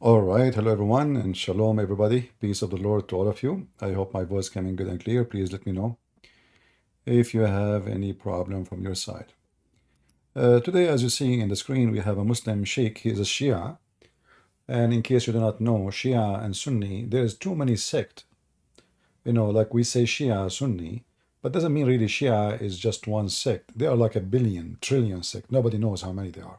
All right, hello everyone, and shalom everybody. Peace of the Lord to all of you. I hope my voice coming good and clear. Please let me know if you have any problem from your side. Today, as you see in the screen, we have a Muslim sheikh. He is a Shia, and in case you do not know, Shia and Sunni, there is too many sect. Like we say Shia, Sunni, but doesn't mean really Shia is just one sect. They are like a billion, trillion sect. Nobody knows how many they are.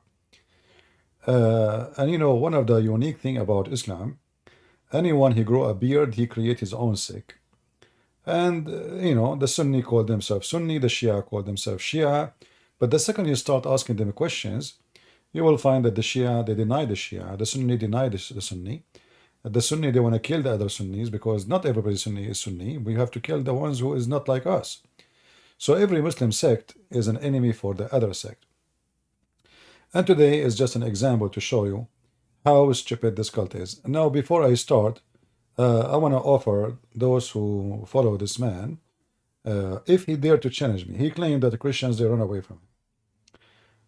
And one of the unique thing about Islam, anyone who grow a beard, he create his own sect. And the Sunni call themselves Sunni, the Shia call themselves Shia. But the second you start asking them questions, you will find that the Shia, they deny the Shia, the Sunni deny the Sunni. The Sunni, they want to kill the other Sunnis because not everybody Sunni is Sunni. We have to kill the ones who is not like us. So every Muslim sect is an enemy for the other sect. And today is just an example to show you how stupid this cult is. Now, before I start, I want to offer those who follow this man, if he dared to challenge me. He claimed that the Christians, they run away from him,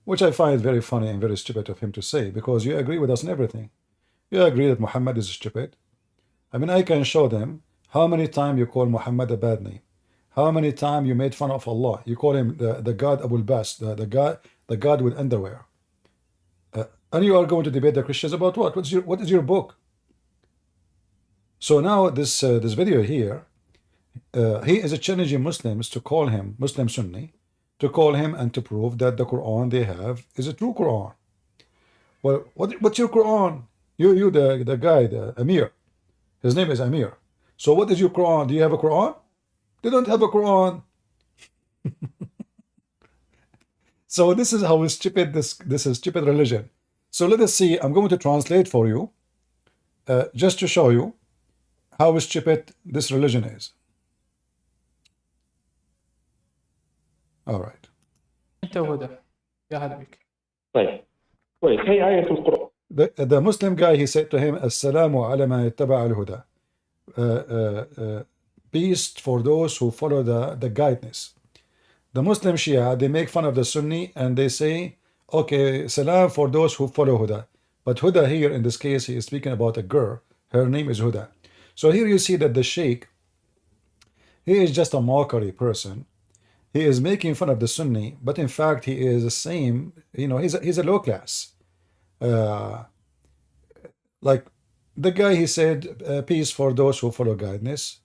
which I find very funny and very stupid of him to say, because you agree with us in everything. You agree that Muhammad is stupid. I mean, I can show them how many times you call Muhammad a bad name, how many times you made fun of Allah. You call him the God Abul Bas, the God with underwear. And you are going to debate the Christians about what? What is your book? So now this video here, he is challenging Muslims to call him Muslim Sunni, to call him and to prove that the Quran they have is a true Quran. Well, what's your Quran? You the guy, the Amir. His name is Amir. So what is your Quran? Do you have a Quran? They don't have a Quran. So this is how stupid this is stupid religion. So let us see. I'm going to translate for you, just to show you how stupid this religion is. All right. أنت وهدى يا هلا بك. طيب كويس. هي آية في القرآن. The Muslim guy, he said to him, Assalamu ala man ittaba al-huda. Peace for those who follow the guidance. The Muslim Shia, they make fun of the Sunni and they say, okay, salam for those who follow Huda. But Huda here, in this case, he is speaking about a girl. Her name is Huda. So here you see that the Sheikh, he is just a mockery person. He is making fun of the Sunni, but in fact, he is the same, he's a low class. Like the guy, he said, peace for those who follow guidance.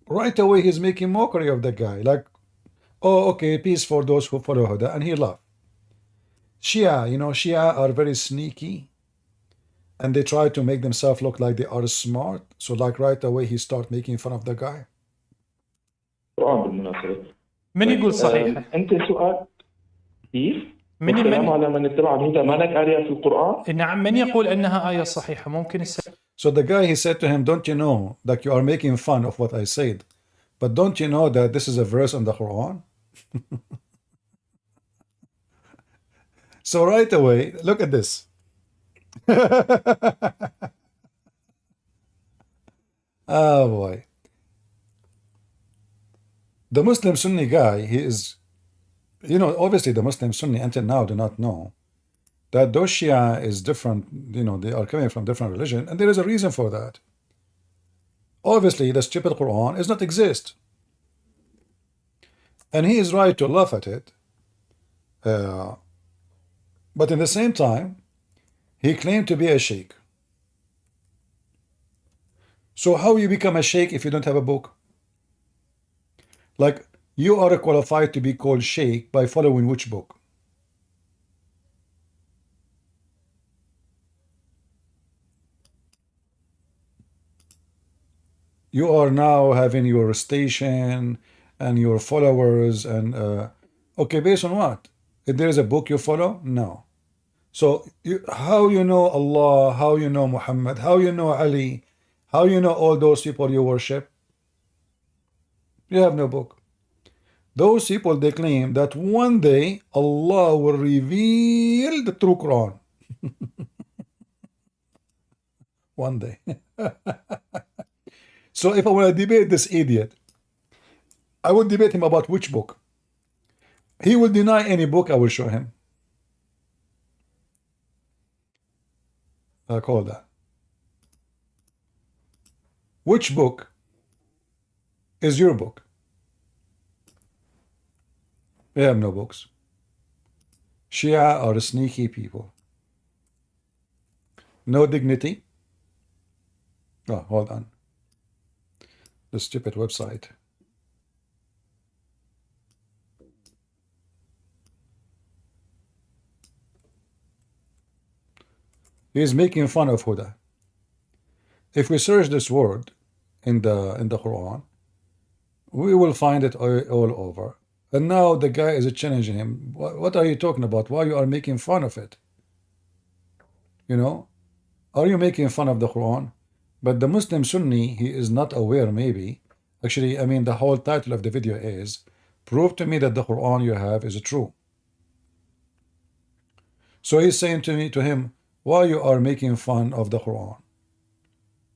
Right away, he's making mockery of the guy. Like, oh, okay, peace for those who follow Huda, and he laughed. Shia, Shia are very sneaky, and they try to make themselves look like they are smart. So like right away, he start making fun of the guy. القرآن بالمناسبة. من يقول صحيح؟ أنت سؤال كيف؟ من السلام على من اتبع الهدى، ما لك آية في القرآن؟ نعم، من يقول أنها آية صحيحة؟ ممكن So the guy, he said to him, don't you know that you are making fun of what I said, but don't you know that this is a verse in the Quran? So right away, look at this. Oh boy. The Muslim Sunni guy, he is, obviously the Muslim Sunni until now do not know that those Shia is different, they are coming from different religion, and there is a reason for that. Obviously, the stupid Quran does not exist. And he is right to laugh at it. But in the same time, he claimed to be a sheikh. So how you become a sheikh if you don't have a book? Like, you are qualified to be called sheikh by following which book? You are now having your station and your followers and okay, based on what? If there is a book you follow? No. So how you know Allah, how you know Muhammad, how you know Ali, how you know all those people you worship? You have no book. Those people, they claim that one day Allah will reveal the true Quran. One day. So if I want to debate this idiot, I would debate him about which book. He will deny any book I will show him. call that? Which book is your book? We have no books. Shia are sneaky people. No dignity. Oh, hold on. The stupid website. He is making fun of Huda. If we search this word in the Quran, we will find it all over. And now the guy is challenging him. What are you talking about? Why you are making fun of it? You know, are you making fun of the Quran? But the Muslim Sunni, he is not aware maybe. Actually, I mean, the whole title of the video is, prove to me that the Quran you have is true. So he's saying to him, why you are making fun of the Quran?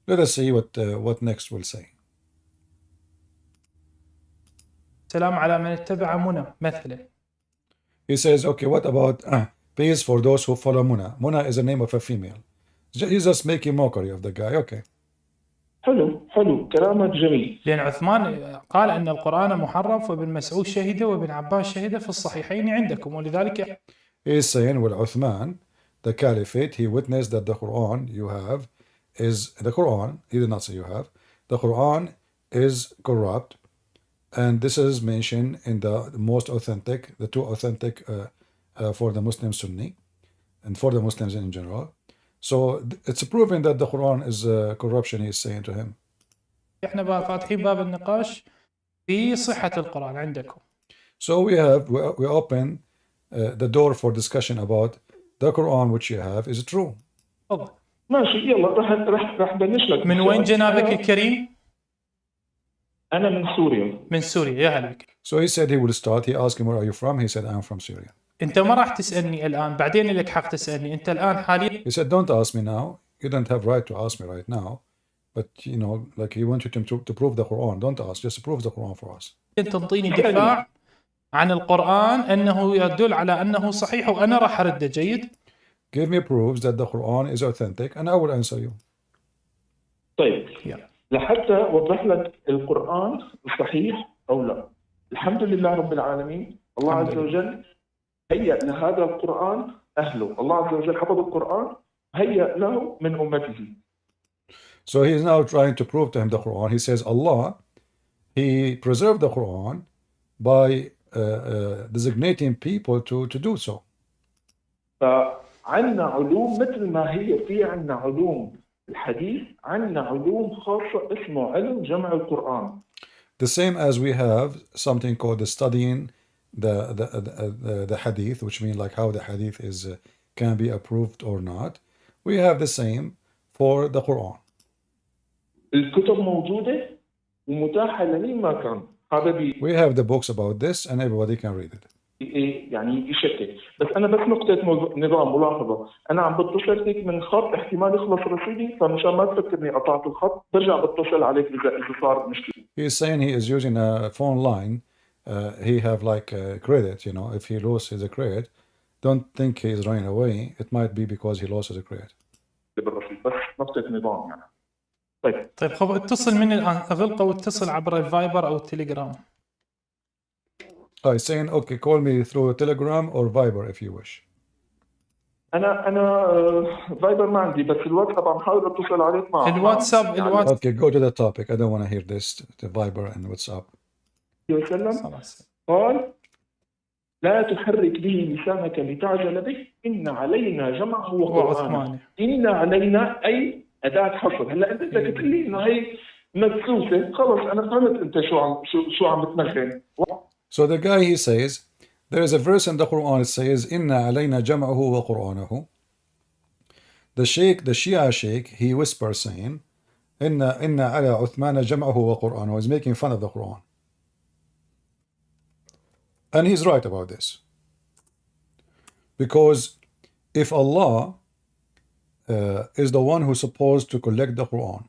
Let us see what next will say. سلام على من اتبع منى مثلا. He says, okay, what about peace for those who follow Muna? Muna is the name of a female. He's just making mockery of the guy. Okay. حلو حلو كلامك جميل. لأن عثمان قال أن القرآن محرف وابن مسعود شهد وابن عباس شهد في الصحيحين عندكم ولذلك. He is saying, well, Uthman, the caliphate, he witnessed that the Quran you have is the Quran. He did not say you have. The Quran is corrupt. And this is mentioned in the most authentic, the two authentic for the Muslim Sunni and for the Muslims in general. So it's proven that the Quran is corruption, he is saying to him. احنا فاتحين باب النقاش في صحة القرآن عندكم. So we open the door for discussion about the Quran which you have is true. تفضل. ماشي يلا راح بلش لك. من وين جنابك الكريم؟ أنا من سوريا. من سوريا يا هلا بك. So he said he will start. He asked him, where are you from? He said, I'm from Syria. أنت ما راح تسألني الآن، بعدين لك حق تسألني. أنت الآن حاليا. He said, don't ask me now. You don't have right to ask me right now. But you know, like he wants you to prove the Quran. Don't ask, just prove the Quran for us. أنت تنطيني دفاع عن القرآن أنه يدل على أنه صحيح وأنا راح أرده. جيد؟ Give me proofs that the Quran is authentic and I will answer you. طيب. Yeah. لحتى أوضح لك القرآن صحيح أو لا. الحمد لله رب العالمين. الله عز وجل هيأ لهذا القرآن أهله. الله عز وجل حفظ القرآن هيأ له من أمته. So he is now trying to prove to him the Quran. He says Allah, he preserved the Quran by designating people to do so. فعندنا علوم مثل ما هي في عندنا علوم الحديث عندنا علوم خاصة اسمه علم جمع القرآن. The same as we have something called the studying the hadith, which means like how the hadith is can be approved or not. We have the same for the Quran. الكتب موجودة ومتاحة لمين ما كان. We have the books about this and everybody can read it. يعني يشكك. بس أنا بس نقطة نظام ملاحظة. أنا عم بتصل فيك من خط احتمال يخلص رصيدي فمشان ما تفكرني قطعت الخط برجع بتصل عليك إذا صار مشكلة. He is saying he is using a phone line. He have like a credit, you know. If he loses his credit, don't think he is running away. It might be because he lost his credit. بس نقطة نظام يعني. طيب خب اتصل مني الآن أغلقه واتصل عبر الفايبر أو التليجرام. He's saying, okay, call me through Telegram or Viber if you wish. أنا فايبر ما عندي بس الواتساب عم حاول أتصل عليك مع الواتساب. Okay, go to the topic. I don't want to hear this. The Viber and WhatsApp. وسلم قال لا تحرك به لسانك لتعجل به إن علينا جمعه وقرآنه. إن علينا أي أداة حصر. هلا أنت بدك تقول لي إنه هي مدسوسة خلص أنا فهمت أنت شو عم تمثل. So the guy, he says, there is a verse in the Quran, it says, Inna alayna jam'ahu wa Qur'anahu. The Shia Sheikh, he whispers saying, Inna ala Uthmana jam'ahu wa Qur'anahu. He's making fun of the Quran. And he's right about this. Because if Allah is the one who's supposed to collect the Quran,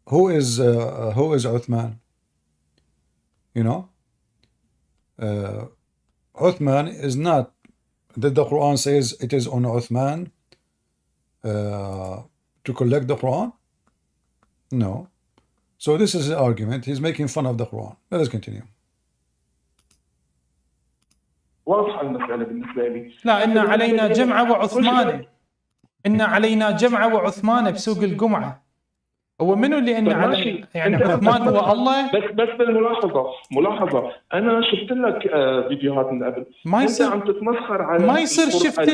who is Uthman? You know? Uthman is not, that the Quran says it is on Uthman to collect the Quran? No. So this is his argument. He's making fun of the Quran. Let us continue. واضحة المسألة بالنسبة لي. لا، إن علينا جمعة وعثمان. إن علينا جمعة وعثمان بسوق الجمعة. هو منو اللي إن علينا؟ يعني عثمان هو الله؟ بس بالملاحظة أنا شفت لك فيديوهات من قبل. ما يصير عم تتمسخر على ما يصير. شفت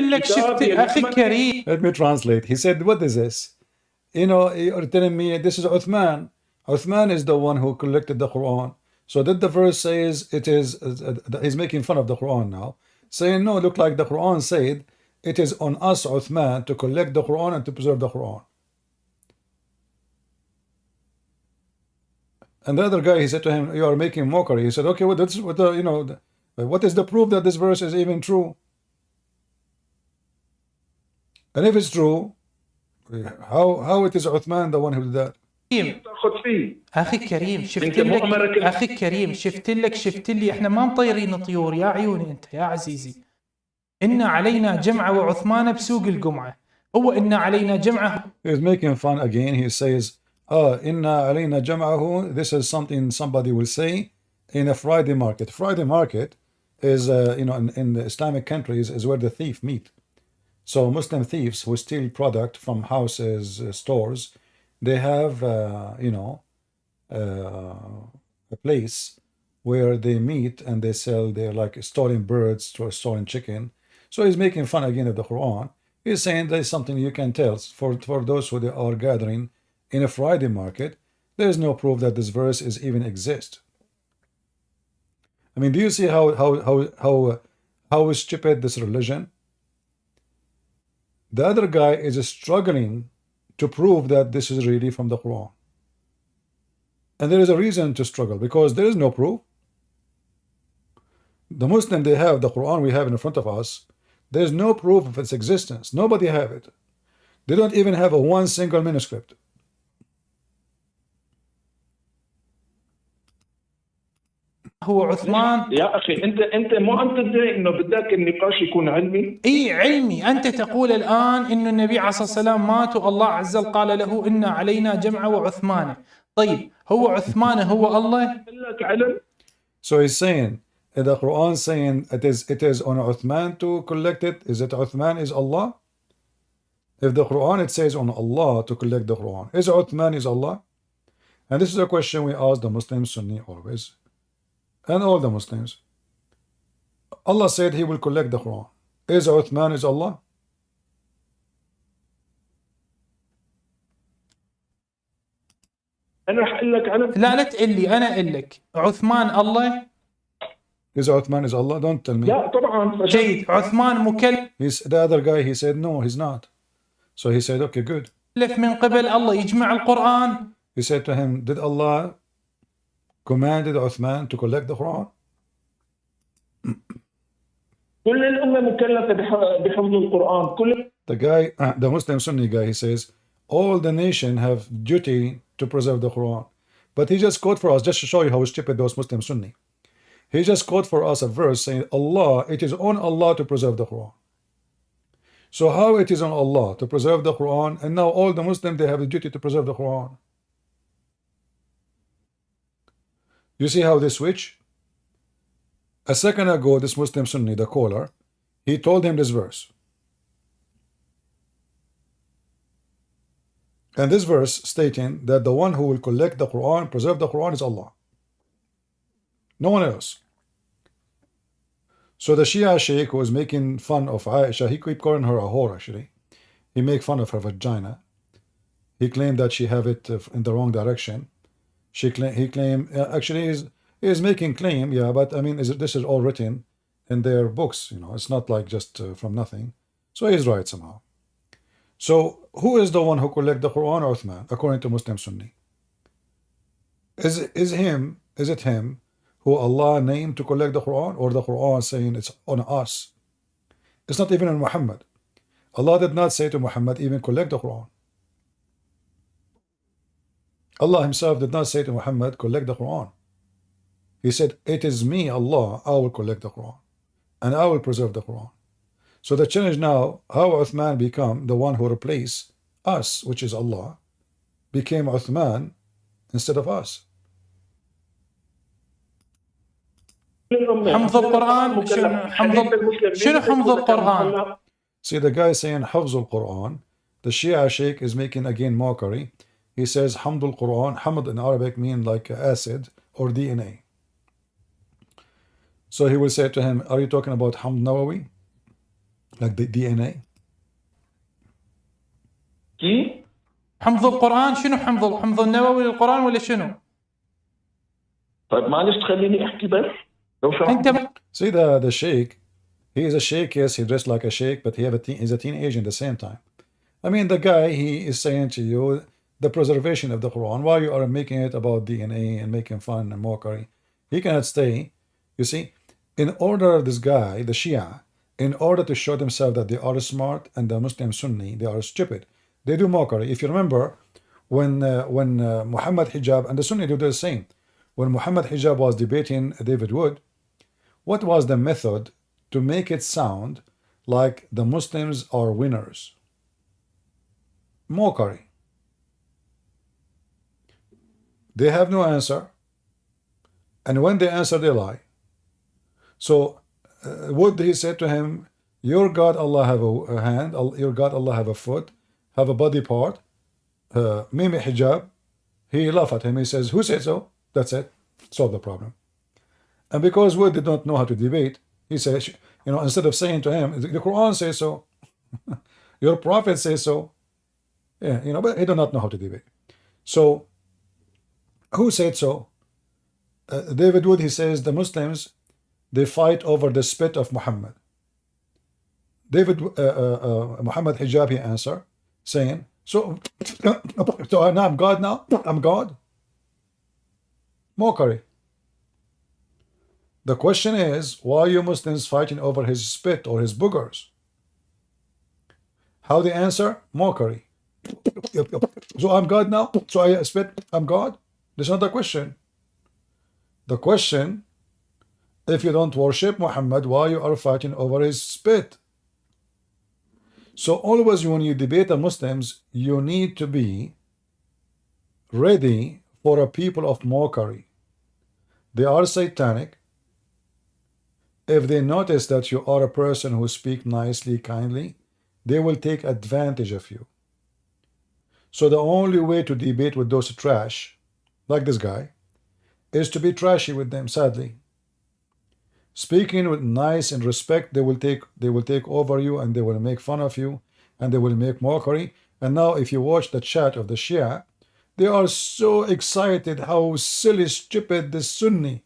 أخي كريم. Let me translate. He said, what is this? You know, you're telling me this is Uthman. Uthman is the one who collected the Quran. So that the verse says it is, he's making fun of the Quran now, saying, no, look like the Quran said, it is on us, Uthman, to collect the Quran and to preserve the Quran. And the other guy, he said to him, you are making mockery. He said, okay, well, that's what you know, what is the proof that this verse is even true? And if it's true, how it is Uthman the one who did that? أخي كريم شفت لي إحنا ما مطيرين طيور يا عيوني أنت يا عزيزي. إن علينا جمعة وعثمان بسوق الجمعة. هو إن علينا جمعة. He's making fun again. He says, إن علينا جمعه. This is something somebody will say in a Friday market. Friday market is, you know, in the Islamic countries is where the thief meet. So Muslim thieves who steal product from houses, stores, they have, you know, a place where they meet and they sell their like stolen birds or stolen chicken. So he's making fun again of the Quran. He's saying there's something you can tell for those who are gathering in a Friday market. There's no proof that this verse is even exist. I mean, do you see how stupid this religion? The other guy is struggling to prove that this is really from the Quran. And there is a reason to struggle, because there is no proof. The Muslim, they have the Quran we have in front of us. There is no proof of its existence. Nobody have it. They don't even have a one single manuscript. هو عثمان. يا أخي أنت مو عم تدعي إنه بدك النقاش يكون علمي؟ إيه علمي. أنت تقول الآن إنه النبي عليه الصلاة والسلام مات والله عز وجل قال له إن علينا جمعة وعثمان. طيب هو عثمان هو الله؟ So he's saying in the Quran saying it is on Uthman to collect it. Is it Uthman is Allah? If the Quran it says on Allah to collect the Quran, is Uthman is Allah? And this is a question we ask the Muslim Sunni always. And all the Muslims. Allah said he will collect the Quran. Is Uthman is Allah? أنا رح أقول لك لا تقول لي أنا أقول لك عثمان الله. Is Uthman is Allah? Don't tell me. لا طبعا. جيد. عثمان مكلف. The other guy he said no, he's not. So he said okay, good. من قبل الله يجمع القرآن. He said to him, did Allah commanded Uthman to collect the Quran? كل الأمة مكلفة بحفظ القرآن. The guy, the Muslim Sunni guy, he says all the nation have duty to preserve the Quran. But he just quote for us, just to show you how stupid those Muslim Sunni. He just quote for us a verse saying Allah, it is on Allah to preserve the Quran. So how it is on Allah to preserve the Quran, and now all the Muslims they have the duty to preserve the Quran? You see how they switch? A second ago, this Muslim Sunni, the caller, he told him this verse. And this verse stating that the one who will collect the Quran, preserve the Quran is Allah. No one else. So the Shia Sheikh who was making fun of Aisha, he keep calling her a whore actually. He make fun of her vagina. He claimed that she have it in the wrong direction. He claimed, actually is making claim, yeah, but I mean, this is all written in their books, you know, it's not like just from nothing. So he's right somehow. So who is the one who collect the Quran or Uthman, according to Muslim Sunni? Is it him who Allah named to collect the Quran, or the Quran saying it's on us? It's not even on Muhammad. Allah did not say to Muhammad even collect the Quran. Allah himself did not say to Muhammad, collect the Quran. He said, it is me, Allah, I will collect the Quran. And I will preserve the Quran. So the challenge now, how Uthman become the one who replaced us, which is Allah, became Uthman instead of us. حمظ القرآن شنو حمظ القرآن؟ See the guy saying حفظ القرآن. The Shia Sheikh is making again mockery. He says حمد القرآن. Hamd in Arabic means like acid or DNA. So he will say to him, are you talking about Hamd Nawawi? Like the DNA? كيف؟ حمظ القرآن شنو حمظ النووي للقرآن ولا شنو؟ طيب معلش تخليني احكي بس لو سمحت. See the sheikh, he is a sheikh, yes, he dressed like a sheikh, but he's a teenager at the same time. I mean, the guy, he is saying to you, the preservation of the Quran, why you are making it about DNA and making fun and mockery. He cannot stay, you see. In order, this guy, the Shia, in order to show themselves that they are smart and the Muslim Sunni, they are stupid, they do mockery. If you remember, when Muhammad Hijab, and the Sunni do the same, when Muhammad Hijab was debating David Wood, what was the method to make it sound like the Muslims are winners? Mockery. They have no answer, and when they answer, they lie. So Wood, he said to him, your God Allah have a hand, your God Allah have a foot, have a body part, Mimi Hijab. He laughed at him. He says, who said so? That's it. Solve the problem. And because Wood did not know how to debate, he says, you know, instead of saying to him, the Quran says so, your prophet says so, yeah, you know, but he did not know how to debate. So, who said so? David Wood, he says, the Muslims, they fight over the spit of Muhammad. Muhammad Hijab, he answered, saying, so now I'm God now? I'm God? Mockery. The question is, why are you Muslims fighting over his spit or his boogers? How they answer? Mockery. So I'm God now? So I spit, I'm God? That's not the question. The question, if you don't worship Muhammad, why you are fighting over his spit? So always when you debate the Muslims, you need to be ready for a people of mockery. They are satanic. If they notice that you are a person who speaks nicely, kindly, they will take advantage of you. So the only way to debate with those trash, like this guy, is to be trashy with them, sadly. Speaking with nice and respect, they will take over you, and they will make fun of you, and they will make mockery. And now if you watch the chat of the Shia, they are so excited how silly, stupid this Sunni.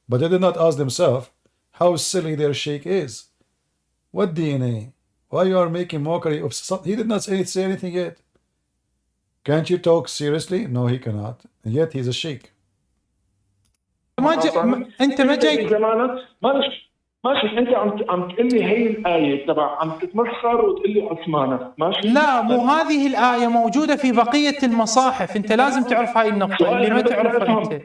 But they did not ask themselves how silly their sheikh is. What DNA? Why you are making mockery of something? He did not say anything yet. Can't you talk seriously? No, he cannot. And yet he's a sheikh. انت ما جاي ماشي انت عم تقول لي هي الايه تبع عم تتمسخر وتقول لي عثمانه ماشي. لا مو هذه الايه موجوده في بقيه المصاحف، انت لازم تعرف هاي النقطه اللي ما تعرفها انت.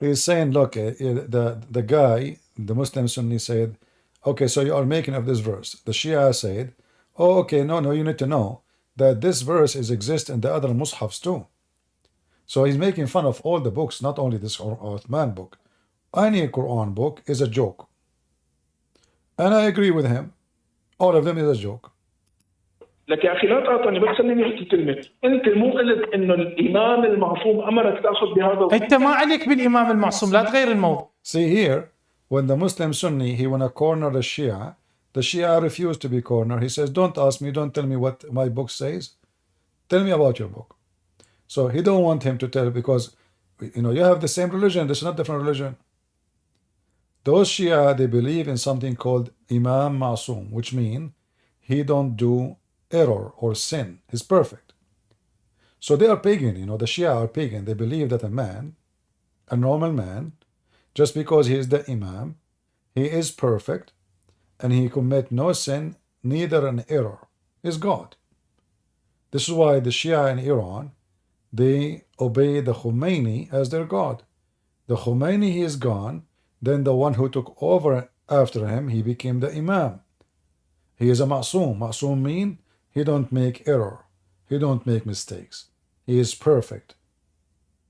He's saying, look, the guy, the Muslim Sunni said, okay, so you are making of this verse. The Shia said, oh, okay, no, you need to know that this verse exists in the other mushafs too. So he's making fun of all the books, not only this Uthman book. Any Quran book is a joke. And I agree with him. All of them is a joke. لك يا اخي لا تقاطعني بس خليني احكي كلمه. انت مو قلت انه الامام المعصوم امرك تاخذ بهذا. انت ما عليك بالامام المعصوم، لا تغير الموضوع. See here, when the Muslim Sunni, he wanna corner the Shia refused to be cornered. He says, don't ask me, don't tell me what my book says. Tell me about your book. So he don't want him to tell, because you know you have the same religion. This is not different religion. Those Shia, they believe in something called Imam Ma'soom, which means he don't do error or sin. He's perfect. So they are pagan. You know, the Shia are pagan. They believe that a man, a normal man, just because he is the Imam, he is perfect, and he commit no sin, neither an error. Is God. This is why the Shia in Iran, they obey the Khomeini as their God. The Khomeini, he is gone. Then the one who took over after him, he became the Imam. He is a ma'soom. Ma'soom mean he don't make error. He don't make mistakes. He is perfect.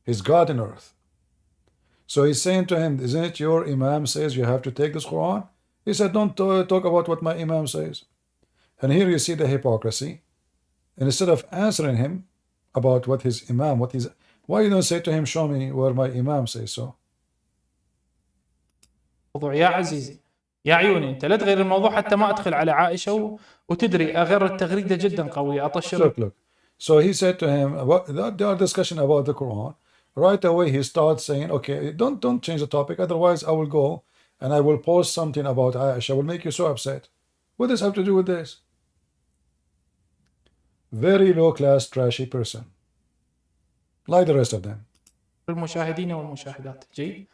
He's God in earth. So he's saying to him, isn't it your Imam says you have to take this Quran? He said, don't talk about what my Imam says. And here you see the hypocrisy. And instead of answering him about what his Imam, why you don't say to him, show me where my Imam says so? موضوع يا عزيزي يا عيوني انت لا تغير الموضوع حتى ما ادخل على عائشة وتدري اغير التغريدة جدا قوية اطشر. Look. So he said to him, there are discussion about the Quran. Right away he starts saying, okay, don't change the topic, otherwise I will go and I will post something about Aisha, will make you so upset. What does this have to do with this? Very low class, trashy person. Like the rest of them. المشاهدين والمشاهدات جيد.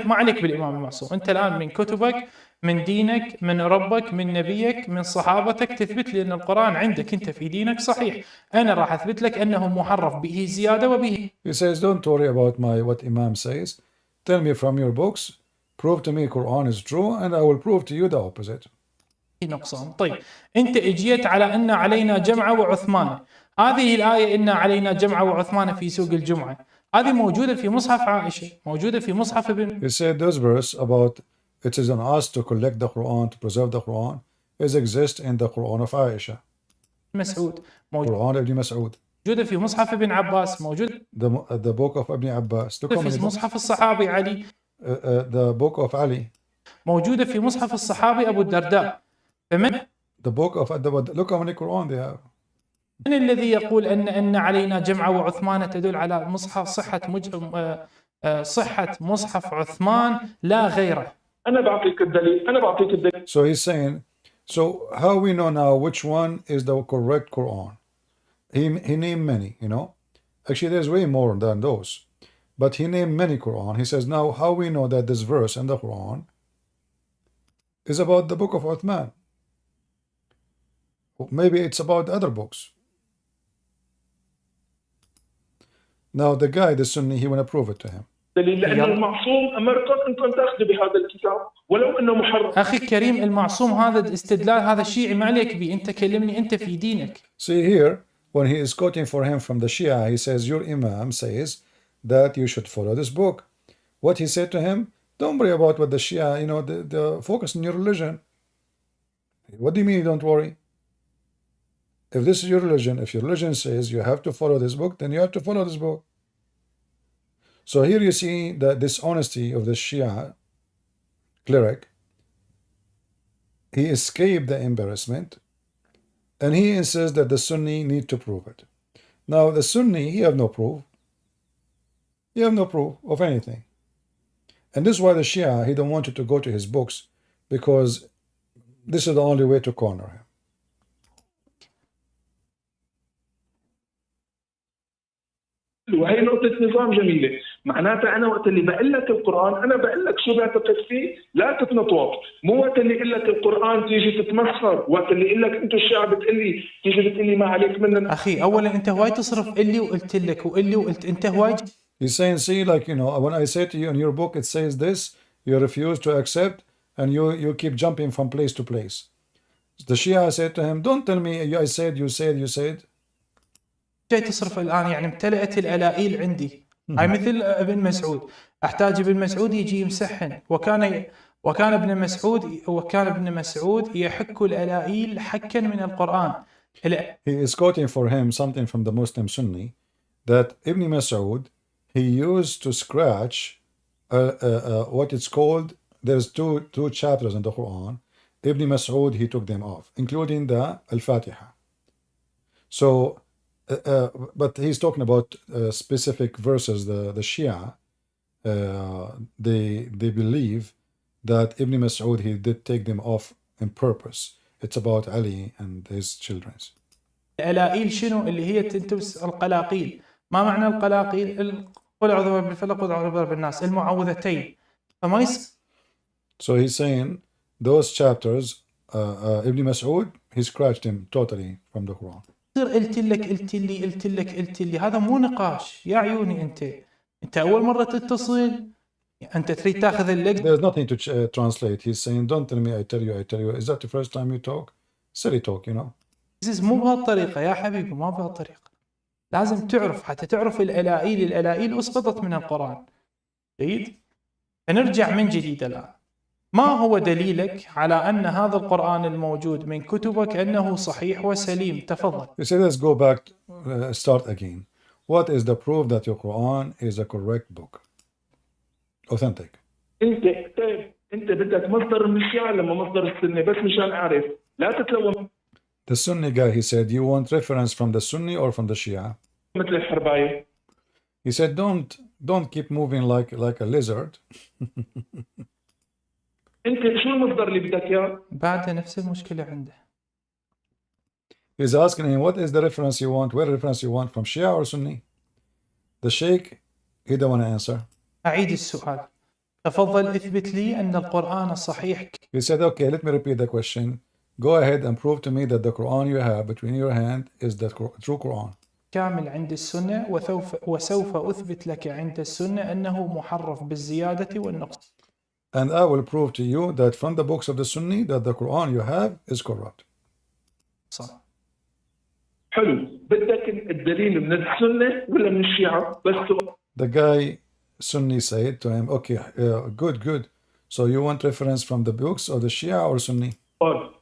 ما عليك بالإمام المعصوم. أنت الآن من كتبك، من دينك، من ربك، من نبيك، من صحابتك تثبت لي أن القرآن عندك أنت في دينك صحيح. أنا راح أثبت لك أنه محرف به زيادة وبه. He says, don't worry about what Imam says. Tell me from your books. Prove to me Quran is true and I will prove to you the opposite. نقصان. طيب أنت اجيت على أن علينا جمعة وعثمان. هذه الآية إن علينا جمعة وعثمان في سوق الجمعة. هذه موجودة في مصحف عائشة، موجودة في مصحف ابن. He said this verse about it is on us to collect the Quran, to preserve the Quran, exists in the Quran of Aisha. مسعود. Quran Ibn Mas'ud. موجودة في مصحف ابن عباس، موجودة. The book of Ibn Abbas. في مصحف الصحابي علي. The book of Ali. موجودة في مصحف الصحابي أبو الدرداء. فمن؟ The book of look how many Quran they have. من الذي يقول أن علينا جمعة وعثمان تدل على مصحف صحة مصحف عثمان لا غيره. أنا بعطيك الدليل. So he's saying, so how we know now which one is the correct Quran? He named many, you know. Actually, there's way more than those, but he named many Quran. He says, now how we know that this verse in the Quran is about the book of Uthman? Maybe it's about other books. Now the guy, the Sunni, he want to prove it to him. لأن المعصوم أمركم أنكم تأخذوا بهذا الكتاب ولو إنه محرف. أخي الكريم المعصوم هذا الاستدلال هذا الشيعي ما عليك به، أنت كلمني أنت في دينك. See here, when he is quoting for him from the Shia, he says, your Imam says that you should follow this book. What he said to him, don't worry about what the Shia, you know, the focus on your religion. What do you mean don't worry? If this is your religion, if your religion says you have to follow this book, then you have to follow this book. So here you see the dishonesty of the Shia cleric. He escaped the embarrassment and he insists that the Sunni need to prove it. Now the Sunni, he have no proof. He have no proof of anything. And this is why the Shia, he don't want you to go to his books, because this is the only way to corner him. وهي نقطة نظام جميلة. معناتها أنا وقت اللي بقول لك القرآن أنا بقول لك شو بعتقد فيه، لا تتنطوط. مو وقت اللي أقول لك القرآن تيجي تتمسخر، وقت اللي أقول لك أنتوا الشعب بتقول لي تيجي بتقول لي ما عليك مننا. أخي أولا أنت هواي تصرف إلي وقلت لك وإلي وقلت أنت هواي. He's saying, see, like, you know, when I say to you in your book it says this, you refuse to accept and you keep jumping from place to place. The Shia said to him, don't tell me I said, you said. جاي تصرف الآن يعني امتلأت الألائيل عندي. هاي مثل ابن مسعود، أحتاج ابن مسعود يجي يمسحن، وكان ابن مسعود يحك الألائيل حكا من القرآن. He is quoting for him something from the Muslim Sunni that Ibn Mas'ud, he used to scratch what it's called, there's two chapters in the Quran. Ibn Mas'ud, he took them off, including the Al-Fatiha. So but he's talking about specific verses. The Shia, they believe that Ibn Mas'ud, he did take them off on purpose. It's about Ali and his children. الألائيل شنو اللي هي تنتبس القلاقيل؟ ما معنى القلاقيل؟ قل أعوذ برب الفلق قل أعوذ برب الناس، المعوذتين. فما So he's saying those chapters, Ibn Mas'ud, he scratched them totally from the Quran. قلت لي هذا مو نقاش يا عيوني. انت اول مره تتصل انت تريد تاخذ اللقطه. There's nothing to translate. He's saying don't tell me I tell you. Is that the first time you talk? Silly talk, you know. مو بهالطريقة يا حبيبي، ما بهالطريقة. لازم تعرف، حتى تعرف الألائل أسقطت من القرآن. جيد؟ فنرجع من جديد الآن. ما هو دليلك على أن هذا القرآن الموجود من كتبك أنه صحيح وسليم؟ تفضل. You say, let's go back, start again. What is the proof that your Quran is a correct book? Authentic. انت بدك مصدر من الشيعة لما مصدر السنة، بس مشان اعرف لا تتلوم. The Sunni guy, he said, you want reference from the Sunni or from the Shia? مثل الحرباية. He said, don't keep moving like a lizard. انت شو المصدر اللي بدك اياه؟ بعد نفس المشكلة عنده. He's asking him, what is the reference you want? Where reference you want, from Shia or Sunni? The Sheikh, he don't want to answer. أعيد السؤال. تفضل اثبت لي أن القرآن الصحيح. He said, okay, let me repeat the question. Go ahead and prove to me that the Quran you have between your hand is the true Quran. كامل عند السنة، وسوف أثبت لك عند السنة أنه محرف بالزيادة والنقص. And I will prove to you that from the books of the Sunni that the Quran you have is corrupt. صح. حلو، بدك الدليل من السنة ولا من الشيعة؟ بس The guy Sunni said to him, okay, good. So you want reference from the books of the Shia or Sunni?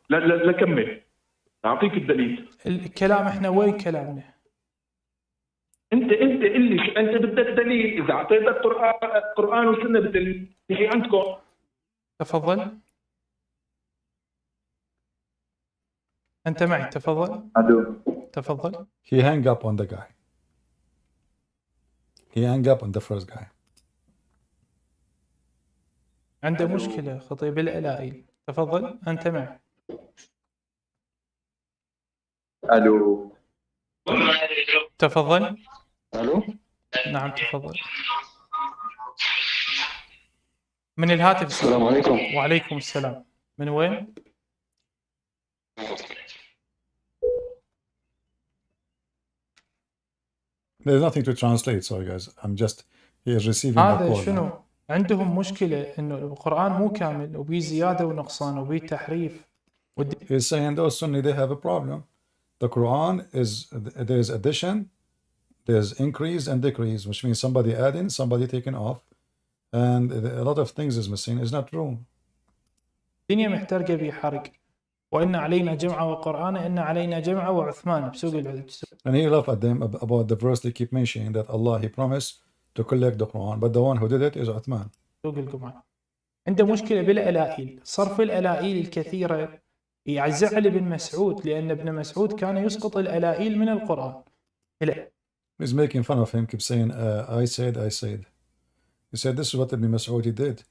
لا كمل، أعطيك الدليل. الكلام احنا وين كلامنا؟ انت اللي انت بدك دليل. اذا اعطيتك قرآن وسنة بالدليل هي عندكم. تفضل. أنت معي، تفضل. تفضل. He hung up on the guy. He hung up on the first guy. عنده مشكلة خطيب الألائل. تفضل، أنت معي. الو. تفضل. الو. نعم تفضل. من الهاتف. السلام عليكم. وعليكم السلام. من وين؟ There's nothing to translate, sorry guys. I'm just here receiving a هذا call. شنو؟ عندهم مشكلة إنه القرآن مو كامل وبيه زيادة ونقصان وبيه تحريف. He's saying those Sunni, they have a problem. The Quran is, there's addition, there's increase and decrease, which means somebody adding, somebody taking off, and a lot of things is missing. It's not true. الدنيا محترقة بحرق. وإن علينا جمعة وقرآن، إن علينا جمعة وعثمان بسوق العدد. And he laughed at them about the verse they keep mentioning that Allah, he promised to collect the Quran, but the one who did it is Uthman. سوق الجمعة. عنده مشكلة بالألائل، صرف الألائل الكثيرة يعزع ابن مسعود، لأن ابن مسعود كان يسقط الألائل من القرآن. He's making fun of him, keep saying, I said. He said, this is what Ibn Mas'ud did.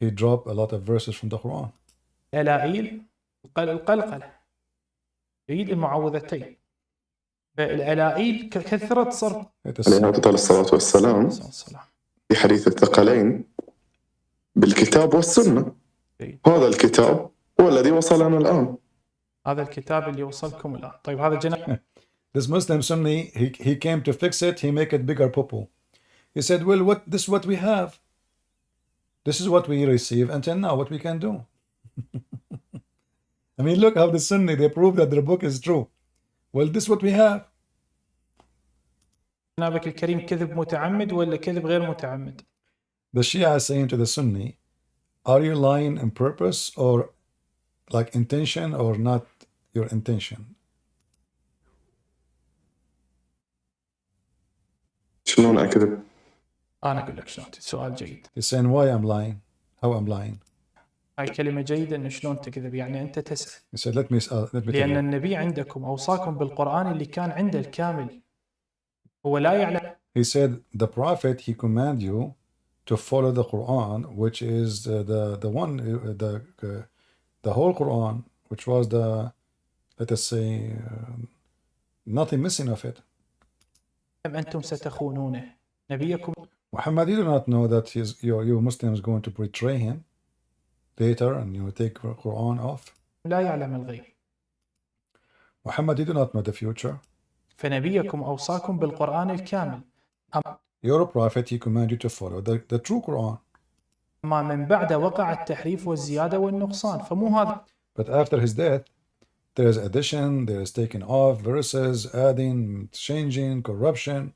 He dropped a lot of verses from the Quran. الألائل القلقلة. يريد المعوذتين. الألائل كثرة صرف. عليه أفضل الصلاة والسلام في حديث الثقلين بالكتاب والسنة. هذا الكتاب هو الذي وصلنا الآن. هذا الكتاب اللي وصلكم الآن. طيب هذا جناب. This Muslim Sunni, he came to fix it, he make it bigger popo. He said, well, this is what we have. This is what we receive until now, what we can do. I mean, look how the Sunni, they prove that their book is true. Well, this is what we have. جنابك الكريم كذب متعمد ولا كذب غير متعمد؟ The Shia is saying to the Sunni, are you lying on purpose or like intention or not your intention? شلون أكذب؟ أنا أقول لك شلون. سؤال جيد. He's saying why I'm lying, how I'm lying. هاي كلمة جيدة إنه شلون تكذب، يعني أنت تسأل. He said, let me لأن النبي عندكم أوصاكم بالقرآن اللي كان عنده الكامل. هو لا يعلم. He said the prophet, he command you to follow the Quran, which is the one, the whole Quran, which was the, let us say, nothing missing of it. أنتم ستخونونه نبيكم. Muhammad, you do not know that you Muslims going to betray him later and you take the Quran off. لا يعلم الغيب. Muhammad, you do not know the future. فنبيكم أوصاكم بالقرآن الكامل. You're a prophet, he command you to follow the true Quran. أما من بعد وقع التحريف والزيادة والنقصان، فمو هذا. But after his death, there is addition, there is taking off, verses, adding, changing, corruption.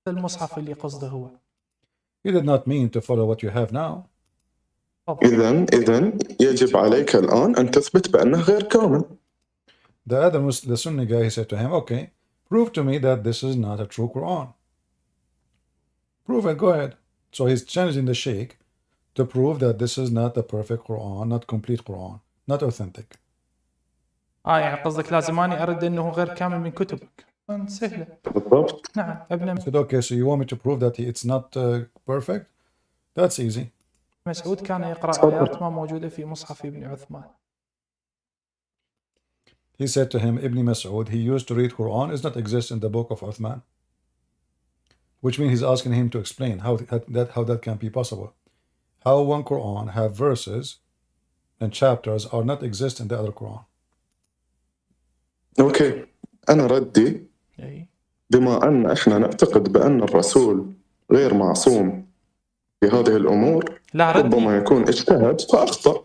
المصحف اللي قصده هو. He did not mean to follow what you have now. إذن يجب عليك الآن أن تثبت بأنه غير كامل. The Sunni guy, he said to him, okay, prove to me that this is not a true Quran. Prove it, go ahead. So he's challenging the Sheikh to prove that this is not a perfect Quran, not complete Quran, not authentic. يعني قصدك لازم أني أرد أنه غير كامل من كتبك. سهلة. بالضبط. نعم ابن I said, okay, so you want me to prove that it's not perfect? That's easy. مسعود كان يقرأ آيات ما موجودة في مصحف ابن عثمان. He said to him, Ibn Mas'ud, he used to read Quran, does not exist in the book of Uthman. Which means he's asking him to explain how that can be possible. How one Quran have verses and chapters are not exist in the other Quran. أوكي، أنا ردي بما أن إحنا نعتقد بأن الرسول غير معصوم في هذه الأمور، ربما يكون اجتهد فأخطأ.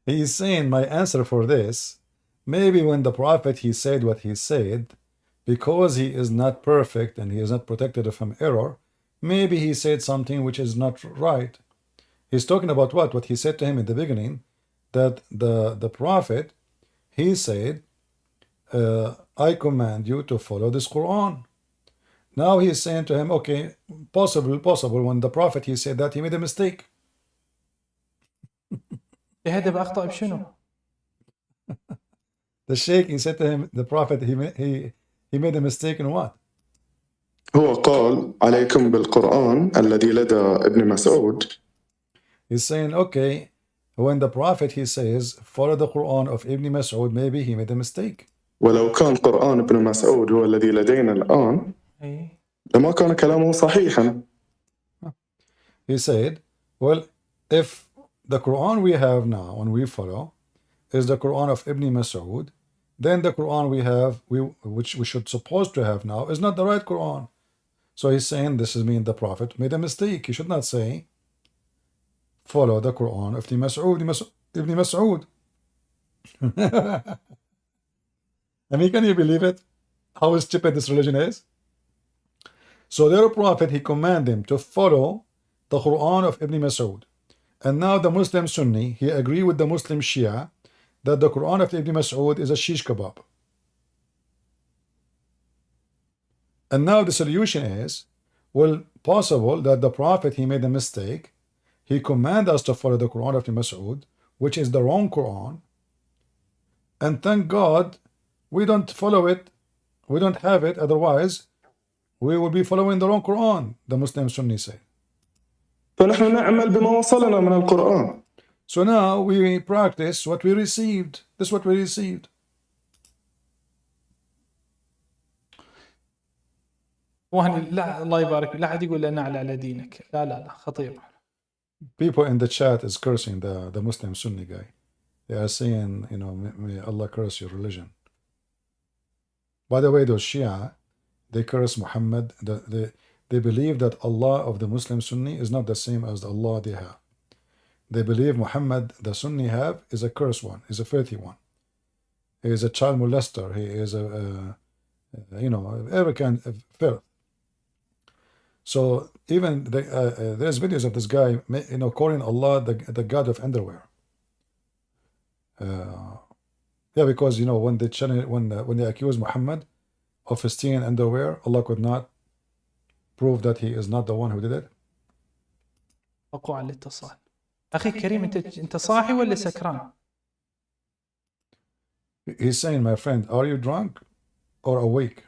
He is saying my answer for this, maybe when the Prophet he said what he said, because he is not perfect and he is not protected from error, maybe he said something which is not right. He's talking about what? What he said to him in the beginning, that the Prophet, he said, I command you to follow this Quran. Now he is saying to him, okay, possible, when the Prophet he said that, he made a mistake. يهدب أخطأ بشنو؟ The Sheikh, he said to him, the Prophet, he made a mistake in what? هو قال عليكم بالقرآن الذي لدى ابن مسعود. He's saying, okay, when the Prophet he says, follow the Quran of Ibn Mas'ud, maybe he made a mistake. ولو كان قرآن ابن مسعود هو الذي لدينا الآن لما كان كلامه صحيحا. He said, well, if the Quran we have now and we follow is the Quran of Ibn Mas'ud, then the Quran we have, which we should supposed to have now, is not the right Quran. So he's saying this is mean the Prophet made a mistake. He should not say follow the Quran of Ibn Mas'ud. I mean, can you believe it? How stupid this religion is? So their Prophet, he commanded them to follow the Quran of Ibn Mas'ud. And now the Muslim Sunni, he agree with the Muslim Shia that the Quran of Ibn Mas'ud is a shish kebab. And now the solution is, well, possible that the Prophet, he made a mistake. He commanded us to follow the Quran of Ibn Mas'ud, which is the wrong Quran. And thank God, we don't follow it. We don't have it. Otherwise, we will be following the wrong Quran, the Muslim Sunni say. فنحن نعمل بما وصلنا من القرآن. So now we practice what we received. This is what we received. لا الله يبارك لا حد يقول لنا على دينك. لا خطير. People in the chat is cursing the Muslim Sunni guy. They are saying, you know, may Allah curse your religion. By the way, those Shia, they curse Muhammad. They believe that Allah of the Muslim Sunni is not the same as the Allah they have. They believe Muhammad, the Sunni have, is a cursed one, is a filthy one. He is a child molester. He is every kind of filth. So even there's videos of this guy, calling Allah the God of underwear. Because when they accuse Muhammad of stealing underwear, Allah could not prove that he is not the one who did it. وقوع الاتصال. أخي كريم أنت صاحي ولا سكران؟ He's saying, my friend, are you drunk or awake?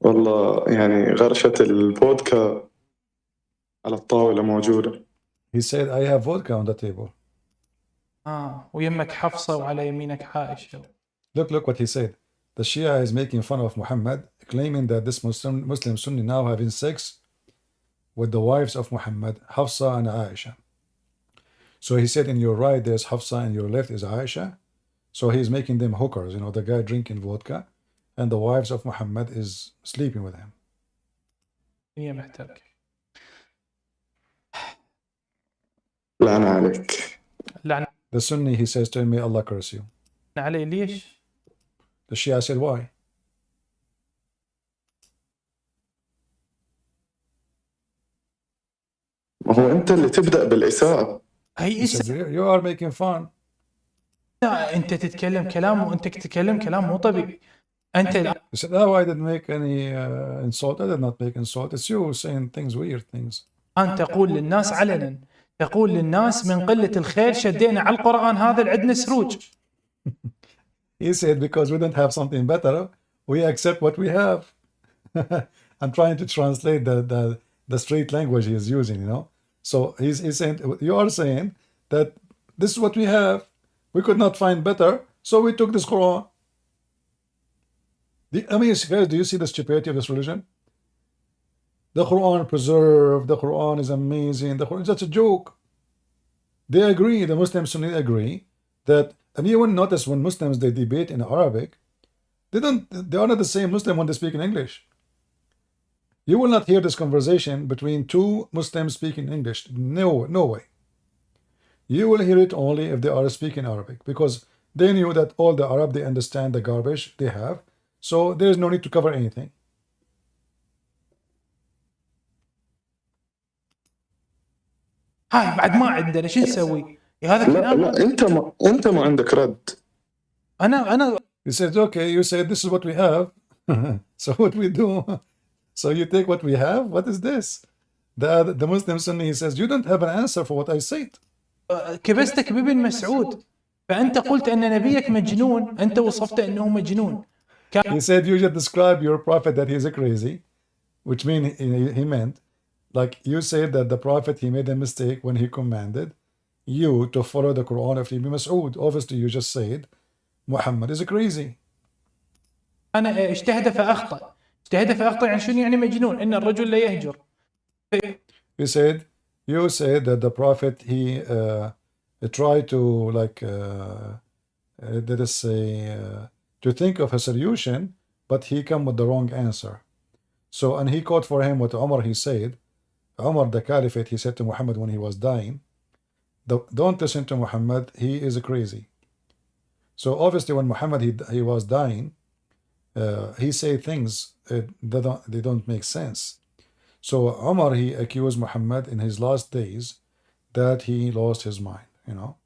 والله يعني غرشة الفودكا على الطاولة موجودة. He said, I have vodka on the table. ويمك حفصة وعلى يمينك عائشة. Look what he said. The Shia is making fun of Muhammad, claiming that this Muslim Sunni now having sex with the wives of Muhammad, Hafsa and Aisha. So he said, in your right there's Hafsa and your left is Aisha. So he's making them hookers, the guy drinking vodka. and the wives of Muhammad is sleeping with him. هي محتاج. لعنة عليك. لعنة The Sunni, he says to him, may Allah curse you. عليه. ليش؟ The Shia said, why? ما هو أنت اللي تبدأ بالإساءة. هي He said, you are making fun. أنت تتكلم كلام وأنت تتكلم كلام مو طبيعي. أنت He said, oh, I didn't make any insult. I did not make insult. It's you saying things, weird things. أن تقول للناس علنا، تقول للناس من قلة الخير شدينا على القرآن هذا اللي عندنا سروج. He said, because we don't have something better, we accept what we have. I'm trying to translate the straight language he is using, you know. So he's saying, you are saying that this is what we have. We could not find better, so we took this Quran. I mean, guys, do you see the stupidity of this religion? The Quran preserved, the Quran is amazing, the Quran is just a joke. They agree, the Muslims Sunni agree, that, and you will notice when Muslims, they debate in Arabic, they are not the same Muslim when they speak in English. You will not hear this conversation between two Muslims speaking English. No way. You will hear it only if they are speaking Arabic, because they knew that all the Arab, they understand the garbage they have, so there is no need to cover anything. هاي بعد ما عندنا شو نسوي؟ هذا كلام. لا أنت ما عندك رد. أنا He said, okay, you said this is what we have, so what we do? So you take what we have? What is this? The Muslim Sunni, he says, you don't have an answer for what I said. كبستك بابن مسعود، فأنت قلت أن نبيك مجنون، أنت وصفته أنه مجنون. He said, you just describe your prophet that he's a crazy, which means he meant, like you said that the prophet, he made a mistake when he commanded you to follow the Quran of Ibn Mas'ud. Obviously, you just said, Muhammad is a crazy. أنا اجتهد فأخطأ. اجتهد فأخطأ يعني شنو يعني مجنون؟ إن الرجل لا يهجر. You said that the prophet, he tried to, like, let us say, to think of a solution, but he come with the wrong answer. So, and he quote for him what Umar, he said, Umar, the caliphate, he said to Muhammad when he was dying, don't listen to Muhammad, he is crazy. So obviously when Muhammad, he was dying, he said things they don't make sense. So Umar, he accused Muhammad in his last days that he lost his mind, you know,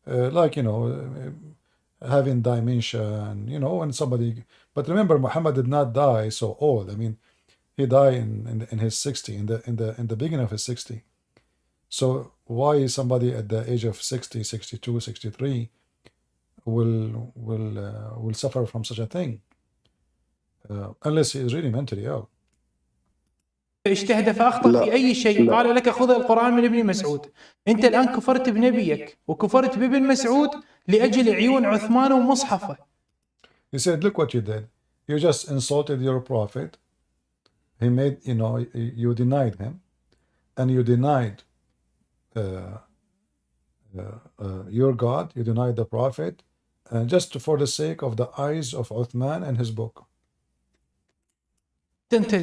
like, you know, having dementia, and, you know, when somebody, but remember, Muhammad did not die so old. I mean, he died in his 60, in the beginning of his 60. So why somebody at the age of 60, 62, 63 will suffer from such a thing, unless he is really mentally ill. اجتهد فأخطأ في أي شيء، قال لك خذ القرآن من ابن مسعود. أنت الآن كفرت بنبيك وكفرت بابن مسعود لأجل عيون عثمان ومصحفه. He said, look what you did. You just insulted your prophet. He made, you know, you denied him, and you denied your God. You denied the prophet, just for the sake of the eyes of Uthman and his book. أنت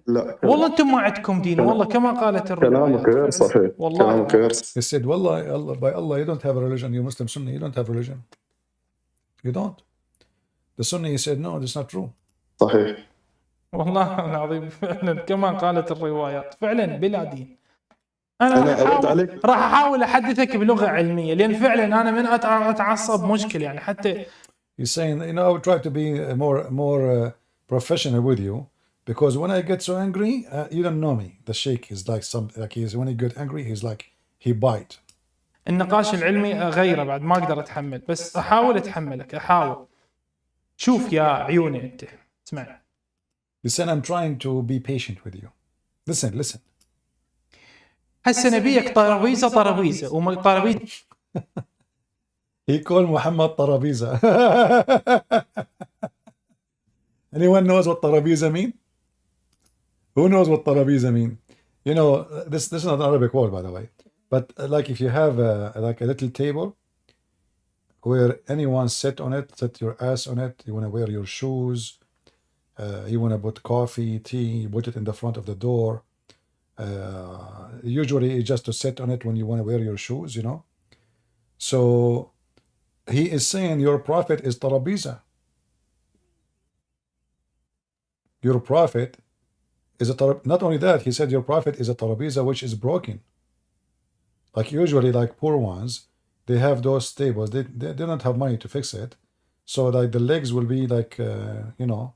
لا والله أنتم ما عندكم دين، والله كما قالت الروايات. كلامك غير صحيح. كلامك غير He said, Wallah, by Allah, you don't have a religion. You Muslim Sunni, you don't have a religion. You don't. The Sunni, he said, no, that's not true. صحيح. والله العظيم فعلا كما قالت الروايات، فعلا بلا دين. أنا راح أحاول أحدثك بلغة علمية، لأن فعلا أنا من أتعصب مشكل يعني حتى. He's saying, you know, I would try to be more professional with you, because when I get so angry, you don't know me. The sheikh is like when he get angry, he's like, he bite. النقاش العلمي غيره بعد ما أقدر أتحمل، بس أحاول أتحملك، أحاول. شوف يا عيوني أنت، اسمع. Listen, I'm trying to be patient with you. Listen. هسه نبيك طرابيزة وطرابيزة. He called Muhammad Tarabiza. Anyone knows what Tarabiza mean? Who knows what Tarabiza mean? You know, this is not an Arabic word, by the way. But like if you have like a little table where anyone sit on it, set your ass on it, you want to wear your shoes, You want to put coffee, tea, you put it in the front of the door. Usually it's just to sit on it when you want to wear your shoes, you know. So he is saying your prophet is tarabiza. Your prophet is a not only that, he said your prophet is a tarabiza which is broken. Like usually, like poor ones, they have those tables. They don't have money to fix it, so like the legs will be like you know,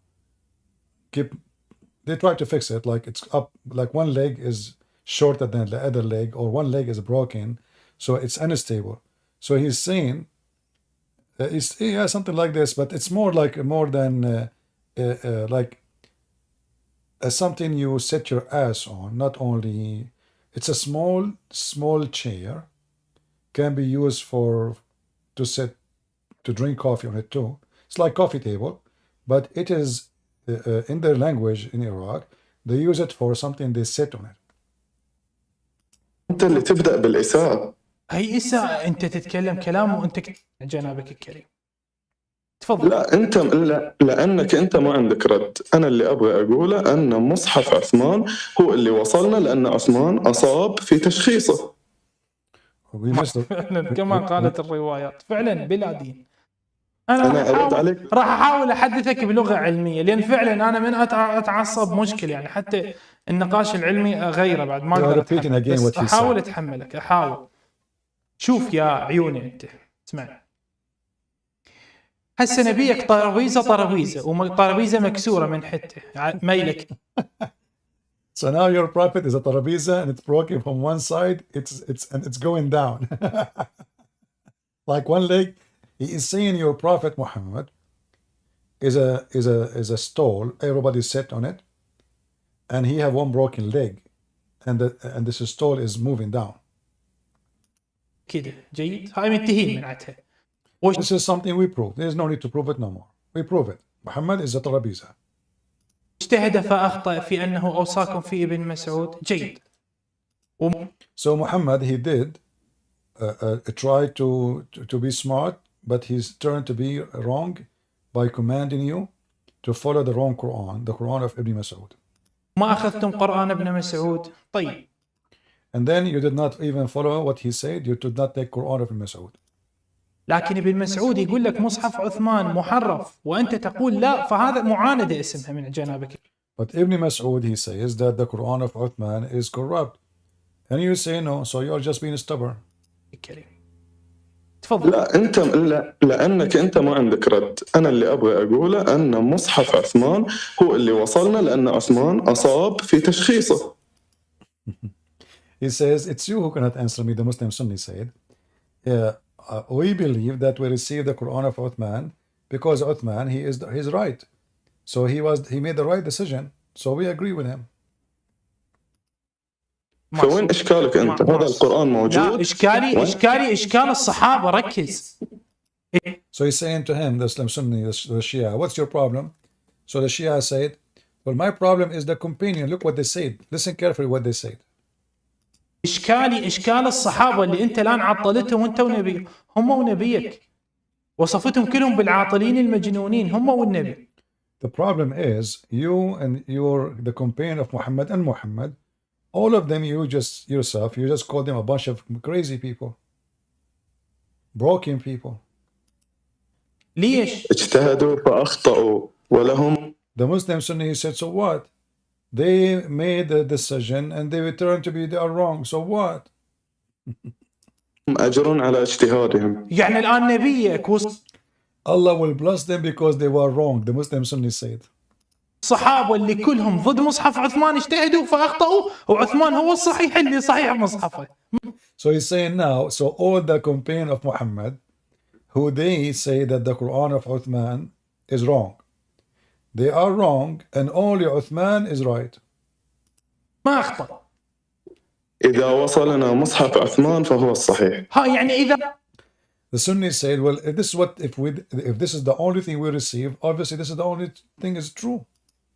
they try to fix it like it's up, like one leg is shorter than the other leg, or one leg is broken, so it's unstable. So he's saying yeah, something like this, but it's more than like something you sit your ass on. Not only it's a small chair, can be used to sit, to drink coffee on it too. It's like coffee table, but it is in their language in Iraq, they use it for something they sit on it. أنت اللي تبدأ بالإساءة. هي إساءة، أنت تتكلم كلام وأنت جنابك الكريم. تفضل. لا أنت لأنك أنت ما عندك رد. أنا اللي أبغى أقوله أن مصحف عثمان هو اللي وصلنا، لأن عثمان أصاب في تشخيصه. فعلا كما قالت الروايات، فعلا بلا دين. أنا أرد عليك. راح أحاول أحدثك بلغة علمية، لأن فعلا أنا من أتعصب مشكلة، يعني حتى النقاش العلمي غيره بعد ما أقدر أتحمل، بس أحاول أتحملك، أحاول. شوف يا عيوني أنت اسمع، هسه نبيك طرابيزة وطرابيزة مكسورة من حته ميلك. So now your prophet is a tarabiza and it's broken from one side, it's going down. Like one leg. He is saying your prophet Muhammad is a stool, everybody sit on it, and he have one broken leg, and this stool is moving down. كده جيد، هاي منتهين من عتها. This is something we prove. There is no need to prove it no more. We prove it. Muhammad is a tarabiza. اجتهد فأخطأ في أنه أوصاكم في ابن مسعود. جيد. So Muhammad, he did try to be smart, but he's turned to be wrong by commanding you to follow the wrong Quran, the Quran of Ibn Mas'ud. ما أخذتم قرآن ابن مسعود. طيب. And then you did not even follow what he said. You did not take Quran of Ibn Mas'ud. لكن ابن مسعود يقول لك مصحف عثمان محرف، وأنت تقول لا، فهذا معاندة اسمها من جنابك. But Ibn Mas'ud, he says that the Quran of Uthman is corrupt, and you say no, so you're just being stubborn. تفضل. لا أنت لأنك أنت ما عندك رد. أنا اللي أبغى أقوله أن مصحف عثمان هو اللي وصلنا، لأن عثمان أصاب في تشخيصه. He says it's you who cannot answer me. The Muslim Sunni said, we believe that we received the Quran of Uthman because Uthman he's right, so he made the right decision, so we agree with him. فوين إشكالك أنت؟ هذا القرآن موجود. لا، إشكال الصحابة. ركز. So he's saying to him, the Muslim Sunni, the Shia, what's your problem? So the Shia said, well, my problem is the companion. Look what they said. Listen carefully what they said. إشكال الصحابة اللي أنت الآن عطلتهم أنت ونبي، هم ونبيك، وصفتهم كلهم بالعاطلين المجنونين، هم والنبي. The problem is you and the companion of Muhammad and Muhammad, all of them, you just call them a bunch of crazy people, broken people. ليش؟ اجتهدوا فأخطأوا ولهم. The Muslim Sunni said, so what? They made a decision and they returned to be they are wrong. So what? أجر على اجتهادهم. يعني الآن نبيك Allah will bless them because they were wrong. The Muslim Sunni said. الصحابة اللي كلهم ضد مصحف عثمان اجتهدوا فأخطأوا، وعثمان هو الصحيح اللي صحيح مصحفه. So he's saying now, so all the companion of Muhammad, who they say that the Quran of Uthman is wrong, they are wrong, and only Uthman is right. ما أخطأ. إذا وصلنا مصحف عثمان فهو الصحيح. ها يعني إذا. The Sunnis said, well, if this is the only thing we receive, obviously this is the only thing is true.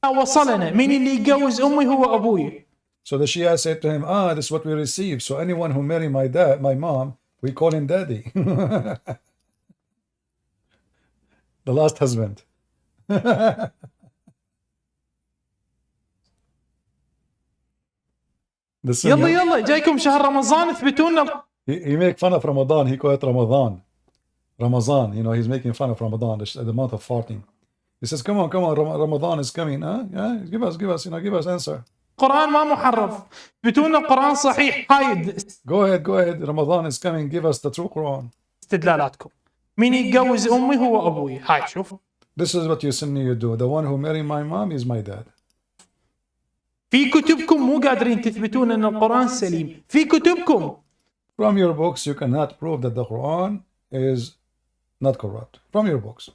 وصلنا مين اللي يجوز أمي هو أبوي. So the Shia said to him, this is what we receive. So anyone who marry my mom, we call him daddy. The last husband. The Sunni, يلا جايكم شهر رمضان اثبتوا لنا. he make fun of Ramadan. He call it Ramadan. Ramadan, you know, he's making fun of Ramadan, the month of farting. He says, come on, Ramadan is coming, huh? Yeah, give us, you know, give us answer. القرآن ما محرف، اثبتوا لنا القرآن صحيح. هاي Go ahead. Ramadan is coming. Give us the true Quran. استدلالاتكم. مين يتجوز أمي هو أبوي. هاي شوف. This is what you Sunni you do. The one who married my mom is my dad. في كتبكم مو قادرين تثبتون أن القرآن سليم. في كتبكم. From your books, you cannot prove that the Quran is not corrupt. From your books.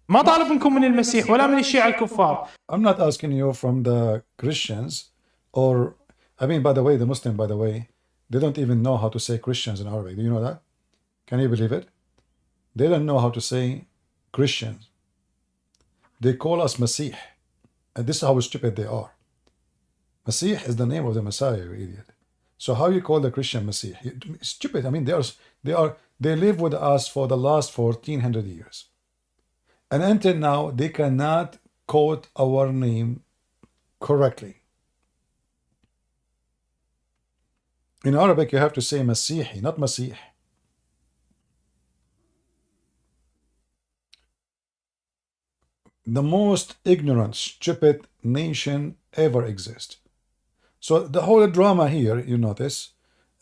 ما طالب منكم من المسيح ولا من الشيعة الكفار. I'm not asking you from the Christians or, I mean, by the way, the Muslim, by the way, they don't even know how to say Christians in Arabic. Do you know that? Can you believe it? They don't know how to say Christians. They call us Masih. And this is how stupid they are. Masih is the name of the Messiah, you idiot. So how you call the Christian Masih? Stupid. I mean, they live with us for the last 1400 years. And until now, they cannot quote our name correctly. In Arabic, you have to say Masihi, not Masih. The most ignorant, stupid nation ever exists. So the whole drama here, you notice,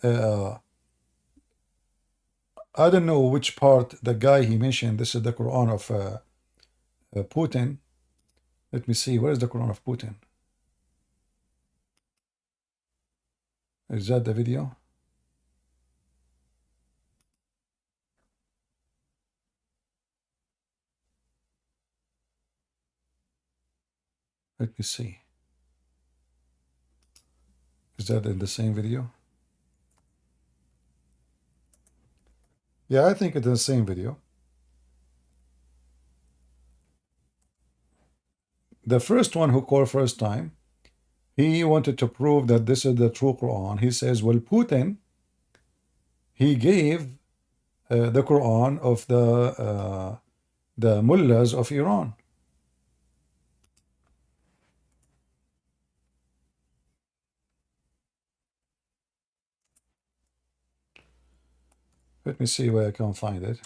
I don't know which part the guy he mentioned. This is the Quran of Putin. Let me see, where is the Quran of Putin? Is that the video? Let me see. Is that in the same video? Yeah, I think it's the same video. The first one who called first time, he wanted to prove that this is the true Quran. He says, well, Putin, he gave the Quran of the mullahs of Iran. Let me see where I can find it.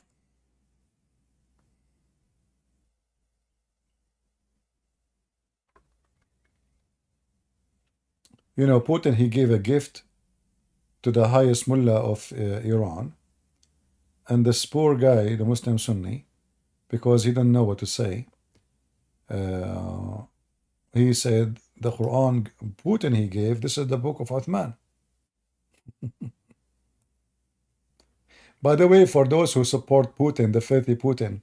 You know, Putin, he gave a gift to the highest mullah of Iran. And this poor guy, the Muslim Sunni, because he didn't know what to say, he said, the Quran Putin he gave, this is the book of Uthman. By the way, for those who support Putin, the filthy Putin,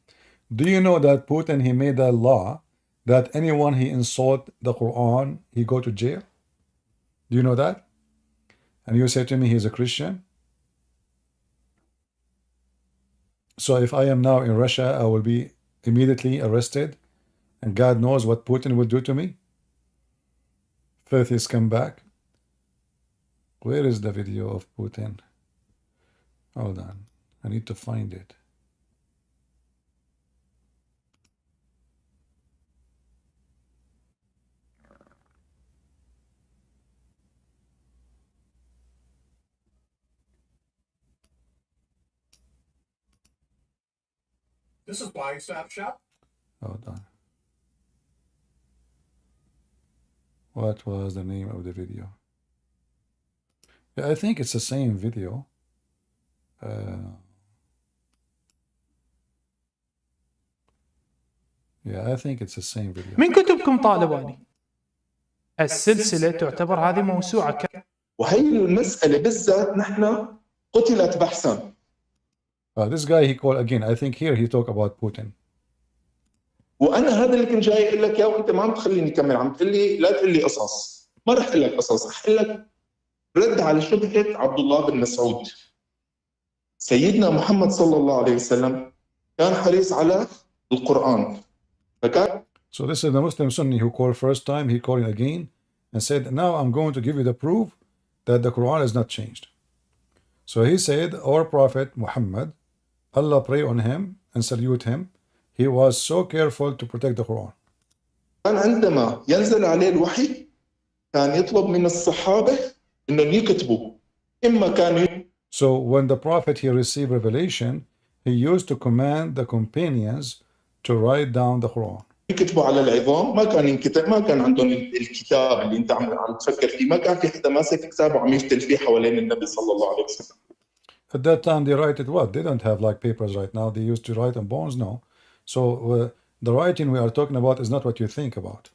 do you know that Putin, he made a law that anyone he insult the Quran, he go to jail? Do you know that? And you say to me he's a Christian? So if I am now in Russia, I will be immediately arrested, and God knows what Putin will do to me. Filthy scumbag. Where is the video of Putin? Hold on, I need to find it. This is Buying Stop Shop. Hold on. What was the name of the video? Yeah, I think it's the same video. Yeah, I think it's the same video. من كتبكم طالباني. السلسلة تعتبر هذه موسوعة. وهي المسألة بالذات نحن قتلت بحثا. This guy he called again. I think here he talk about Putin. وانا هذا اللي كنت جاي اقول لك يا وانت ما عم تخليني اكمل، عم تقول لي لا تقول لي قصص. ما رح اقول لك قصص، رح اقول لك رد على شبهة عبد الله بن مسعود. سيدنا محمد صلى الله عليه وسلم كان حريص على القرآن. فكان So this is the Muslim Sunni who called first time, he called again and said, now I'm going to give you the proof that the Quran is not changed. So he said, our Prophet Muhammad, Allah pray on him and salute him. He was so careful to protect the Quran. كان عندما ينزل عليه الوحي كان يطلب من الصحابة إنهم يكتبوا إما كان. So when the prophet he received revelation, he used to command the companions to write down the Quran. يكتبوا على العظام، ما كان ينكتب، ما كان عندهم الكتاب اللي انت عم تفكر فيه، ما كان في حدا ماسك كتاب وعم يفتل فيه حوالين النبي صلى الله عليه وسلم. At that time they write it what? They don't have like papers right now. They used to write on bones, no. So the writing we are talking about is not what you think about.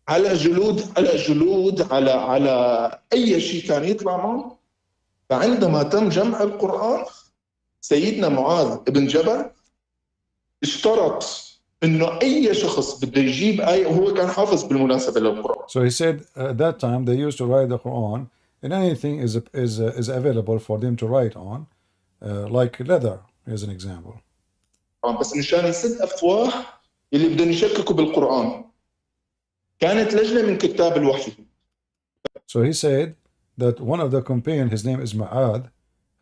على جلود على أي شيء كان يطلع معه. فعندما تم جمع القرآن سيدنا معاذ بن جبل اشترط إنه أي شخص بده يجيب آية، وهو كان حافظ بالمناسبة للقرآن. So he said at that time they used to write the Quran, and anything is available for them to write on, like leather, as an example. بس مشان يسد أفواه اللي بدهم يشككوا بالقرآن كانت لجنة من كتاب الوحي. So he said that one of the companions, his name is Ma'ad,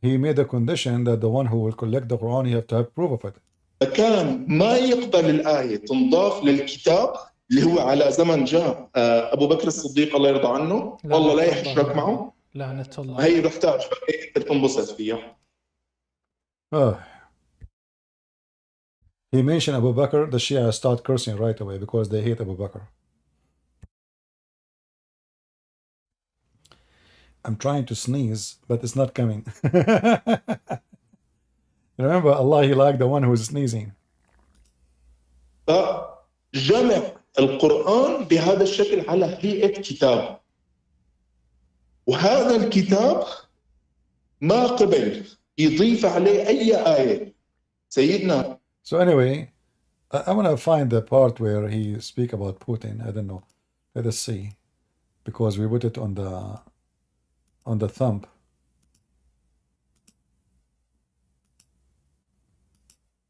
he made a condition that the one who will collect the Quran, he have to have proof of it. فكان ما يقبل الآية تنضاف للكتاب اللي هو على زمن جاء أبو بكر الصديق الله يرضى عنه، والله لا يحشرك معه، لعنة الله، هي بحتاج أنت تنبسط فيها. He mentioned Abu Bakr, the Shia start cursing right away because they hate Abu Bakr. I'm trying to sneeze, but it's not coming. Remember, Allah, He liked the one who is sneezing. فجمع القرآن بهذا الشكل على هيئة كتاب، وهذا الكتاب ما قبل يضيف عليه أي آية. سيدنا. So anyway, I want to find the part where he speak about Putin. I don't know. Let us see, because we put it on the thumb.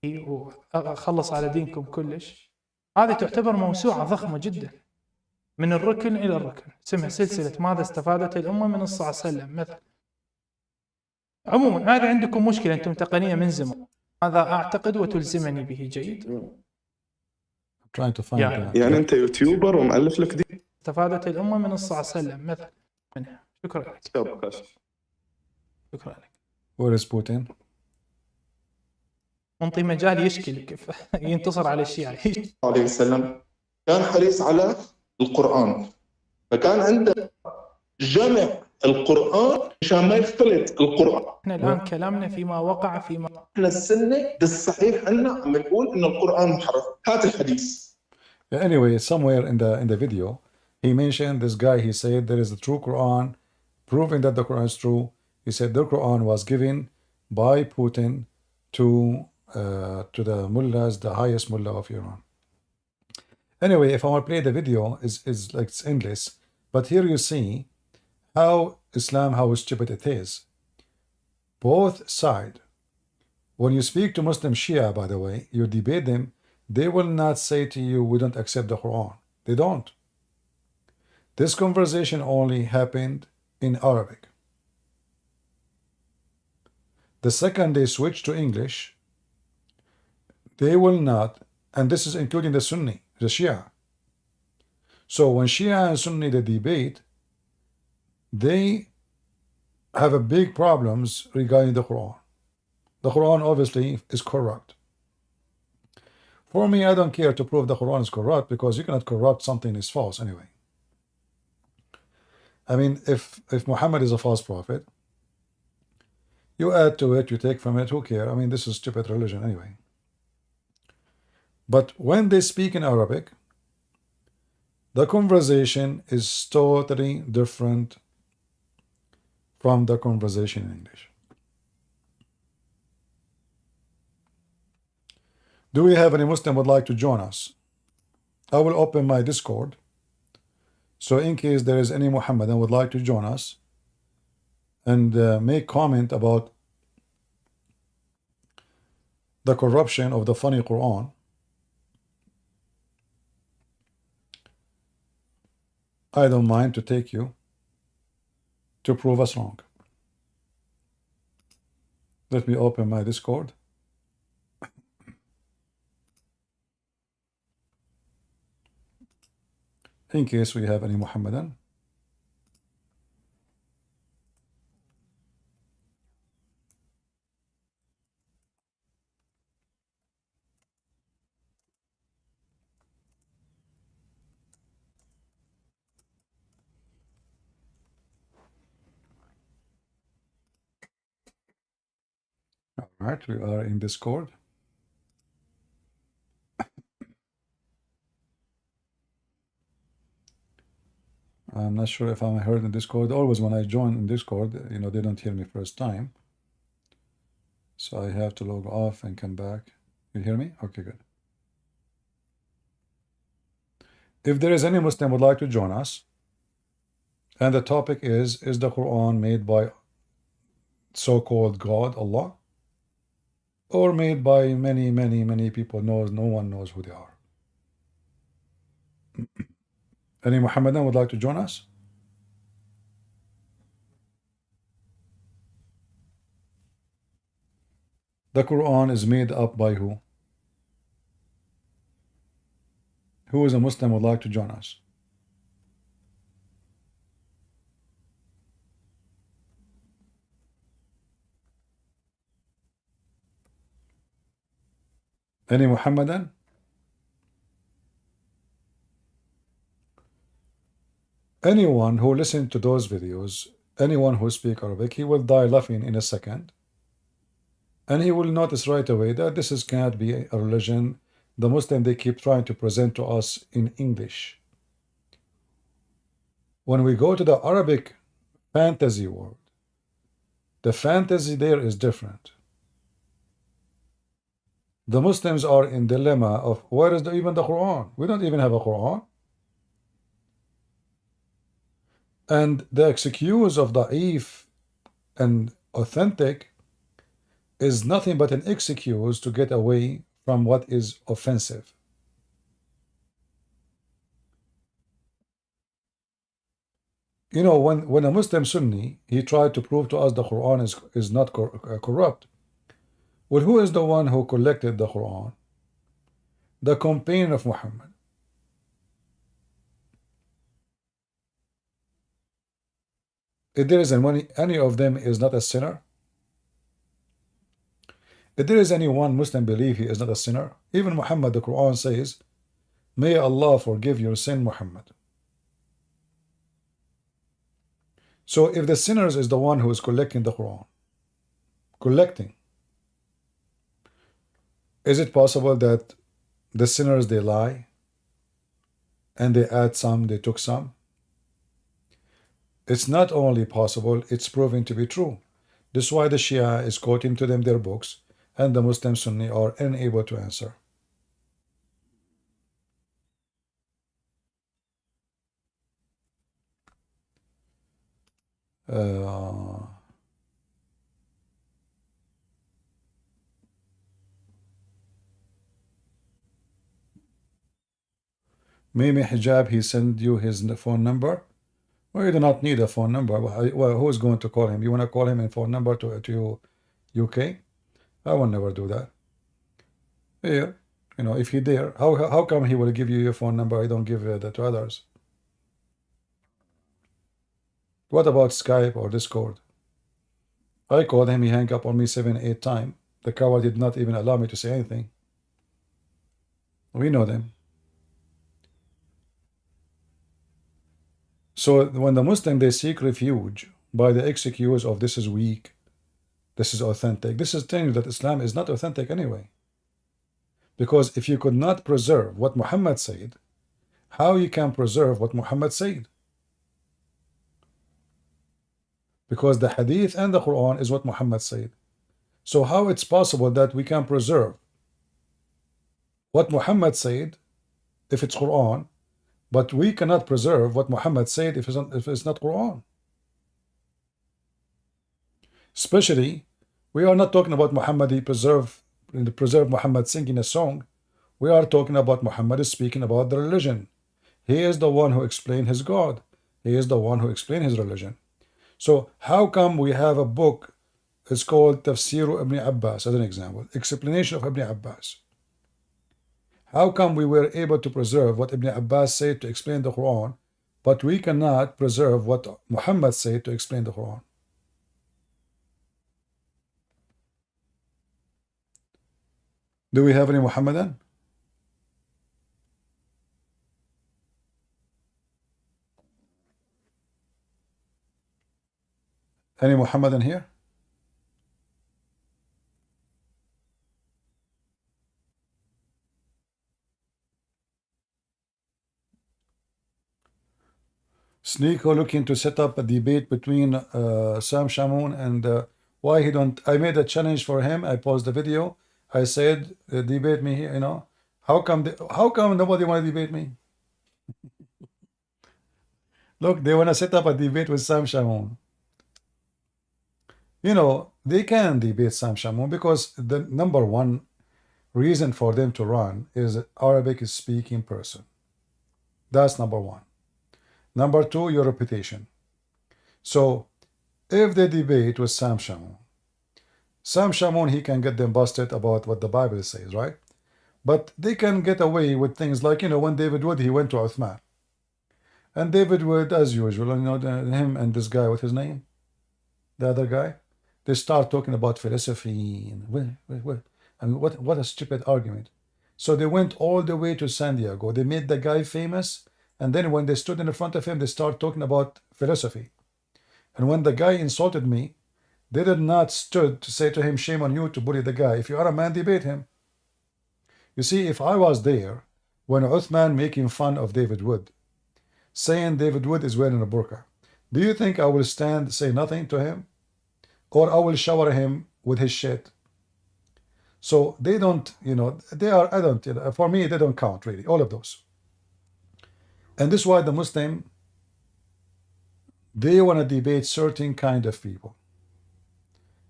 وخلص على دينكم كلش. هذه تعتبر موسوعة ضخمة جدا من الركن إلى الركن، اسمها سلسلة ماذا استفادت الأمة من الصلاة عليه وسلم مثلا. عموما هذا عندكم مشكلة أنتم تقنية من زمان، هذا أعتقد وتلزمني به. جيد. Trying to find يعني أنت يوتيوبر ومؤلف لك دي. استفادت الأمة من الصلاة عليه وسلم مثلا منها. شكرا لك. شكرا لك. Where is Putin? منطي مجال يشكي كيف ينتصر على الشيعة. عليه السلام كان حريص على القرآن، فكان عنده جمع القرآن عشان ما يختلط القرآن. احنا الآن كلامنا فيما وقع فيما احنا السنة بالصحيح عنا عم نقول إن القرآن محرف. هات الحديث. Anyway, somewhere in the video, he mentioned this guy. He said there is a true Quran, proving that the Quran is true. He said the Quran was given by Putin to the mullahs, the highest mullah of Iran. Anyway, if I want to play the video, is like it's endless. But here you see how Islam, how stupid it is. Both sides. When you speak to Muslim Shia, by the way, you debate them, they will not say to you, we don't accept the Quran. They don't. This conversation only happened in Arabic. The second they switch to English, they will not, and this is including the Sunni, the Shia. So when Shia and Sunni they debate, they have a big problems regarding the Quran. The Quran obviously is corrupt. For me, I don't care to prove the Quran is corrupt because you cannot corrupt something that is false anyway. I mean, if Muhammad is a false prophet, you add to it, you take from it, who cares? I mean, this is stupid religion anyway. But when they speak in Arabic, the conversation is totally different from the conversation in English. Do we have any Muslim would like to join us? I will open my Discord. So in case there is any Muhammadan would like to join us and make comment about the corruption of the funny Quran, I don't mind to take you to prove us wrong. Let me open my Discord. In case we have any Muhammadan. Right, we are in Discord. I'm not sure if I'm heard in Discord. Always when I join in Discord, they don't hear me first time. So I have to log off and come back. You hear me? Okay, good. If there is any Muslim would like to join us, and the topic is the Quran made by so-called God, Allah, or made by many people? No one knows who they are. Any Muhammadan would like to join us? The Quran is made up by who? Who is a Muslim would like to join us? Any Muhammadan? Anyone who listens to those videos, anyone who speaks Arabic, he will die laughing in a second. And he will notice right away that this cannot be a religion. The Muslim, they keep trying to present to us in English. When we go to the Arabic fantasy world, the fantasy there is different. The Muslims are in dilemma of where is even the Quran? We don't even have a Quran. And the excuse of da'if and authentic is nothing but an excuse to get away from what is offensive. When a Muslim Sunni, he tried to prove to us the Quran is not corrupt. Well, who is the one who collected the Quran? The companion of Muhammad. If there is any of them is not a sinner, if there is any one Muslim believe he is not a sinner, even Muhammad, the Quran says, may Allah forgive your sin, Muhammad. So if the sinners is the one who is collecting the Quran, is it possible that the sinners, they lie and they add some, they took some? It's not only possible, it's proven to be true. This is why the Shia is quoting to them their books, and the Muslim Sunni are unable to answer. Mimi Hijab, he sent you his phone number. Well, you do not need a phone number. Well, who is going to call him? You want to call him in phone number to UK? I will never do that. Yeah, if he dare, how come he will give you your phone number? I don't give that to others. What about Skype or Discord? I called him, he hung up on me 7, 8 times. The coward did not even allow me to say anything. We know them. So when the Muslim, they seek refuge by the excuse of this is weak, this is authentic, this is telling you that Islam is not authentic anyway. Because if you could not preserve what Muhammad said, how you can preserve what Muhammad said? Because the Hadith and the Quran is what Muhammad said. So how it's possible that we can preserve what Muhammad said if it's Quran, but we cannot preserve what Muhammad said if it's not Quran? Especially, we are not talking about Muhammad, he preserved Muhammad singing a song. We are talking about Muhammad is speaking about the religion. He is the one who explained his God. He is the one who explained his religion. So how come we have a book, it's called Tafsir Ibn Abbas, as an example, explanation of Ibn Abbas. How come we were able to preserve what Ibn Abbas said to explain the Quran, but we cannot preserve what Muhammad said to explain the Quran? Do we have any Muhammadan? Any Muhammadan here? Sneeko looking to set up a debate between Sam Shamoun and why he don't. I made a challenge for him. I paused the video. I said, debate me. You know, how come nobody want to debate me? Look, they want to set up a debate with Sam Shamoun. You know, they can debate Sam Shamoun because the number one reason for them to run is Arabic speaking person. That's number one. Number two, your reputation. So if they debate with Sam Shamoun, he can get them busted about what the Bible says, right? But they can get away with things like, you know, when David Wood, he went to Uthman. And David Wood, as usual, you know, him and this guy, what's his name? The other guy? They start talking about philosophy. And I mean, what a stupid argument. So they went all the way to San Diego. They made the guy famous. And then when they stood in front of him, they start talking about philosophy. And when the guy insulted me, they did not stood to say to him, shame on you to bully the guy. If you are a man, debate him. You see, if I was there when Uthman making fun of David Wood, saying David Wood is wearing a burqa, do you think I will stand, say nothing to him? Or I will shower him with his shit? So they don't, you know, they are, I don't, you know, for me, they don't count really, all of those. And this is why the Muslim, they want to debate certain kind of people.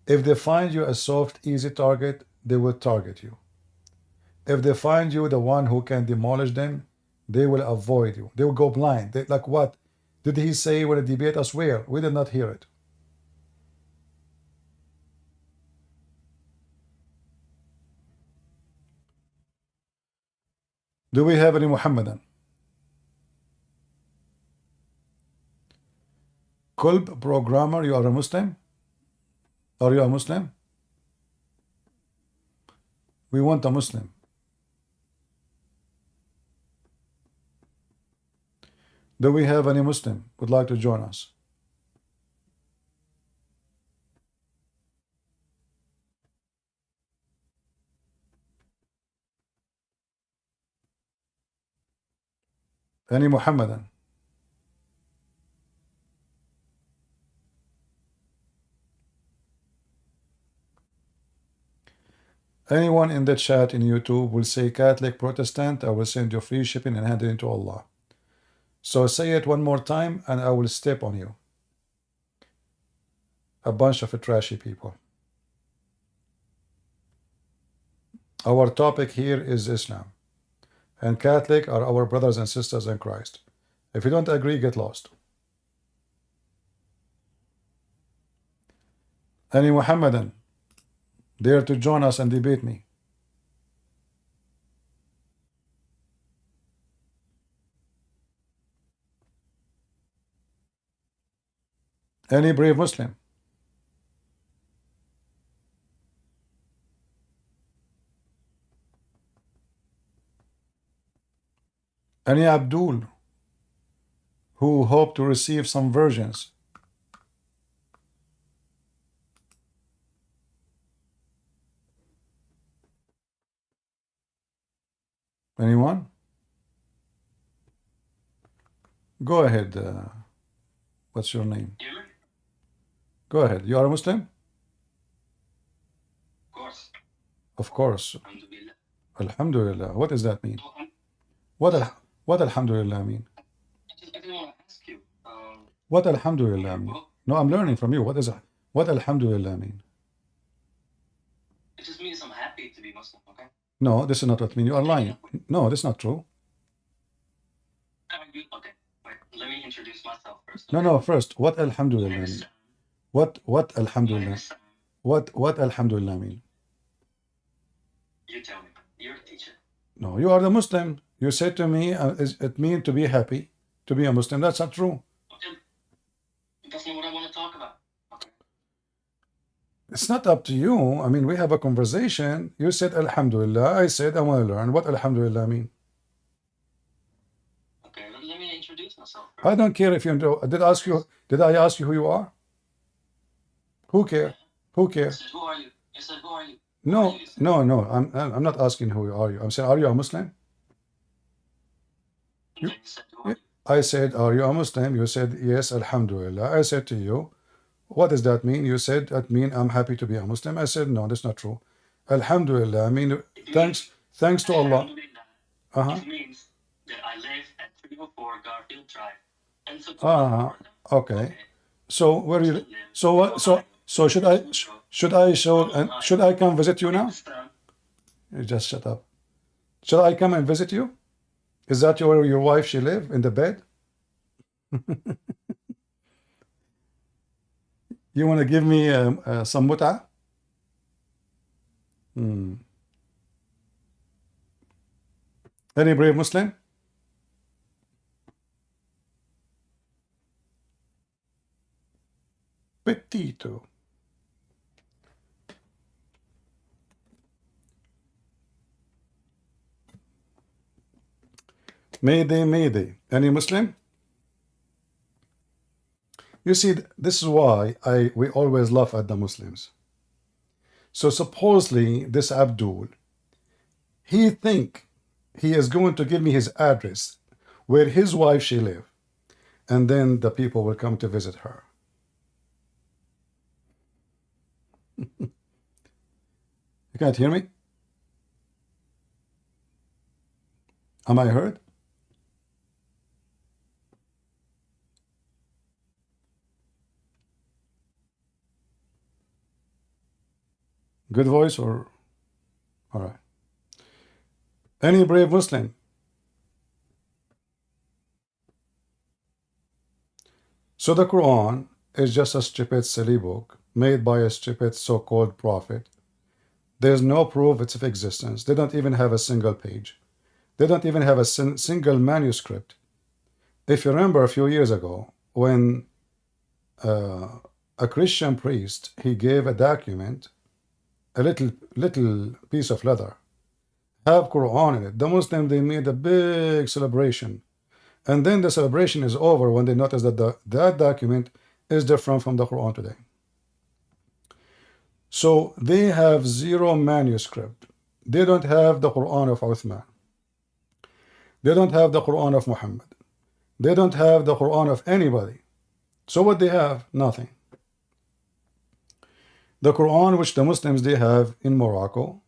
If they find you a soft, easy target, they will target you. If they find you the one who can demolish them, they will avoid you. They will go blind. They, like what did he say when he debate us? Where? We did not hear it. Do we have any Muhammadan? Kulb programmer, you are a Muslim? Are you a Muslim? We want a Muslim. Do we have any Muslim would like to join us? Any Muhammadan? Anyone in the chat in YouTube will say Catholic, Protestant, I will send you free shipping and hand it into Allah. So say it one more time and I will step on you. A bunch of trashy people. Our topic here is Islam. And Catholic are our brothers and sisters in Christ. If you don't agree, get lost. Any Muhammadan dare to join us and debate me? Any brave Muslim? Any Abdul who hope to receive some versions? Anyone? Go ahead. What's your name? Go ahead. You are a Muslim? Of course. Of course. Alhamdulillah. Alhamdulillah. What does that mean? What Alhamdulillah mean? I didn't want to ask you. What Alhamdulillah mean? No, I'm learning from you. What Alhamdulillah mean? It just means I'm happy to be Muslim, okay? No, this is not what I mean. You are lying. No, that's not true. Okay, wait, let me introduce myself first. No, first, what Alhamdulillah My name is mean? Sam. What My name Alhamdulillah? is Sam. What Alhamdulillah mean? You tell me. You're a teacher. No, you are the Muslim. You said to me, it means to be happy, to be a Muslim. That's not true. Okay. That's not what I want to talk about. Okay. It's not up to you. I mean, we have a conversation. You said Alhamdulillah. I said I want to learn. What Alhamdulillah mean? Okay, let me introduce myself I first. don't care if you know. Did I ask you who you are? Who care? Who You care? said, who are you? You said, who are you? Who are No, you? You said, no. I'm not asking who are you. I'm saying, are you a Muslim? and then you said, who are you? I said, are you a Muslim? You said, yes, Alhamdulillah. I said to you, what does that mean? You said, that mean I'm happy to be a Muslim. I said, no, that's not true. Alhamdulillah, I mean, thanks to Allah. Alhamdulillah, it means that I live at 304 Garfield Drive. And so Okay. okay. So where you? So what? So should I come visit you now? You just shut up. Shall I come and visit you? Is that where your wife she live in the bed? You want to give me some mut'a? Any brave Muslim? Petito. Mayday, Mayday. Any Muslim? You see, this is why we always laugh at the Muslims. So supposedly this Abdul, he think he is going to give me his address where his wife she live, and then the people will come to visit her. You can't hear me? Am I heard? Good voice or all right. Any brave Muslim? So the Quran is just a stupid silly book made by a stupid so-called prophet. There's no proof of its existence. They don't even have a single page. They don't even have a single manuscript. If you remember a few years ago when a Christian priest, he gave a document, a little piece of leather, have Quran in it. The Muslims, they made a big celebration. And then the celebration is over when they notice that that document is different from the Quran today. So they have zero manuscript. They don't have the Quran of Uthman. They don't have the Quran of Muhammad. They don't have the Quran of anybody. So what they have? Nothing. The Quran which the Muslims they have in Morocco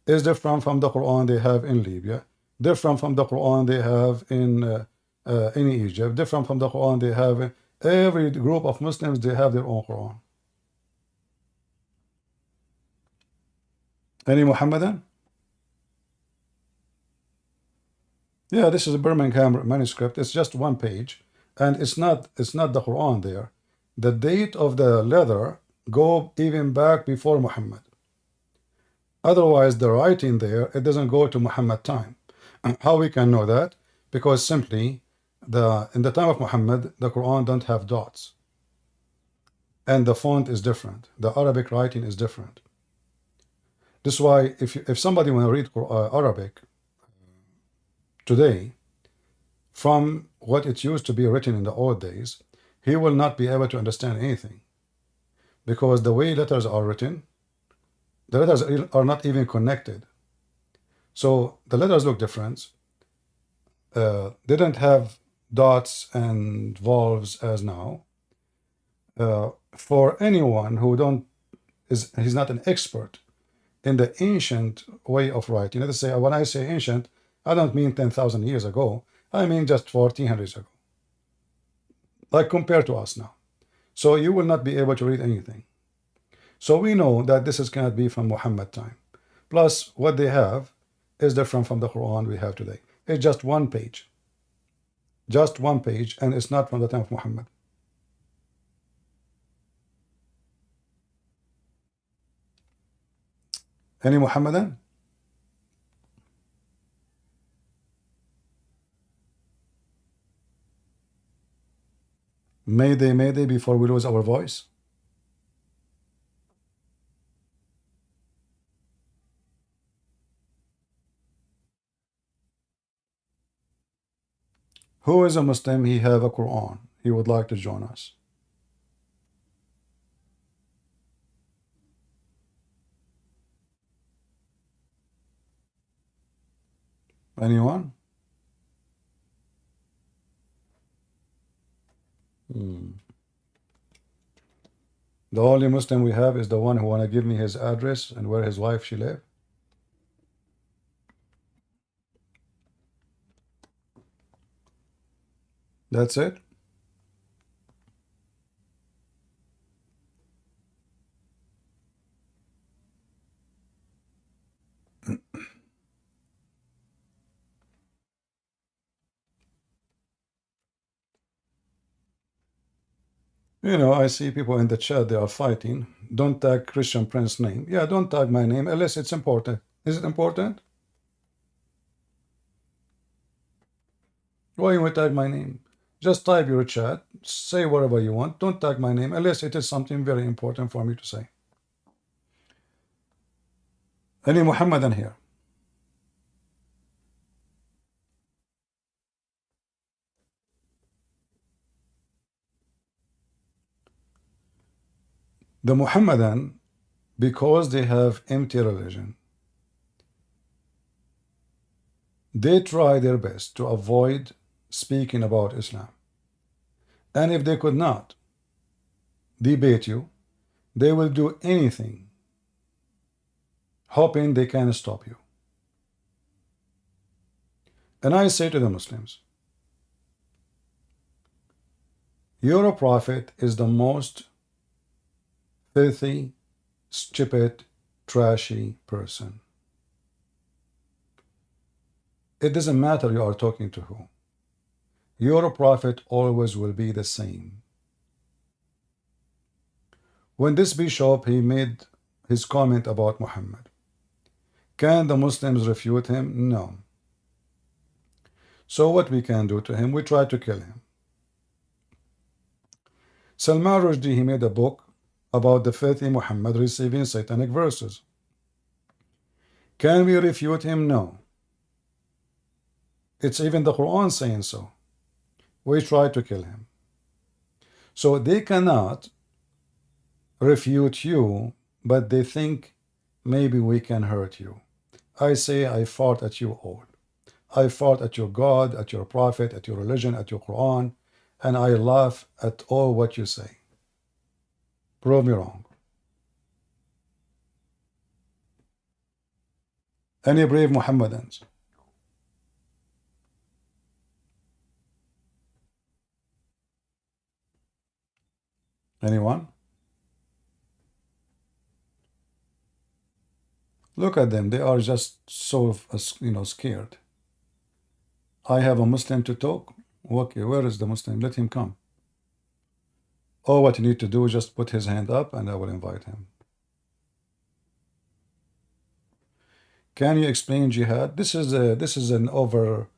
is different from the Quran they have in Libya, different from the Quran they have in Egypt, different from the Quran they have in every group of Muslims, they have their own Quran. Any Muhammadan? Yeah, this is a Birmingham manuscript. It's just one page, and it's not the Quran there. The date of the letter go even back before Muhammad. Otherwise, the writing there, it doesn't go to Muhammad time. How we can know that? Because simply, in the time of Muhammad, the Quran don't have dots. And the font is different. The Arabic writing is different. This is why if somebody want to read Arabic today, from what it used to be written in the old days, he will not be able to understand anything. Because the way letters are written, the letters are not even connected. So the letters look different. They don't have dots and valves as now. For anyone who he's not an expert in the ancient way of writing. Let's say, when I say ancient, I don't mean 10,000 years ago. I mean just 1400 years ago. Like compared to us now. So you will not be able to read anything. So we know that this cannot be from Muhammad time. Plus, what they have is different from the Quran we have today. It's just one page. Just one page, and it's not from the time of Muhammad. Any Muhammadan? Mayday, Mayday, before we lose our voice. Who is a Muslim? He have a Quran. He would like to join us. Anyone? The only Muslim we have is the one who want to give me his address and where his wife she live. That's it. You know, I see people in the chat, they are fighting. Don't tag Christian Prince's name. Yeah, don't tag my name unless it's important. Is it important? Why you would tag my name? Just type your chat, say whatever you want. Don't tag my name unless it is something very important for me to say. Any Muhammadan here? The Muhammadan, because they have empty religion, they try their best to avoid speaking about Islam. And if they could not debate you, they will do anything hoping they can stop you. And I say to the Muslims, your prophet is the most filthy, stupid, trashy person. It doesn't matter you are talking to who. Your prophet always will be the same. When this bishop, he made his comment about Muhammad, can the Muslims refute him? No. So what we can do to him? We try to kill him. Salman Rushdie, he made a book about the filthy Muhammad receiving satanic verses. Can we refute him? No. It's even the Quran saying so. We try to kill him. So they cannot refute you, but they think maybe we can hurt you. I say I fought at you all. I fought at your God, at your prophet, at your religion, at your Quran, and I laugh at all what you say. Prove me wrong. Any brave Muhammadans? Anyone? Look at them. They are just so, scared. I have a Muslim to talk. Okay, where is the Muslim? Let him come. All what you need to do is just put his hand up and I will invite him. Can you explain jihad? This is an over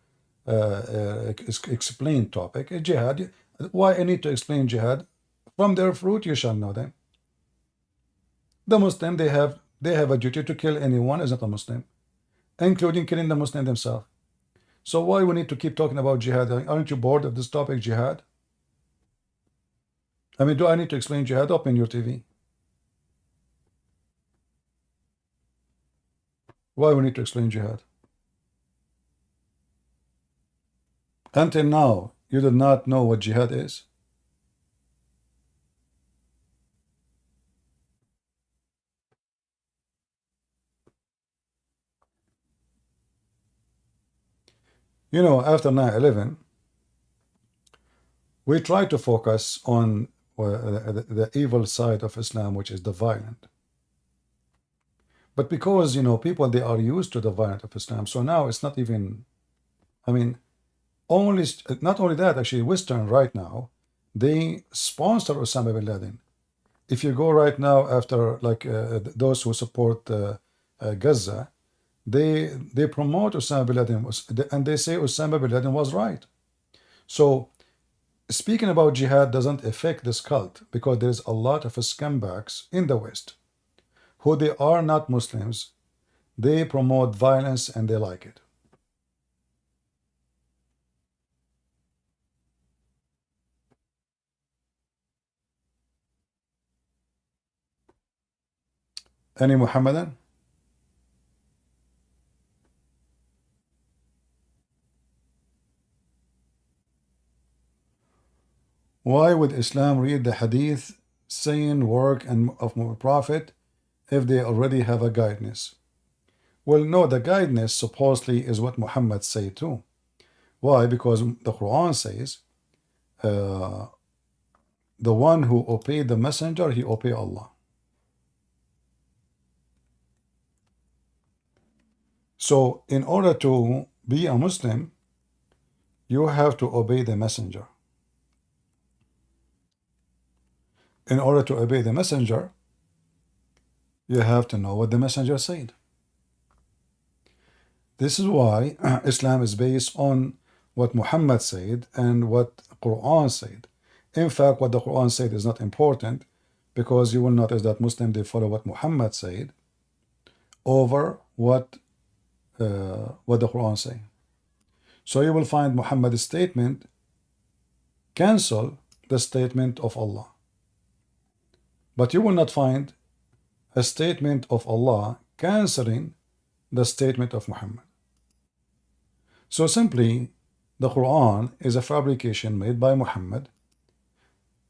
explained topic. Jihad. Why I need to explain jihad? From their fruit you shall know them. The Muslim, they have a duty to kill anyone is not a Muslim, including killing the Muslim themselves. So why we need to keep talking about jihad? Aren't you bored of this topic, jihad? I mean, do I need to explain jihad? Open your TV. Why we need to explain jihad? Until now, you did not know what jihad is. You know, after 9/11, we try to focus on the evil side of Islam, which is the violent. But because, people, they are used to the violence of Islam, so now it's not even, I mean, not only that, actually, Western right now, they sponsor Osama bin Laden. If you go right now after, like, those who support Gaza, they promote Osama bin Laden, and they say Osama bin Laden was right. So speaking about jihad doesn't affect this cult, because there's a lot of scumbags in the West who they are not Muslims. They promote violence and they like it. Any Muhammadan? Why would Islam read the hadith saying work and of Prophet if they already have a guidance? Well, no, the guidance supposedly is what Muhammad said too. Why? Because the Quran says, the one who obey the messenger, he obey Allah. So in order to be a Muslim, you have to obey the messenger. In order to obey the messenger, you have to know what the messenger said. This is why Islam is based on what Muhammad said and what Quran said. In fact, what the Quran said is not important, because you will notice that Muslims, they follow what Muhammad said over what the Quran say. So you will find Muhammad's statement cancel the statement of Allah, but you will not find a statement of Allah canceling the statement of Muhammad. So simply, the Quran is a fabrication made by Muhammad,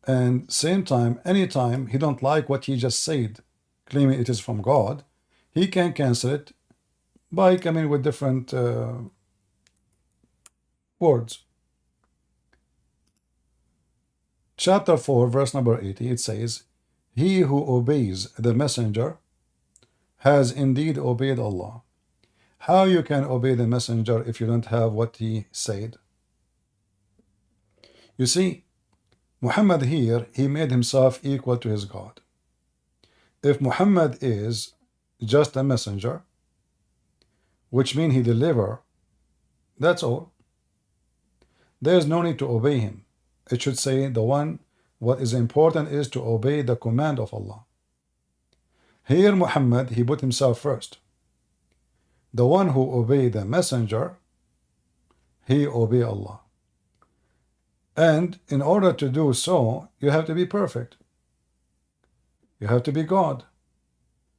and same time, anytime he don't like what he just said, claiming it is from God, he can cancel it by coming with different words. Chapter 4, verse number 80, it says, "He who obeys the messenger has indeed obeyed Allah." How you can obey the messenger if you don't have what he said? You see, Muhammad here, he made himself equal to his God. If Muhammad is just a messenger, which means he deliver, that's all. There is no need to obey him. It should say what is important is to obey the command of Allah. Here Muhammad, he put himself first. The one who obey the messenger, he obey Allah. And in order to do so, you have to be perfect. You have to be God.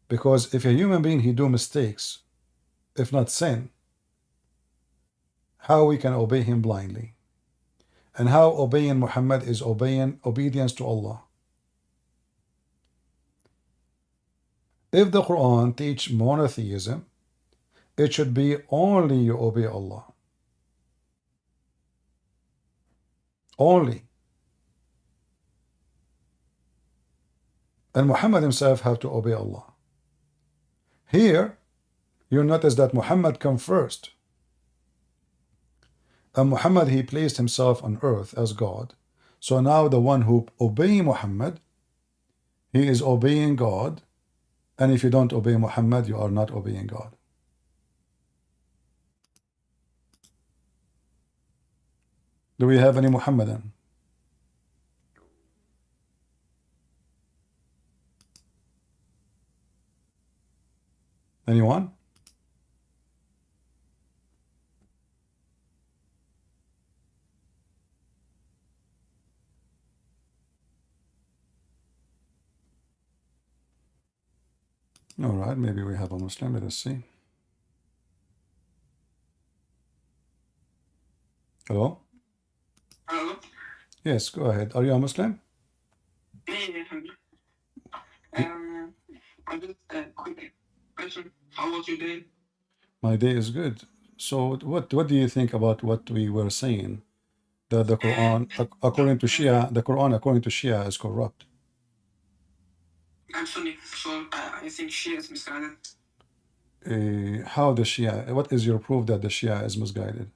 Because if a human being, he do mistakes, if not sin, how we can obey him blindly? And how obeying Muhammad is obeying obedience to Allah. If the Quran teach monotheism, it should be only you obey Allah. Only. And Muhammad himself have to obey Allah. Here, you notice that Muhammad come first. And Muhammad, he placed himself on earth as God. So now the one who obey Muhammad, he is obeying God. And if you don't obey Muhammad, you are not obeying God. Do we have any Muhammadan? Anyone? All right, maybe we have a Muslim. Let us see. Hello? Hello? Yes, go ahead. Are you a Muslim? I just a quick question. How was your day? My day is good. So what do you think about what we were saying? That the Quran, according to Shia, the Quran according to Shia is corrupt. I'm Sunni, so I think Shia is misguided. How the Shia? What is your proof that the Shia is misguided?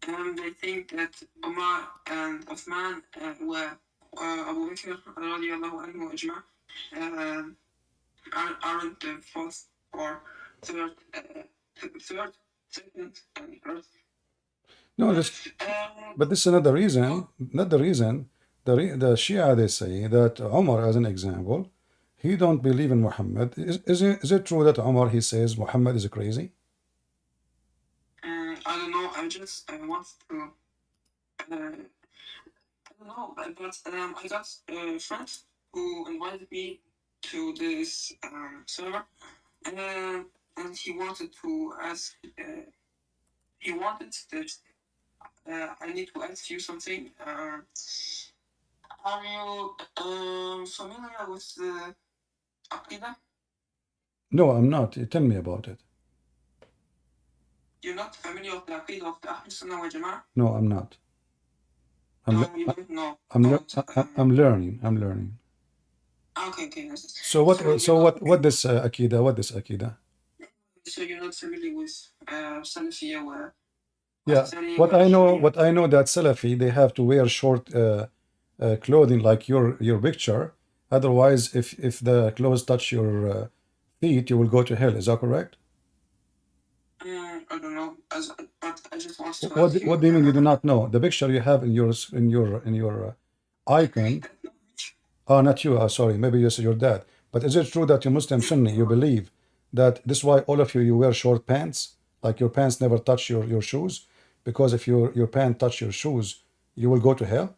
They think that Umar and Uthman were Abu Bakr radiallahu anhu ajma' aren't the fourth or third, second, and first. No, but this is not the reason. Not the reason. The Shia, they say that Umar, as an example, he don't believe in Muhammad. Is it true that Umar, he says Muhammad is crazy? I don't know. I just want to. I don't know, but I got friends who invited me to this server, and he wanted to ask. He wanted that I need to ask you something. Are you familiar with the Aqidah? No, I'm not. Tell me about it. You're not familiar with the Aqidah of the Ahl Sunnah wal Jama'ah? No, I'm not. I'm, No, you don't know. I'm learning. I'm learning. Okay. So what? What this akida? What this akida? So you're not familiar with Salafiyya or Yeah. What I know that Salafi they have to wear short clothing like your picture. Otherwise, if the clothes touch your feet, you will go to hell. Is that correct? I don't know. But I just want to What ask you. What do you mean you do not know? The picture you have in your icon. Oh, not you. Sorry, maybe you said your dad. But is it true that you're Muslim Sunni? You believe that this is why all of you wear short pants, like your pants never touch your shoes, because if your pants touch your shoes, you will go to hell.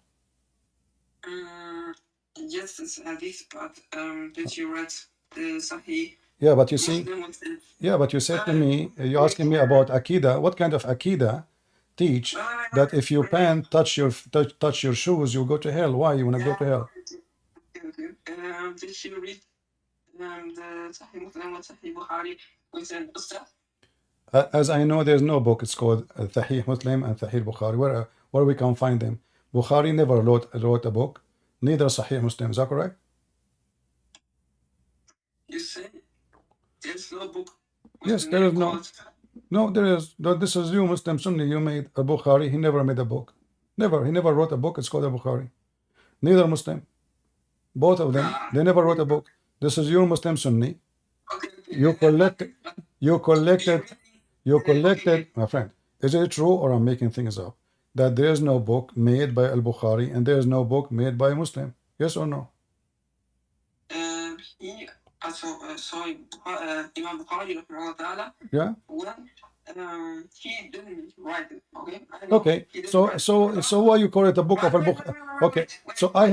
Yes, it's hadith, but did you read the Sahih? Yeah, but you see, yeah, but you said to me, you're asking me about Akida. What kind of Akida teach that if your pants touch your shoes, you'll go to hell? Why you want to go to hell? Did you read the Sahih Muslim and Sahih Bukhari with an Ustad? As I know, there's no book. It's called Sahih Muslim and Sahih Bukhari. Where we can find them? Bukhari never wrote a book. Neither Sahih Muslim. Is that correct? You say there's no book. Yes, there is no. No, there is. This is you, Muslim Sunni. You made a Bukhari. He never made a book. Never. He never wrote a book. It's called a Bukhari. Neither Muslim. Both of them. They never wrote a book. This is your Muslim Sunni. You collected. My friend. Is it true or I'm making things up? That there is no book made by Al-Bukhari and there is no book made by a Muslim? Yes or no? Imam Bukhari, yeah. When he didn't write it, okay? Okay. So why you call it a book of Al-Bukhari? Okay. So I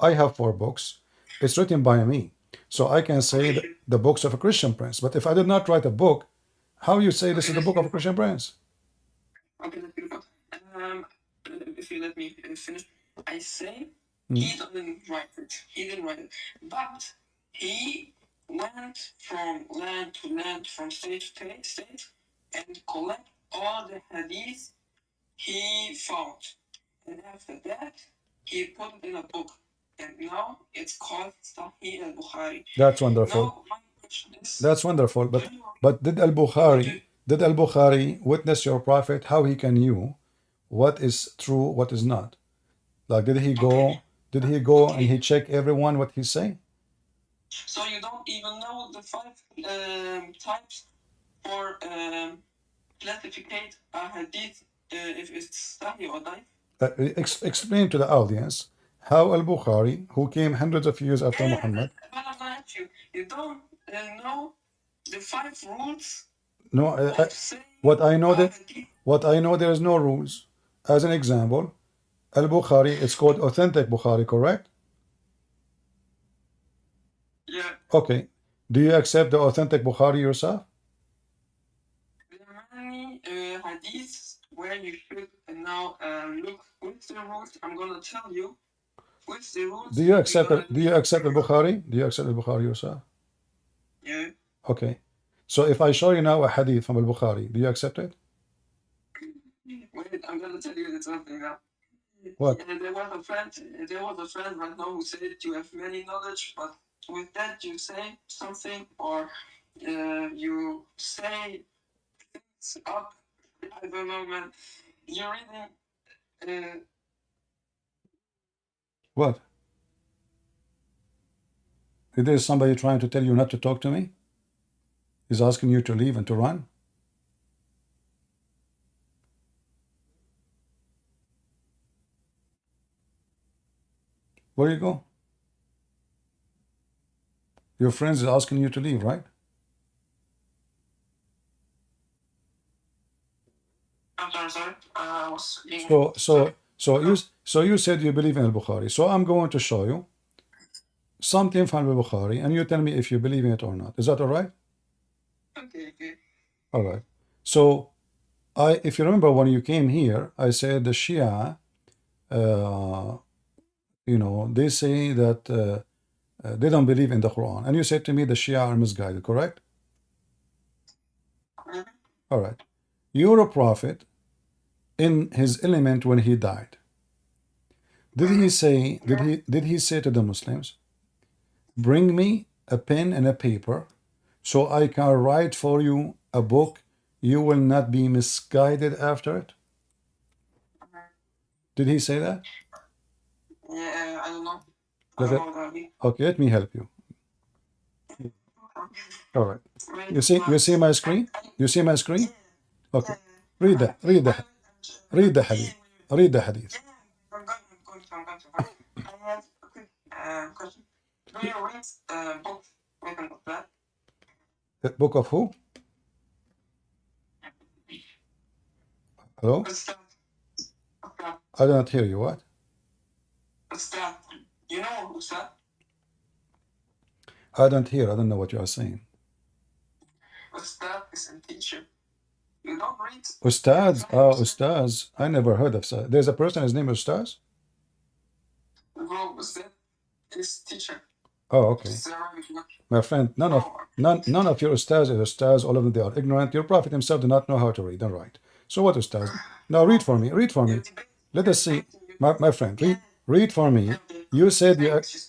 have 4 books. It's written by me. So I can say the books of a Christian prince. But if I did not write a book, how you say this is the book of a Christian prince? Okay, that's beautiful. If you let me finish, I say he didn't write it. He didn't write it, but he went from land to land, from state to state, and collect all the hadith he found. And after that, he put it in a book. And now it's called Sahih al-Bukhari. That's wonderful. Now, my question is, that's wonderful. But did Al-Bukhari witness your prophet? How he can know what is true, what is not? Like did he go and he check everyone what he say? So you don't even know the 5 types for classificate a hadith if it's sahih or daif? Explain to the audience how Al-Bukhari, who came hundreds of years after Muhammad. But I'm gonna ask you, you don't know the 5 rules? No, what I know there is no rules. As an example, Al-Bukhari, it's called authentic Bukhari, correct? Yeah. Okay. Do you accept the authentic Bukhari yourself? There are many hadiths where you should now look with the rules. I'm gonna tell you with the rules. Do you accept the Bukhari? Do you accept the Bukhari yourself? Yeah. Okay. So if I show you now a hadith from Al-Bukhari, do you accept it? Wait, I'm gonna tell you something now. What? There was a friend right now who said you have many knowledge, but with that you say something or you say things up. I don't know, man. You're reading. What? Is there somebody trying to tell you not to talk to me? He's asking you to leave and to run? Where you go? Your friends is asking you to leave, right? I'm sorry. I was being So you said you believe in Al-Bukhari. So I'm going to show you something from Al-Bukhari, and you tell me if you believe in it or not. Is that all right? Okay. All right. So if you remember when you came here, I said the Shia they say that they don't believe in the Quran. And you said to me the Shia are misguided, correct? All right. You're a prophet in his element when he died. Did he say to the Muslims, bring me a pen and a paper so I can write for you a book, you will not be misguided after it? Did he say that? Yeah, I don't know. Okay, let me help you. All right. You see my screen? You see my screen? Okay. Read the hadith. Read the hadith. I'm going to. I have a quick question. Do you read books written of that? The book of who? Hello? I do not hear you. What? Ustad. You know Ustad? I don't hear. I don't know what you are saying. Ustad is a teacher. You don't read. Ustaz? Oh, Ustaz. I never heard of that. There's a person, his name is Ustaz? No, Ustad is teacher. Oh, okay. My friend, none of your Ustaz is Ustaz. All of them, they are ignorant. Your Prophet himself did not know how to read and write. So what Ustaz? Now read for me. Read for me. Let us see. My friend, read for me. You said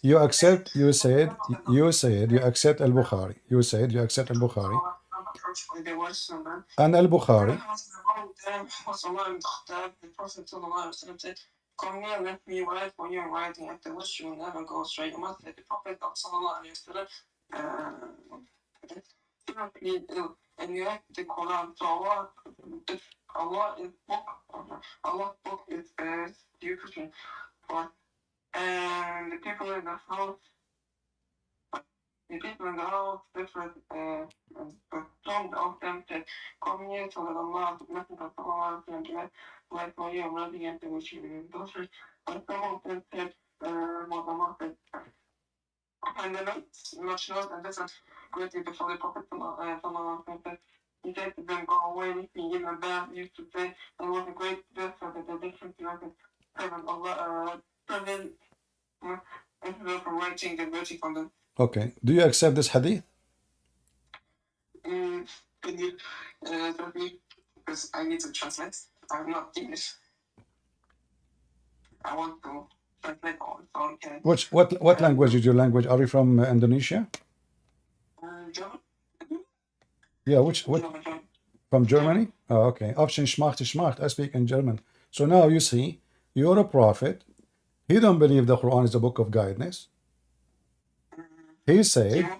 you accept. You said you accept al-Bukhari. You said you accept al-Bukhari. And al-Bukhari. Come near, let me write for you in writing. If the wish you will never go astray. You must let the Prophet and you have the Quran. So Allah is book. Allah's book is Christian. And the people in the house different some of them said, come near to let Allah, nothing but Allah, and like for you, running into which you will go. But some of them said, what Allah said. And the nights, much knows and different greatly before the Prophet said, he said to them, go away, he gave a bath, used to say, and was a great death so that the different heaven, Allah, present, from writing and waiting from them. Okay. Do you accept this hadith? Can you help me? Because I need to translate. I'm not English. I want to translate all so I can. What language is your language? Are you from Indonesia? German? Yeah, what? German. From Germany? Oh, okay. Option schmacht. I speak in German. So now you see, you're a prophet. He don't believe the Quran is a book of guidance. He said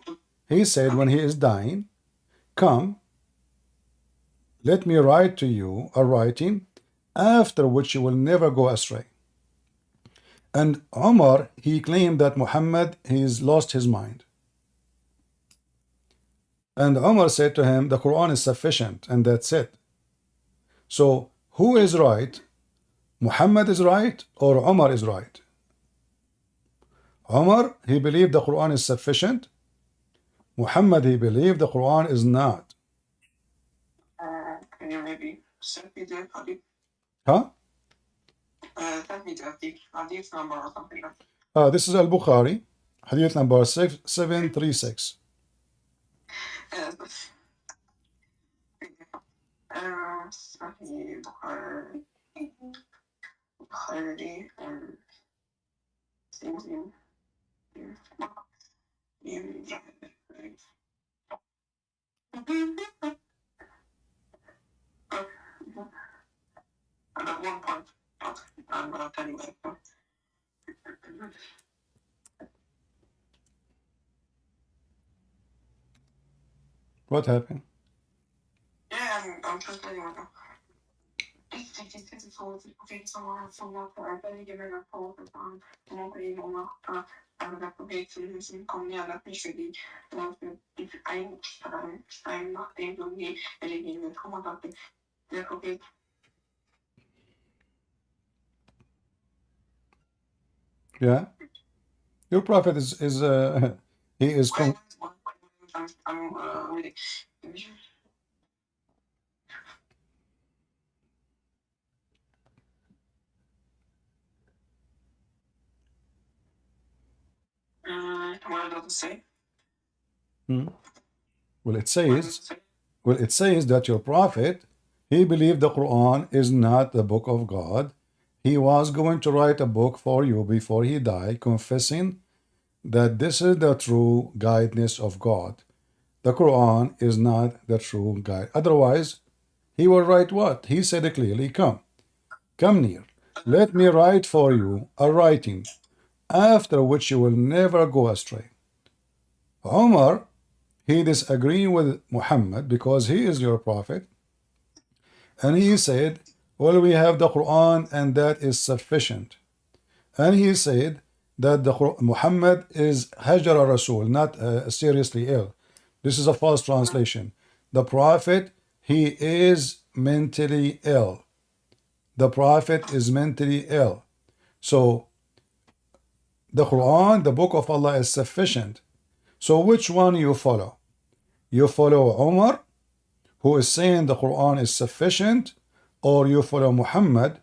when he is dying, come, let me write to you a writing, after which you will never go astray. And Umar, he claimed that Muhammad, he's lost his mind. And Umar said to him, the Quran is sufficient, and that's it. So, who is right? Muhammad is right, or Umar is right? Umar, he believed the Quran is sufficient. Muhammad, he believed the Quran is not. Can you maybe send me the hadith? Huh? Send me the hadith number or something like that. This is Al-Bukhari, hadith number 6736. Sahih Bukhari and Muslim. At one point, I'm going to tell you later. What happened? Yeah, I'm translating right now. Yeah. Your prophet is he is I'm reading. does it say? Well, it says that your prophet, he believed the Quran is not the book of God. He was going to write a book for you before he died, confessing that this is the true guidance of God. The Quran is not the true guide. Otherwise, he will write what? He said it clearly, come near. Let me write for you a writing, after which you will never go astray. Umar, he disagreed with Muhammad because he is your prophet. And he said, well, we have the Quran and that is sufficient. And he said that Muhammad is Hajar Rasul, not seriously ill. This is a false translation. The prophet, he is mentally ill. The prophet is mentally ill. So the Quran, the book of Allah, is sufficient. So which one you follow? You follow Umar, who is saying the Quran is sufficient, or you follow Muhammad,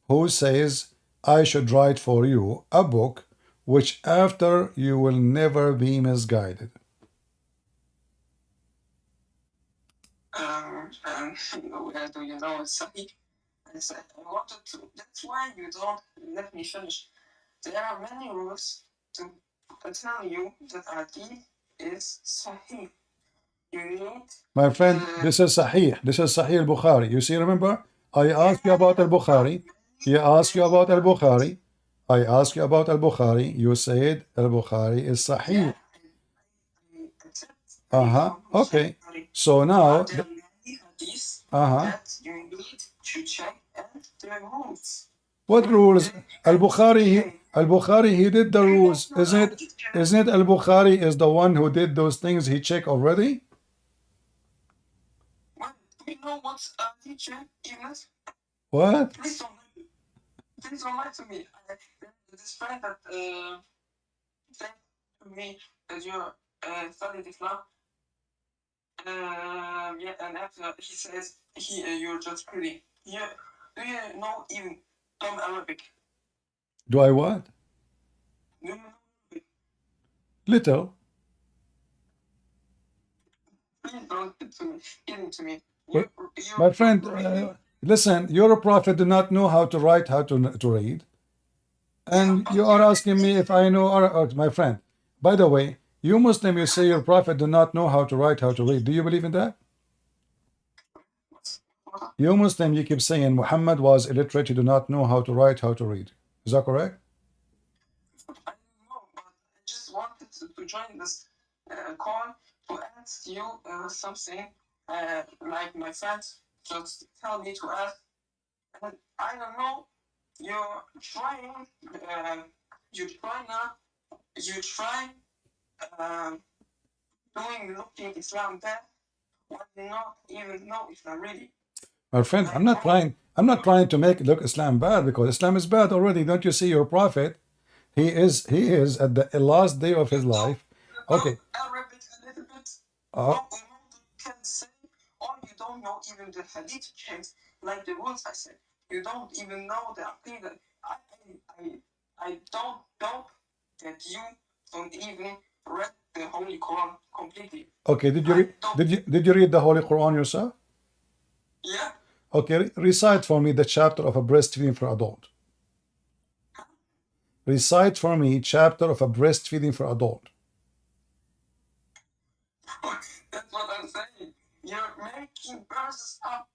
who says, I should write for you a book which after you will never be misguided. Where do you know it's Sahih? I said, I wanted to. That's why you don't let me finish. There are many rules to tell you that Hadith is Sahih. You need. My friend, this is Sahih. This is Sahih al-Bukhari. You see, remember? I asked you about al-Bukhari. He asked you about al-Bukhari. I asked you about al-Bukhari. You said al-Bukhari is Sahih. Okay. So now. That you need to check and the rules. What rules? Al-Bukhari, he did the rules. Isn't it Al-Bukhari is the one who did those things he checked already? Well, do you know what's a teacher, Ignas? What? Please don't lie to me. This friend that said to me that you studied Islam, yeah, and after he says you're just pretty. Yeah, do you know even some Arabic? Do I what? Do you know Arabic? Little. Please don't give it to me. My friend, listen, your prophet did not know how to write, how to read. And you are asking me if I know, my friend. By the way, you Muslim, you say your prophet do not know how to write, how to read. Do you believe in that? You Muslim, you keep saying Muhammad was illiterate, he do not know how to write, how to read. Is that correct? I don't know, but I just wanted to join this call to ask you something. Like my friends just tell me to ask, and I don't know. You're trying. You try now. You try looking Islam bad, but you not even know Islam really. My friend, I'm not trying to make look Islam bad, because Islam is bad already. Don't you see your prophet? He is at the last day of his life. Okay. Arabic a little bit. No, can say, or you don't know even the hadith chains, like the rules I said. You don't even know the aqidah. I don't know that you don't even read the Holy Quran completely. Okay, did you read the Holy Quran yourself? Yeah. Okay, recite for me the chapter of a breastfeeding for adult. Recite for me chapter of a breastfeeding for adult. That's what I'm saying. You're making verses up.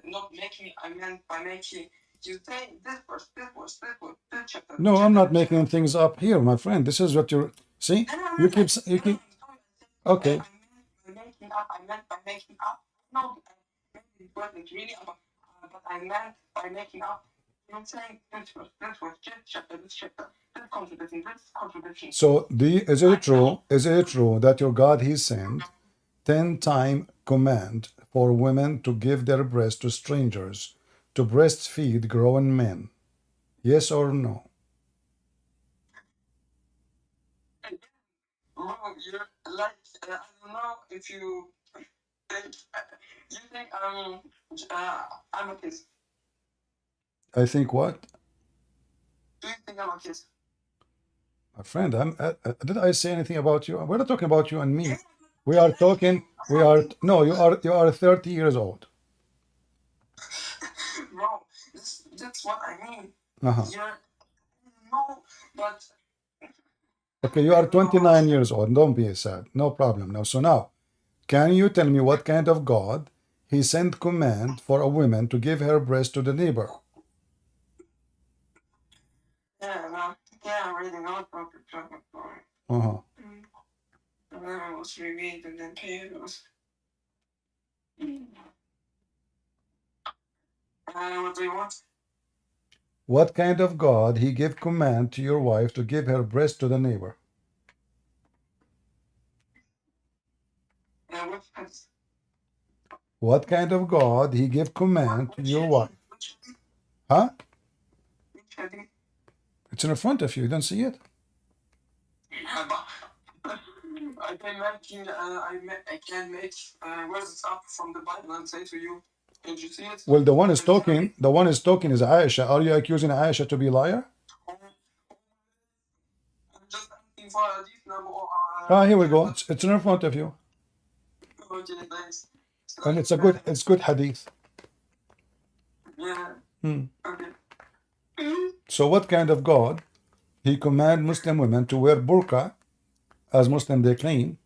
Not making, I meant by making. You say this verse, this chapter. No, I'm not making things up here, my friend. This is what you're. See, you keep. Okay. I meant by making up. No, it wasn't really about. But I meant by making up. You're saying this verse, this chapter, this contradiction. So, is it true that your God He sent 10-time command for women to give their breast to strangers, to breastfeed grown men? Yes or no? Bro, you're like, I don't know if you think I'm a kid. I think what? Do you think I'm a kid? My friend, did I say anything about you? We're not talking about you and me. We are talking. We are no. You are 30 years old. Bro, that's what I mean. Uh-huh. You're no, but Okay, you are 29 years old. Don't be sad. No problem. Now, so now, can you tell me what kind of God he sent command for a woman to give her breast to the neighbor? yeah, man. Yeah, I already know what you're talking about. Uh-huh. And then I was reread and then pay it was. What do you want? What kind of God he gave command to your wife to give her breast to the neighbor? Which has What kind of God he gave command to your wife? Huh? which hadith? It's in front of you. You don't see it? I can imagine. I can make words up from the Bible and say to you, "Did you see it?" Well, the one is talking. The one is talking is Aisha. Are you accusing Aisha to be a liar? I'm just asking for a hadith number. Ah, here we go. It's in front of you, Okay, thanks. and it's good hadith. Yeah. Hmm. Okay. So, what kind of God he command Muslim women to wear burqa, as Muslim they claim,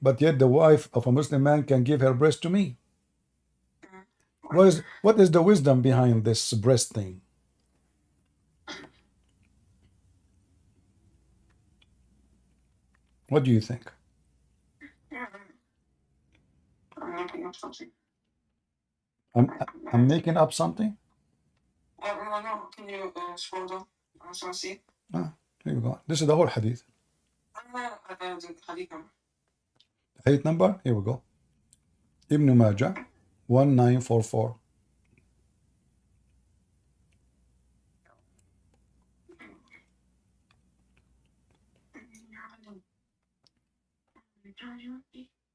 but yet the wife of a Muslim man can give her breast to me? What is the wisdom behind this breast thing? What do you think? I'm looking up something. I'm making up something? No. Can you scroll down? So see. Ah, here we go. This is the whole hadith. The hadith number. Hadith number? Here we go. Ibn Majah, 1944.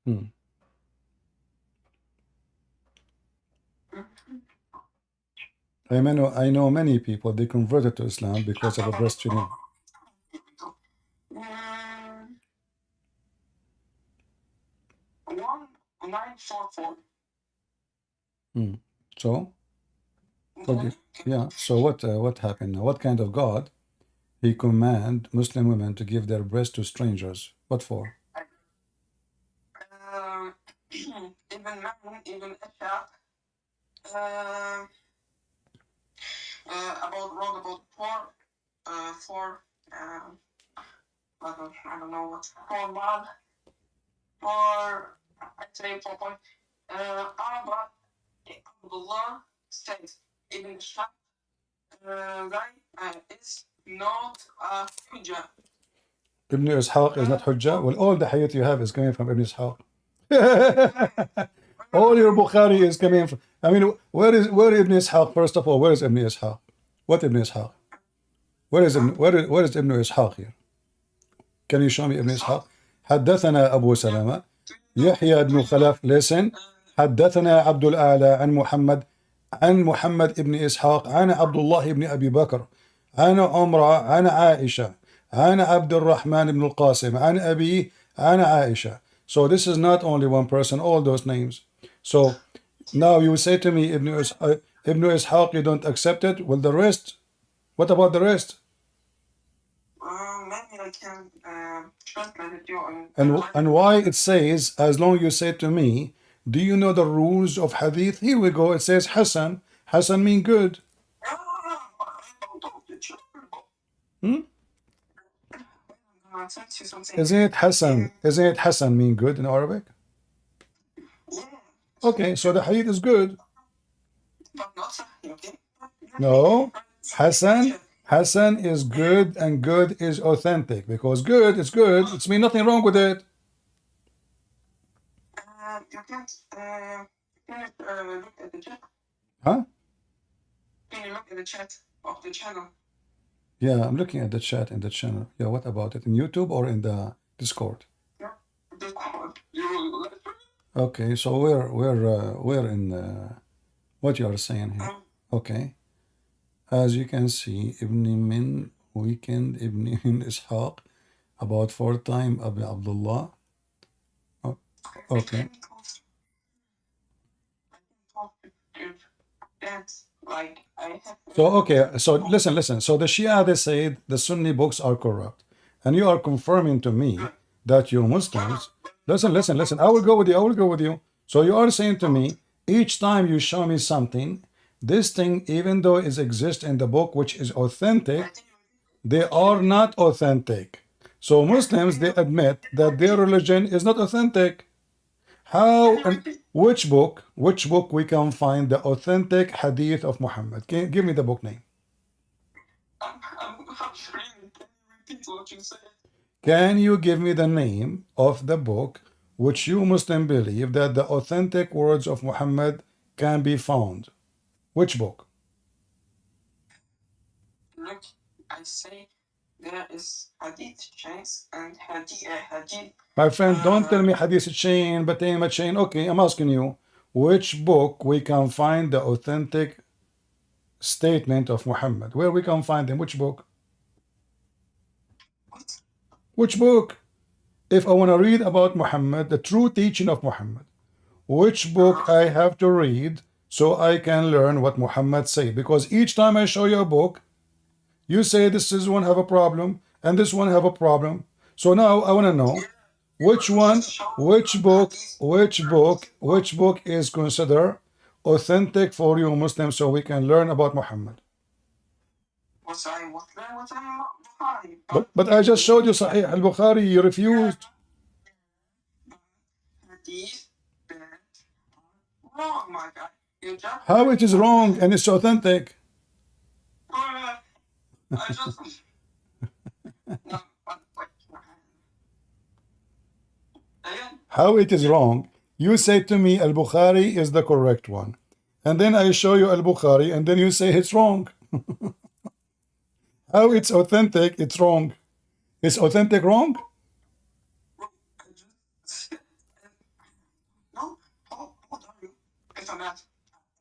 Hmm. I know many people, they converted to Islam because of a breastfeeding. 1944. So, so what happened now? What kind of God he command Muslim women to give their breast to strangers? What for? Ibn Shia, about four, I don't know what, 4 months, I'd say 4 point. Abdullah said, Ibn Shia, is not a hujjah. Ibn Ishaq is not Hujjah? Well, all the hadith you have is coming from Ibn Ishaq. All your Bukhari is coming from. I mean, where is Ibn Ishaq? First of all, where is Ibn Ishaq? What Ibn Ishaq? Where is Ibn Ishaq here? Can you show me Ibn Ishaq? حدثنا أبو سلمة يحيى بن خلف. Listen. حدثنا عبد الأعلى عن محمد ابن إسحاق عن عبد الله ابن أبي بكر عن عمرة عن عائشة عن عبد الرحمن بن القاسم عن أبيه عن عائشة. So this is not only one person, all those names. So now you say to me, Ibn Ishaq, you don't accept it. Well, the rest, what about the rest? Maybe I can translate it you. And why it says, as long you say to me, do you know the rules of hadith? Here we go. It says Hassan. Hassan mean good. Isn't it Hassan? Isn't it Hassan mean good in Arabic? Okay, so the hadith is good. No, Hassan is good and good is authentic, because good is good. It's mean nothing wrong with it. You can't look at the chat. Huh? Can you look at the chat of the channel? Yeah, I'm looking at the chat in the channel. Yeah, what about it? In YouTube or in the Discord? Yeah, Discord. Okay, so we're in what you are saying here. Okay. As you can see, Ibn Min Weekend, Ibn Ishaq, About 4 times Abu Abdullah. Oh, okay. So okay, so listen. So the Shia, they say the Sunni books are corrupt, and you are confirming to me that you Muslims. Listen. I will go with you. I will go with you. So you are saying to me, each time you show me something, this thing, even though it exists in the book, which is authentic, they are not authentic. So Muslims, they admit that their religion is not authentic. How and which book we can find the authentic hadith of Muhammad? Can give me the book name. Can you give me the name of the book which you Muslim believe that the authentic words of Muhammad can be found? Which book? Look, I say there is hadith chains and hadith. My friend, don't tell me hadith chain, Batayma chain. Okay, I'm asking you, which book we can find the authentic statement of Muhammad? Where we can find them? Which book? Which book? If I want to read about Muhammad, the true teaching of Muhammad, which book I have to read so I can learn what Muhammad said? Because each time I show you a book, you say this is one have a problem and this one have a problem. So now I want to know which book is considered authentic for you Muslims so we can learn about Muhammad. But I just showed you Sahih al-Bukhari, you refused. How it is wrong and it's authentic? How it is wrong? You say to me al-Bukhari is the correct one. And then I show you al-Bukhari and then you say it's wrong. How it's authentic, it's wrong. Is authentic wrong? No, how old are you? If I'm not,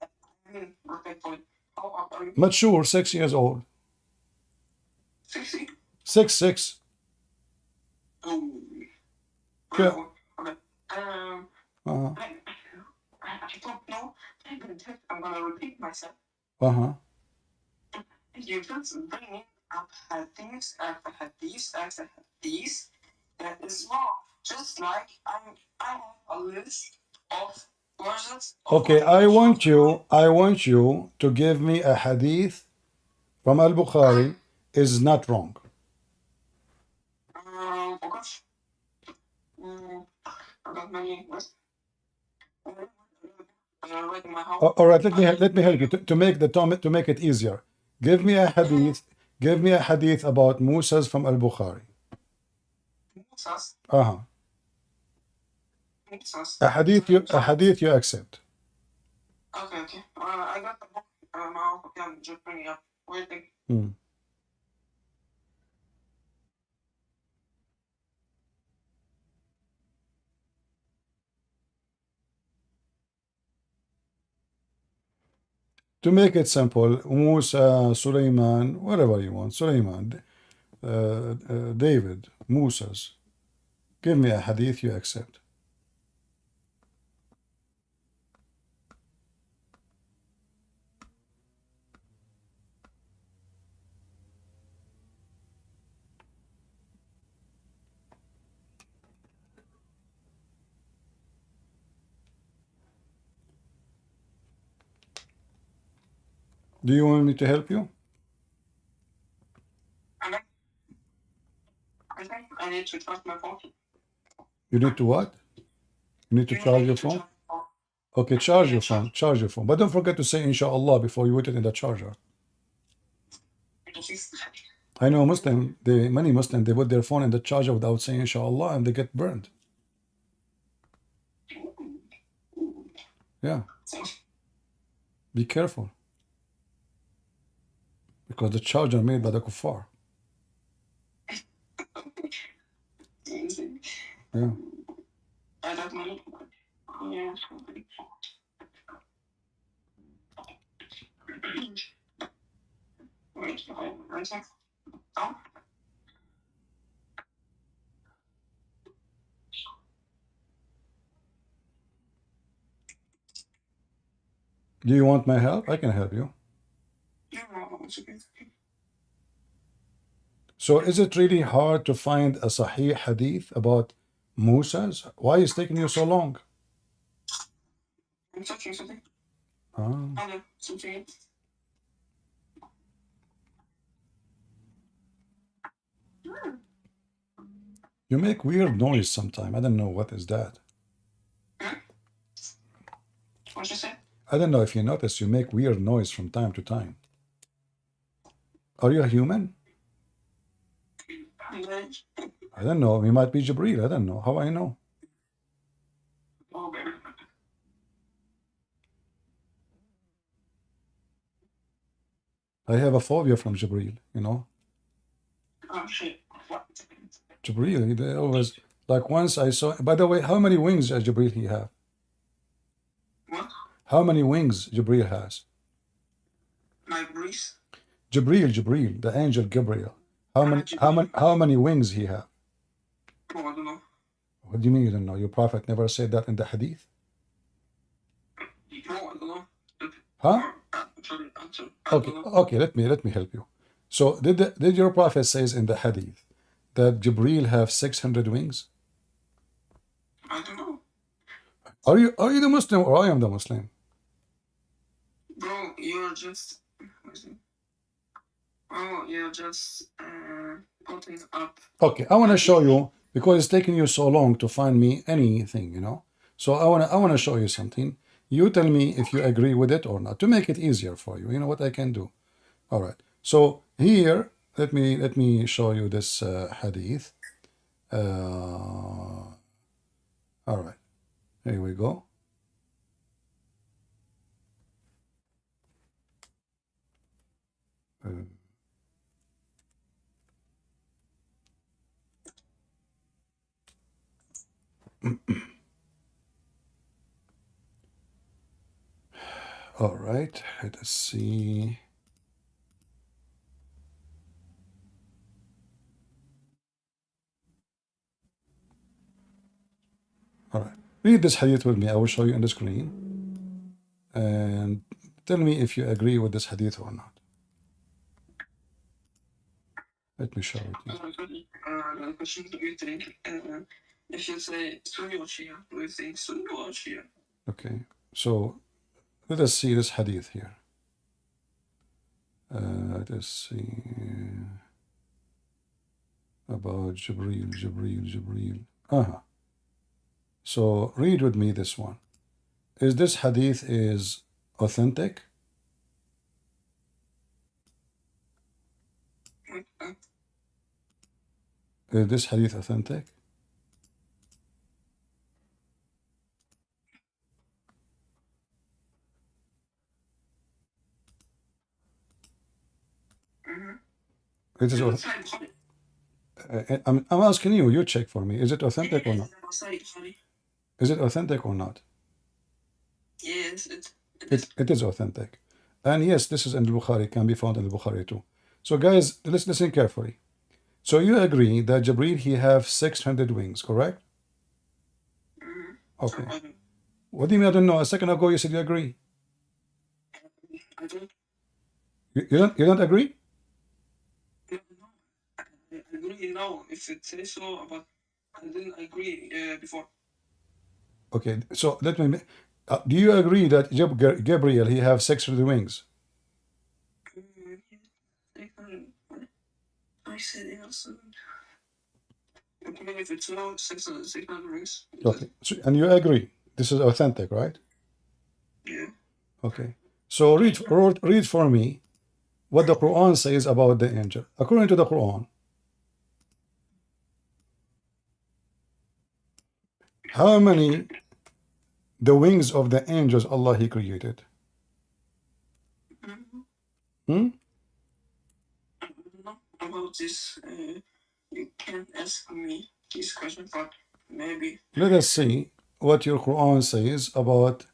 I mean, respectfully, how old are you? Mature, 6 years old. 60? 6. Oh. Yeah. Okay. I don't know. I'm gonna repeat myself. You just bringing up hadith after hadith after hadith. That is wrong. Just like I have a list of verses. Okay, I want you to give me a hadith from al-Bukhari is not wrong. Gosh. I got many lists. All right, let me help you to make it easier. Give me a hadith. Give me a hadith about Musa's from al-Bukhari. Musas. Musas. A hadith you accept. Okay. I got the book. Now I'm just bringing up. Waiting. To make it simple, Musa, Sulaiman, whatever you want, Sulaiman, David, Musa's. Give me a hadith you accept. Do you want me to help you? I think I need to charge my phone. You need to what? You need to charge your phone? Okay, charge your phone. Charge your phone. But don't forget to say inshallah before you put it in the charger. I know many Muslims, they put their phone in the charger without saying inshallah and they get burned. Yeah. Be careful. Because the charger made by the kuffar. Yeah. I got money. Yeah. Wait. Oh. Do you want my help? I can help you. Yeah, no, it's okay. So is it really hard to find a Sahih hadith about Musa's? Why is it taking you so long? I'm searching something. Ah. Other something. You make weird noise sometime. I don't know what is that. What'd you say? I don't know if you notice you make weird noise from time to time. Are you a human? I don't know. We might be Jibreel. I don't know. How I know? Oh, baby. I have a phobia from Jibreel, you know? Oh, shit. What? Jibreel, they always, like once I saw, by the way, how many wings does Jibreel he have? What? How many wings Jibreel has? My breeze? Jibreel, the angel Gabriel. How many wings he have? Oh, I don't know. What do you mean you don't know? Your prophet never said that in the hadith? No, I don't know. Huh? Answer. Okay, let me help you. So did your prophet says in the hadith that Jibreel have 600 wings? I don't know. Are you the Muslim or I am the Muslim? Bro, you're just... Oh, you're just putting up... Okay, I want to show you, because it's taking you so long to find me anything, you know. So I want to show you something. You tell me if you agree with it or not, to make it easier for you. You know what I can do. All right. So here, let me show you this hadith. All right. Here we go. All right. Let us see. All right. Read this hadith with me. I will show you on the screen. And tell me if you agree with this hadith or not. Let me show it to you. The question do you think, if you say Sunni or Shia, do you think Sunni or Shia? Okay. So let us see this hadith here. Let us see about Jibreel. So read with me this one. Is this hadith is authentic? Is this hadith authentic? It is. I'm asking you. You check for me. Is it authentic or not? Is it authentic or not? Yes, it is authentic. And yes, this is in the Bukhari, can be found in the Bukhari too. So guys, let's listen carefully. So you agree that Jibreel, he have 600 wings, correct? Okay. What do you mean I don't know? A second ago you said you agree. I don't. You don't agree? I agree now if it says so, but I didn't agree before. Okay, so let me. Do you agree that Gabriel he have 600 wings? I said yes. Okay, if it's now 600 rings. Okay, so, and you agree this is authentic, right? Yeah. Okay, so read for me what the Quran says about the angel. According to the Quran, how many the wings of the angels Allah he created? Hmm? I don't know about this. You can't ask me this question, but maybe. Let us see what your Quran says about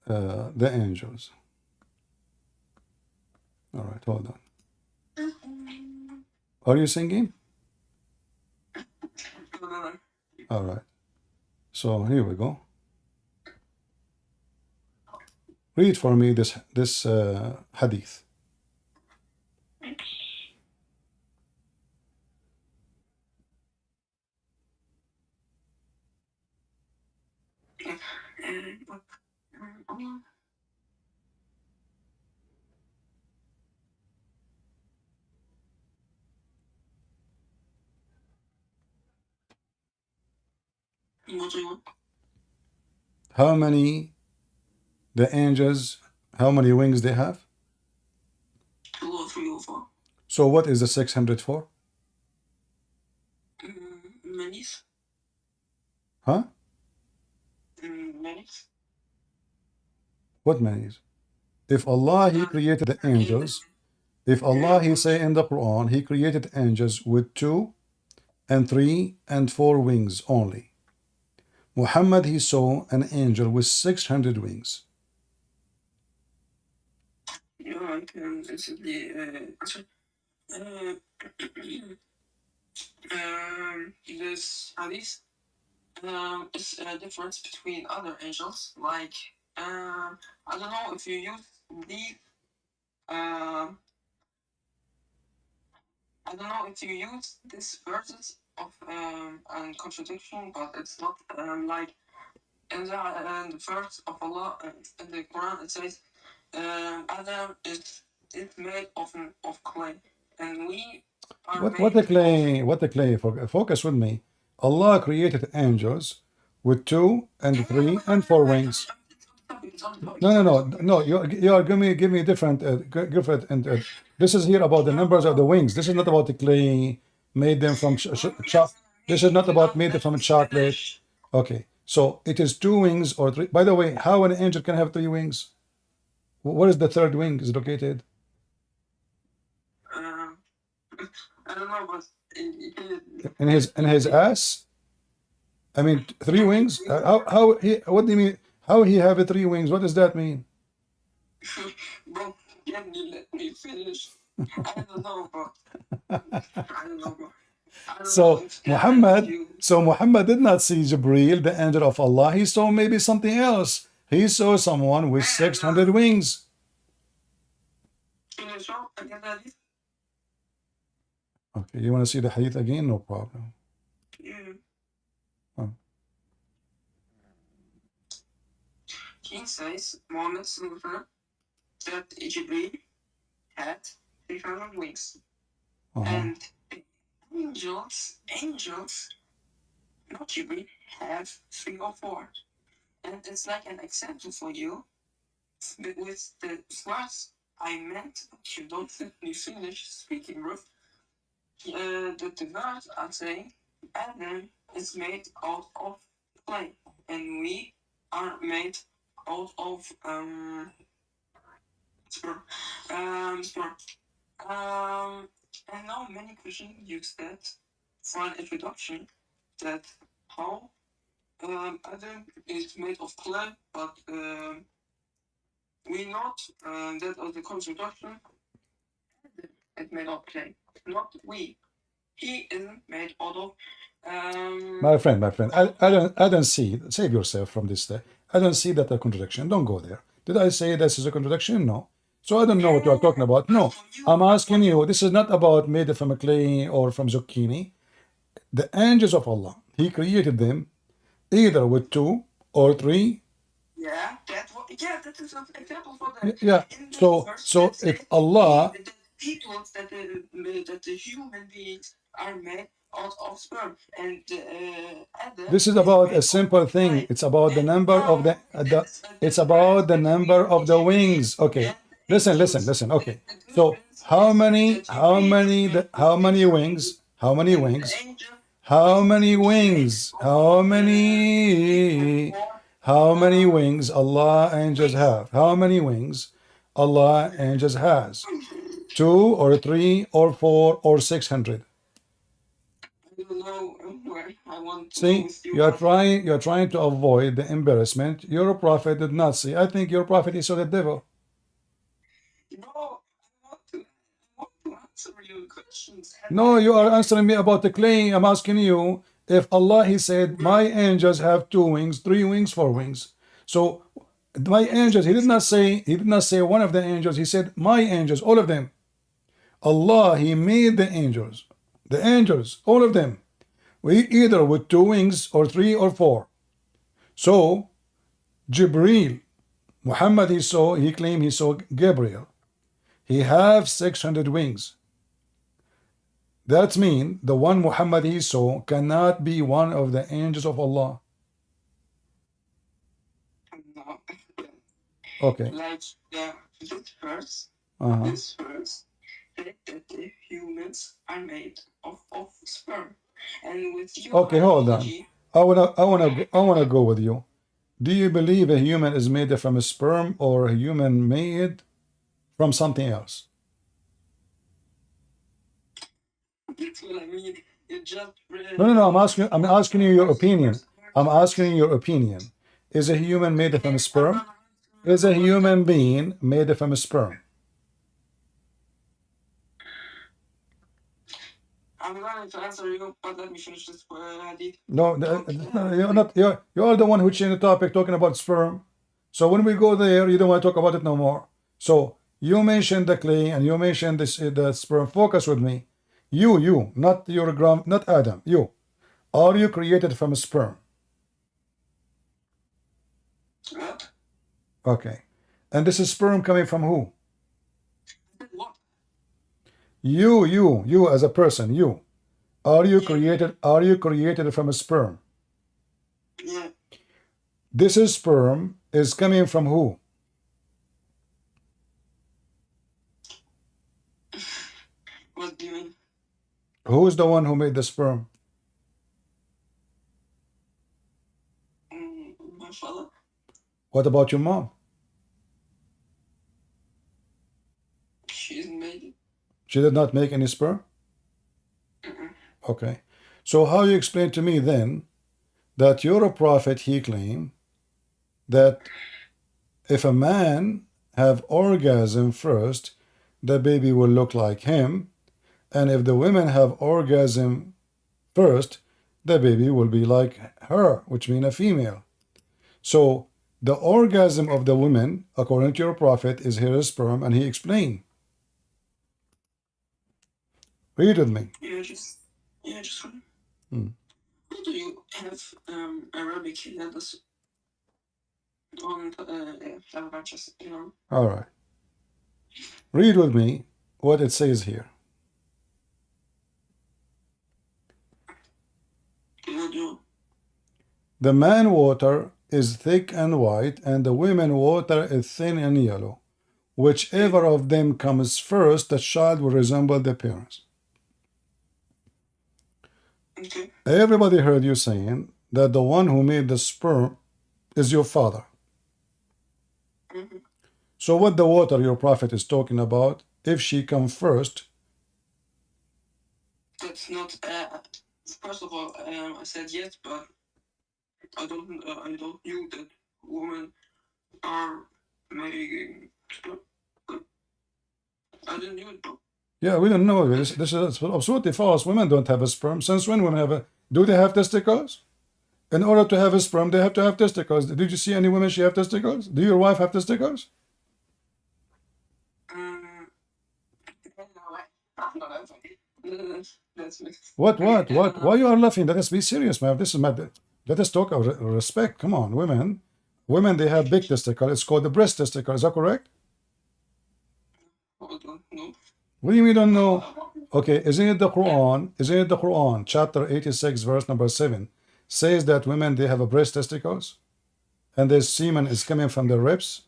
the angels. All right, hold on. Are you singing? No. All right. So here we go. Read for me this hadith. How many the angels, how many wings they have? 2 or 3 or 4. So what is the 600 for? Many. Huh? Many. What many? If Allah, He created the angels, if Allah, He say in the Quran, He created angels with 2 and 3 and 4 wings only. Muhammad, he saw an angel with 600 wings. Yeah, I can instantly answer. This hadith is a difference between other angels. Like, I don't know if you use these. I don't know if you use this verses of contradiction, but it's not like in the verse of Allah in the Quran. It says Adam is made of clay, and we are What the made clay? What the clay? Focus with me. Allah created angels with 2 and 3 and 4 wings. No. You are give me different. Different. And this is here about the numbers of the wings. This is not about the clay made them from this is not about made them from chocolate. Okay, so it is 2 wings or 3. By the way, how an angel can have 3 wings? Where is the third wing is located? I don't know, but In his ass. I mean, 3 wings. How he? What do you mean? How he have 3 wings? What does that mean? bro, can you let me finish? I don't know, bro. I don't know, bro. So Muhammad did not see Jibreel, the angel of Allah. He saw maybe something else. He saw someone with 600 wings. Can you show again that? Okay, you want to see the hadith again? No problem. Yeah. Oh. He says Muhammad that Jibreel had 300 wings. And angels, not Jibreel, have 3 or 4. And it's like an example for you. But with the words I meant, you don't let me finish speaking, bro. The words are saying Adam is made out of clay, and we are made out of sperm. I know many Christians use that for an introduction. That how Adam is made of clay, but we not that of the construction. It's made of clay, not we. He isn't made out of. My friend, I don't see. Save yourself from this. I don't see that a contradiction. Don't go there. Did I say this is a contradiction? No. So I don't know what you are talking about. No, I'm asking you. This is not about made from a clay or from zucchini. The angels of Allah, He created them either with 2 or 3. Yeah, that is an example for that. Yeah. So if Allah, people that the human beings are made out of sperm, and Adam this is about a simple thing. It's about the number of the it's about the number of the wings. Okay. Listen. Okay. So how many wings? How many wings? How many wings Allah angels have? How many wings Allah angels has? 2 or 3 or 4 or 600? I don't know where I want to See, you're trying to avoid the embarrassment. Your prophet did not see. I think your prophet is the devil. No, I want to answer your questions. No, you are answering me about the clay. I'm asking you if Allah, He said, my angels have 2 wings, 3 wings, 4 wings. So My angels. He did not say one of the angels. He said my angels, all of them. Allah, He made the angels. The angels, all of them. We either with 2 wings or 3 or 4. So Jibreel, Muhammad, he claimed he saw Gabriel. He have 600 wings. That means the one Muhammad he saw cannot be one of the angels of Allah. No. Okay. Like this verse said that the humans are made of sperm, and with your Okay, hold on. biology, I wanna go with you. Do you believe a human is made from a sperm or a human made from something else? that's what I mean. You just No. I'm asking you your opinion. I'm asking you your opinion. Is a human made from a sperm? Is a human being made from a sperm? I'm going to answer you, but let me finish this hadith. No, you're not. You're the one who changed the topic, talking about sperm. So when we go there, you don't want to talk about it no more. So you mentioned the clay and you mentioned this the sperm. Focus with me. You, not your not Adam. You. Are you created from a sperm? What? Okay. And this is sperm coming from who? What? You as a person, you. Are you created from a sperm? Yeah. This is sperm is coming from who? What do you mean? Who is the one who made the sperm? My father. What about your mom? She's made it. She did not make any sperm? Okay. So how you explain to me then that you're a prophet, he claimed that if a man have orgasm first, the baby will look like him, and if the women have orgasm first, the baby will be like her, which means a female. So the orgasm of the woman, according to your prophet, is her sperm, and he explained. Read with me. Yeah, just How do you have Arabic letters on just All right. Read with me what it says here. The man water is thick and white, and the women water is thin and yellow. Whichever of them comes first, the child will resemble the parents. Okay. Everybody heard you saying that the one who made the sperm is your father. So what the water your prophet is talking about, if she comes first? That's not. First of all, I said yes, but I don't knew that women are making. I didn't knew it, bro. Yeah, we don't know. This is absolutely false. Women don't have a sperm. Since when women have a? Do they have testicles? In order to have a sperm, they have to have testicles. Did you see any women she have testicles? Do your wife have testicles? What? Why you are laughing? Let us be serious, man. This is my. Let us talk of respect. Come on, women. Women, they have big testicles. It's called the breast testicle. Is that correct? I don't know. What do you mean don't know? Okay, isn't it the Quran? Isn't it the Quran? Chapter 86, verse number 7 says that women they have a breast testicles, and their semen is coming from the ribs.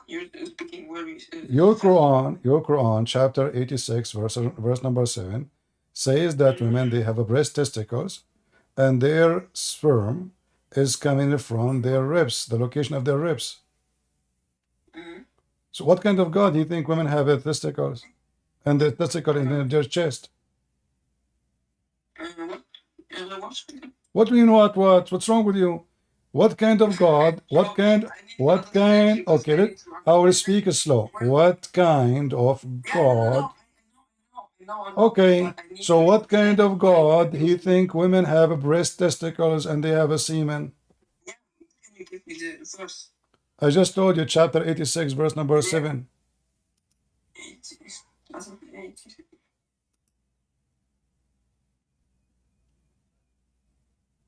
You're speaking very. Your Quran, chapter 86, verse number 7 says that women they have a breast testicles, and their sperm is coming from their ribs, the location of their ribs. So what kind of God do you think women have at testicles? And the testicle in their chest? What do you know what? What's wrong with you? What kind of God? Okay, I will speak slow. What kind of God? Okay, so what kind of God he think women have breast testicles and they have a semen? you give me the verse? I just told you, chapter 86, verse number 7. 80.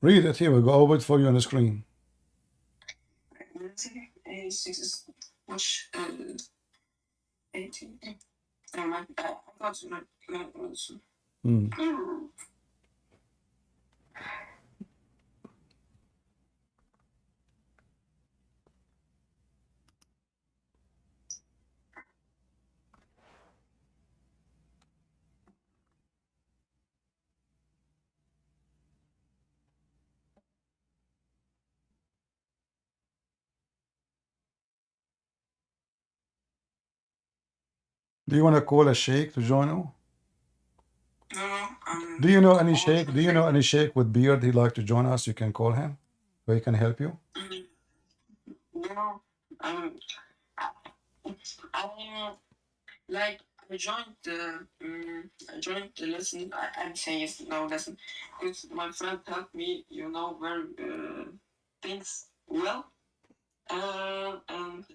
Read it. Here we go. I'll wait for you on the screen. 86 is much 80. I got Do you want to call a sheikh to join you? No, Do you know any sheikh? Do you know any sheikh with beard he'd like to join us? You can call him, or he can help you. No, like I joined the lesson. I'm saying it's no lesson because my friend helped me. Very things well. And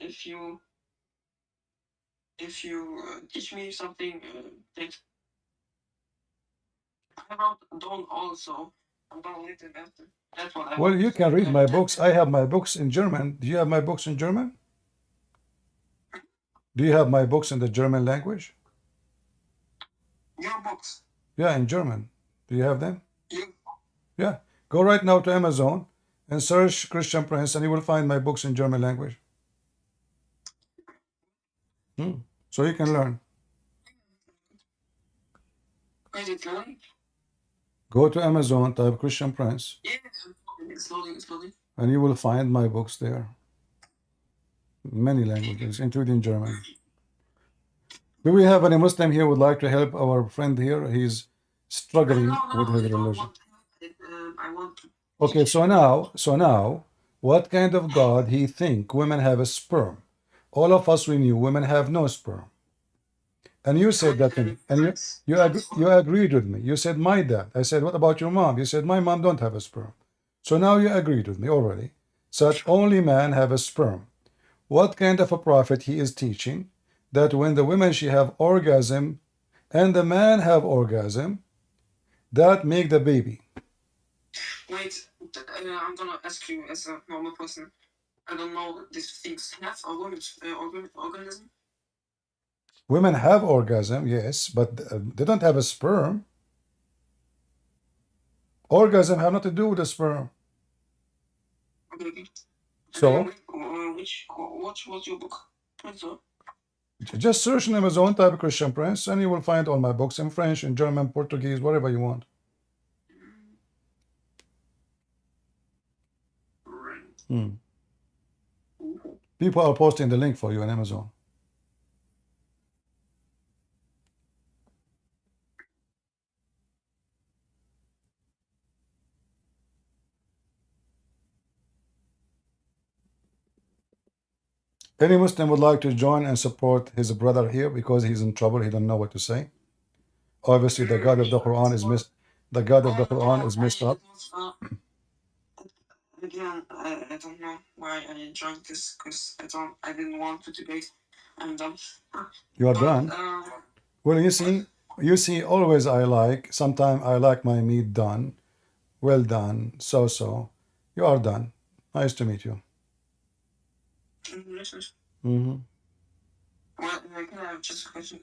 if you teach me something, thanks. I wrote down also. I'm gonna read it after. That's what I Well, want. you can read my books. I have my books in German. Do you have my books in German? Do you have my books in the German language? Your books. Yeah, in German. Do you have them? You. Yeah. Go right now to Amazon and search Christian Prince, and you will find my books in German language. So you can learn. Is it loading? Go to Amazon, type Christian Prince, Yeah, it's loading. and you will find my books there. Many languages, including German. Do we have any Muslim here who would like to help our friend here? He's struggling with his religion. I want to. Okay, so now, what kind of God he think women have a sperm? All of us, we knew women have no sperm. And you said that to me, and you agreed with me. You said my dad. I said, what about your mom? You said my mom don't have a sperm. So now you agreed with me already. So that only man have a sperm. What kind of a prophet he is teaching? That when the women she have orgasm, and the man have orgasm, that make the baby. Wait, I'm gonna ask you as a normal person. I don't know these things. Have organism? Women have orgasm, yes, but they don't have a sperm. Orgasm have nothing to do with the sperm. Okay. So, what's your book? just search on Amazon, type Christian Prince, and you will find all my books in French, in German, Portuguese, whatever you want. People are posting the link for you on Amazon. Any Muslim would like to join and support his brother here because he's in trouble. He don't know what to say. Obviously, the God of the Quran is missed. The God of the Quran is messed up. Again, I don't know why I joined this because I didn't want to debate. I'm done. You are done. Well, you see, always sometimes I like my meat done, well done, so. You are done. Nice to meet you. Well, can I have just a question?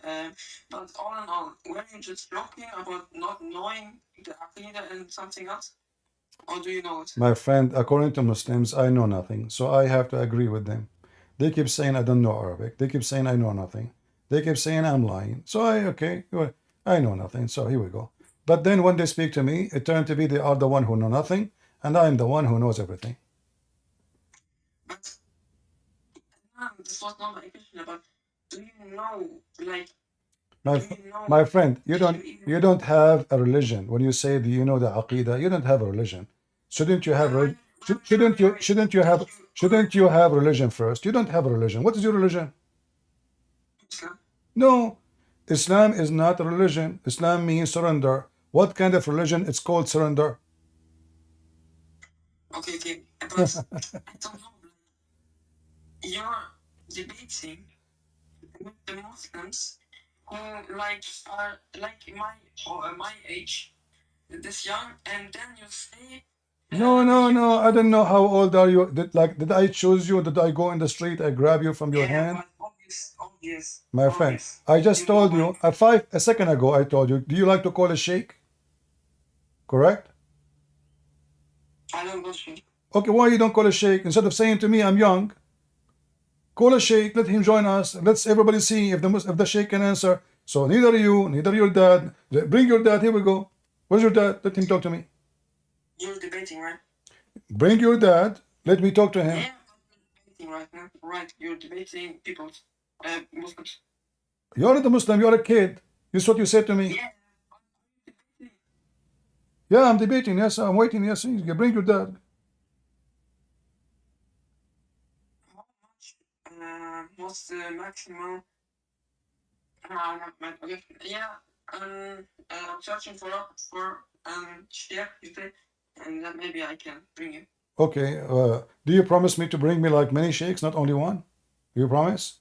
But all in all, were you just joking about not knowing the Aqidah and something else? Or do you know it? My friend, according to Muslims, I know nothing, so I have to agree with them. They keep saying I don't know Arabic. They keep saying I know nothing. They keep saying I'm lying. So I know nothing. So here we go. But then when they speak to me, it turned to be they are the one who know nothing, and I'm the one who knows everything. But this was not my question. But do you know, like? My friend, you don't have a religion. When you say do you know the Aqidah, you don't have a religion. Shouldn't you have religion first? You don't have a religion. What is your religion? Islam. No, Islam is not a religion. Islam means surrender. What kind of religion? It's called surrender. Okay. But I don't know. You're debating with the Muslims who are my age, this young, and then you say. No. I don't know how old are you. Did I choose you? Did I go in the street? I grab you from your hand? Obvious. My friend, I just told you a second ago. I told you. Do you like to call a sheikh? Correct. I don't go sheikh. Okay, why you don't call a sheikh instead of saying to me, "I'm young"? Call a sheikh. Let him join us. Let's everybody see if the sheikh can answer. So neither you, neither your dad. Bring your dad. Here we go. Where's your dad? Let him talk to me. You're debating, right? Bring your dad. Let me talk to him. Yeah, I'm debating right now. Right, you're debating people, Muslims. You're not a Muslim. You're a kid. This is what you said to me. Yeah. Yeah, I'm debating. Yes, I'm waiting. Yes, bring your dad. How much? What's the maximum? Okay. Yeah. I'm searching for Shia today, and then maybe I can bring you. Okay. Do you promise me to bring me like many sheikhs, not only one? Do you promise?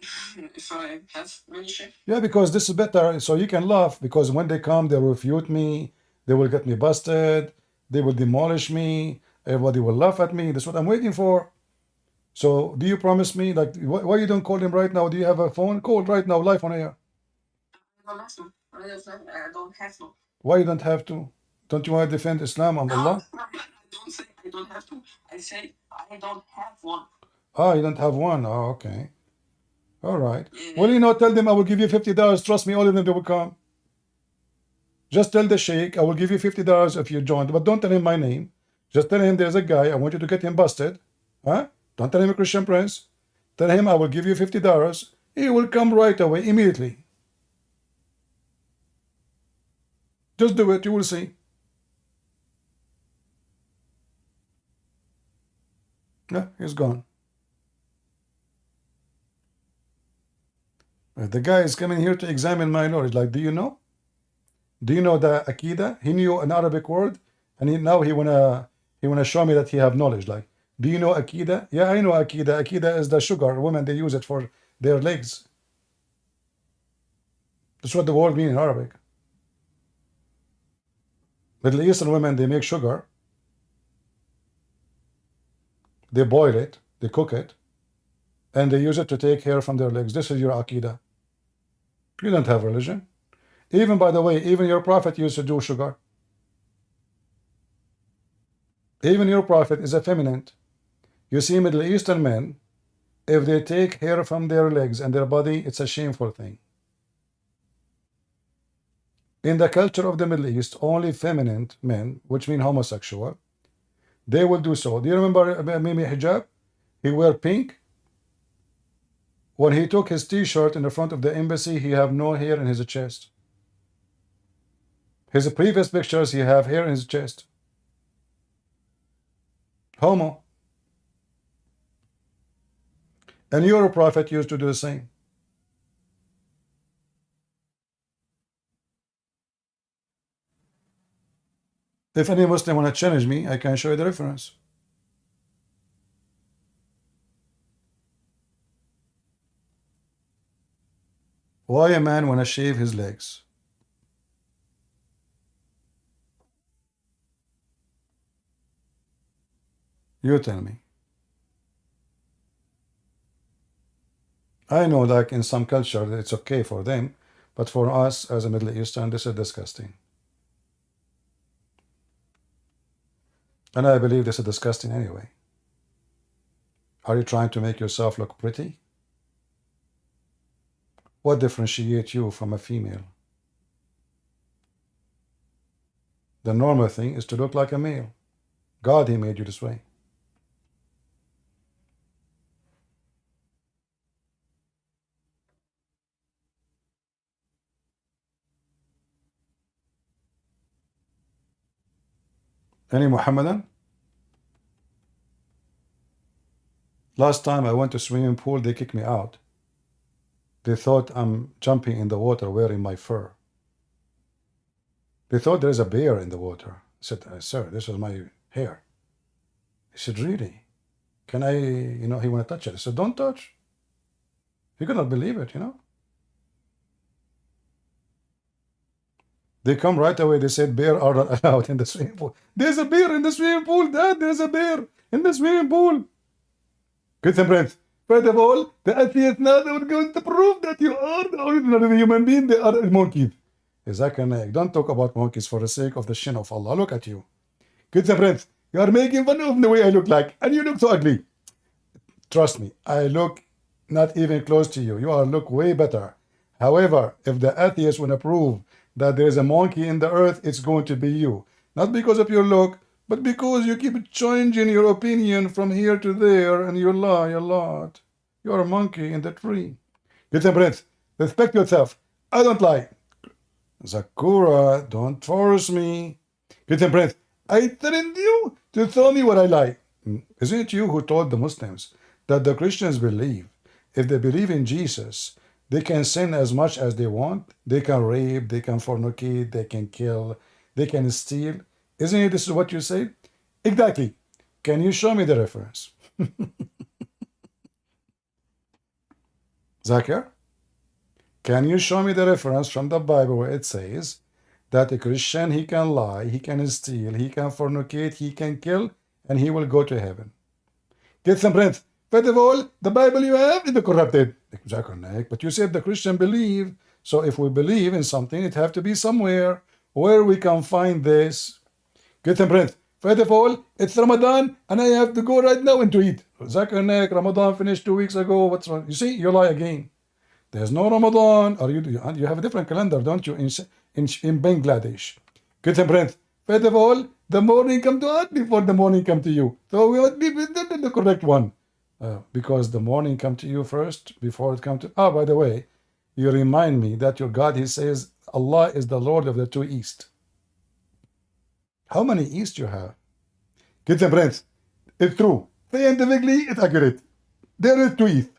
If I have many sheikhs. Yeah, because this is better. So you can laugh because when they come, they will refute me. They will get me busted. They will demolish me. Everybody will laugh at me. That's what I'm waiting for. So do you promise me? Like, why you don't call him right now? Do you have a phone? Call right now, live on air. I don't have to. I don't have to. Why you don't have to? Don't you want to defend Islam and Allah? I don't say I don't have to. I say I don't have one. Ah, you don't have one. Oh, okay. All right. Well, tell them I will give you $50. Trust me, all of them, they will come. Just tell the sheikh, I will give you $50 if you join. But don't tell him my name. Just tell him there's a guy. I want you to get him busted. Huh? Don't tell him a Christian Prince. Tell him I will give you $50. He will come right away, immediately. Just do it. You will see. Yeah, he's gone. The guy is coming here to examine my knowledge. Like, do you know? Do you know the Akida? He knew an Arabic word, and now he wanna show me that he have knowledge. Like, do you know Akida? Yeah, I know Akida. Akida is the sugar. Women, they use it for their legs. That's what the word means in Arabic. Middle Eastern women, they make sugar. They boil it, they cook it, and they use it to take hair from their legs. This is your Akida. You don't have religion. Even, by the way, even your prophet used to do sugar. Even your prophet is effeminate. You see, Middle Eastern men, if they take hair from their legs and their body, it's a shameful thing. In the culture of the Middle East, only feminine men, which mean homosexual, they will do so. Do you remember Mimi Hijab? He wear pink. When he took his t-shirt in the front of the embassy, he have no hair in his chest. His previous pictures, he have hair in his chest. Homo. And your prophet used to do the same. If any Muslim want to challenge me, I can show you the reference. Why a man want to shave his legs? You tell me. I know, like in some culture, it's okay for them, but for us as a Middle Eastern, this is disgusting. And I believe this is disgusting anyway. Are you trying to make yourself look pretty? What differentiates you from a female? The normal thing is to look like a male. God, he made you this way. Any Muhammadan? Last time I went to swimming pool, they kicked me out. They thought I'm jumping in the water wearing my fur. They thought there's a bear in the water. I said, sir, this is my hair. He said, really? Can I, he want to touch it. I said, don't touch. You cannot believe it, They come right away. They said bear are not allowed in the swimming pool. There's a bear in the swimming pool, Dad. There's a bear in the swimming pool. Good and friends. First of all, the atheists now they were going to prove that you are the ordinary human being. They are monkeys. Exactly. Don't talk about monkeys for the sake of the shin of Allah. Look at you. Good and friends. You are making fun of the way I look like. And you look so ugly. Trust me. I look not even close to you. You are look way better. However, if the atheists want to prove that there is a monkey in the earth, it's going to be you. Not because of your look, but because you keep changing your opinion from here to there, and you lie a lot. You're a monkey in the tree. Get some breath. Respect yourself. I don't lie. Zakura, don't force me. Get some breath. I threatened you to tell me what I lie. Isn't it you who told the Muslims that the Christians believe if they believe in Jesus, they can sin as much as they want? They can rape, they can fornicate, they can kill, they can steal. Isn't it this is what you say? Exactly. Can you show me the reference? Zakir, can you show me the reference from the Bible where it says that a Christian, he can lie, he can steal, he can fornicate, he can kill, and he will go to heaven? Get some breath. First of all, the Bible you have is corrupted. But you said the Christian believe, so if we believe in something, it have to be somewhere where we can find this. Get some breath. First of all, it's Ramadan, and I have to go right now and to eat. Ramadan finished 2 weeks ago. What's wrong? You see, you lie again. There's no Ramadan, or you have a different calendar, don't you, in Bangladesh? Get some breath. First of all, the morning come to us before the morning come to you. So we must be the correct one. Because the morning come to you first before it come to... Oh, by the way, you remind me that your God, he says, Allah is the Lord of the two east. How many east you have? Get the breath. It's true. Scientifically, it's accurate. There is two east.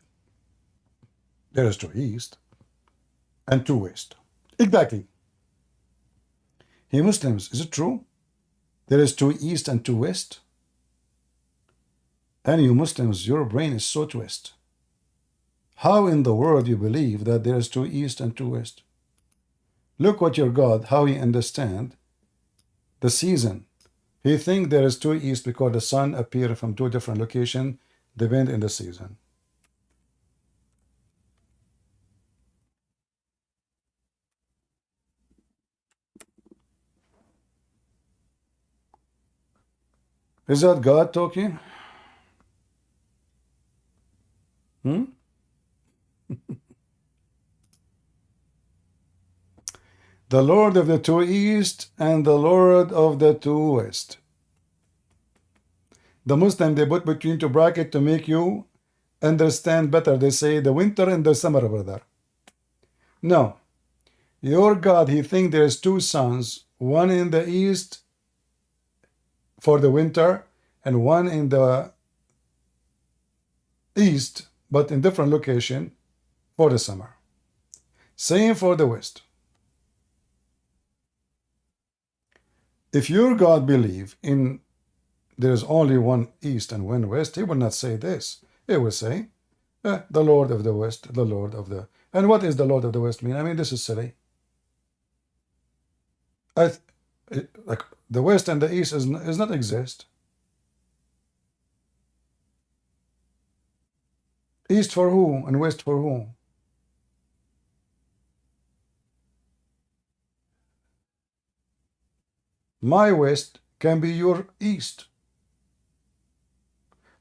There is two east and two west. Exactly. Hey Muslims, is it true? There is two east and two west? And you Muslims, your brain is so twisted. How in the world you believe that there is two east and two west? Look what your God, how he understand the season. He think there is two east because the sun appear from two different locations, depend in the season. Is that God talking? The Lord of the two east and the Lord of the two west. The Muslim, they put between two brackets to make you understand better. They say the winter and the summer, brother. No. Your God, he think there's two suns, one in the east for the winter and one in the east, but in different location for the summer. Same for the west. If your God believe in there's only one east and one west, he will not say this. He will say, the Lord of the west, the Lord of the... And what is the Lord of the west mean? I mean, this is silly. Like the west and the east is not exist. East for who and west for who? My west can be your east.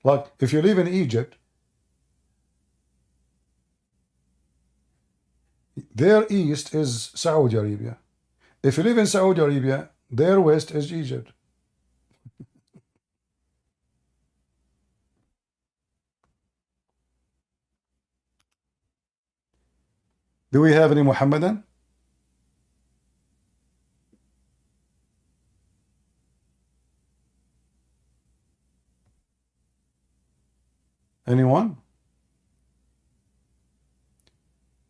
Like if you live in Egypt, their east is Saudi Arabia. If you live in Saudi Arabia, their west is Egypt. Do we have any Muhammadan? Anyone?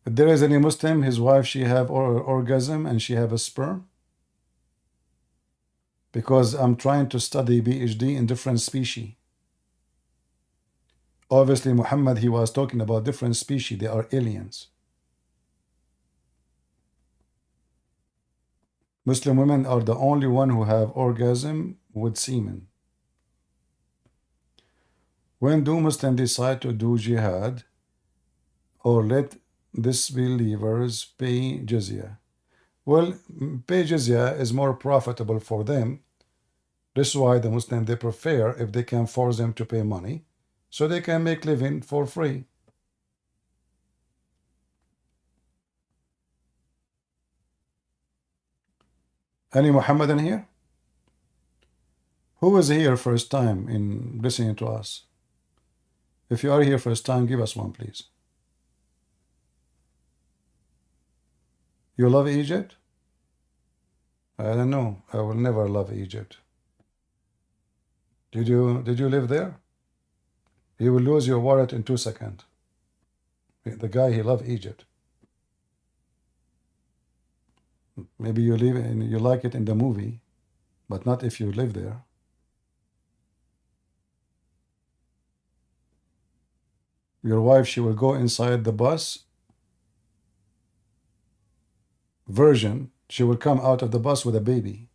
If there is any Muslim, his wife, she have orgasm and she have a sperm? Because I'm trying to study PhD in different species. Obviously, Muhammad, he was talking about different species. They are aliens. Muslim women are the only one who have orgasm with semen. When do Muslims decide to do jihad or let disbelievers pay jizya? Well, pay jizya is more profitable for them. This is why the Muslims, they prefer if they can force them to pay money so they can make living for free. Any Muhammadan here? Who is here first time in listening to us? If you are here first time, give us one, please. You love Egypt? I don't know. I will never love Egypt. Did you live there? You will lose your wallet in 2 seconds. The guy, he loved Egypt. Maybe you live and you like it in the movie, but not if you live there. Your wife, she will go inside the bus. Virgin, she will come out of the bus with a baby.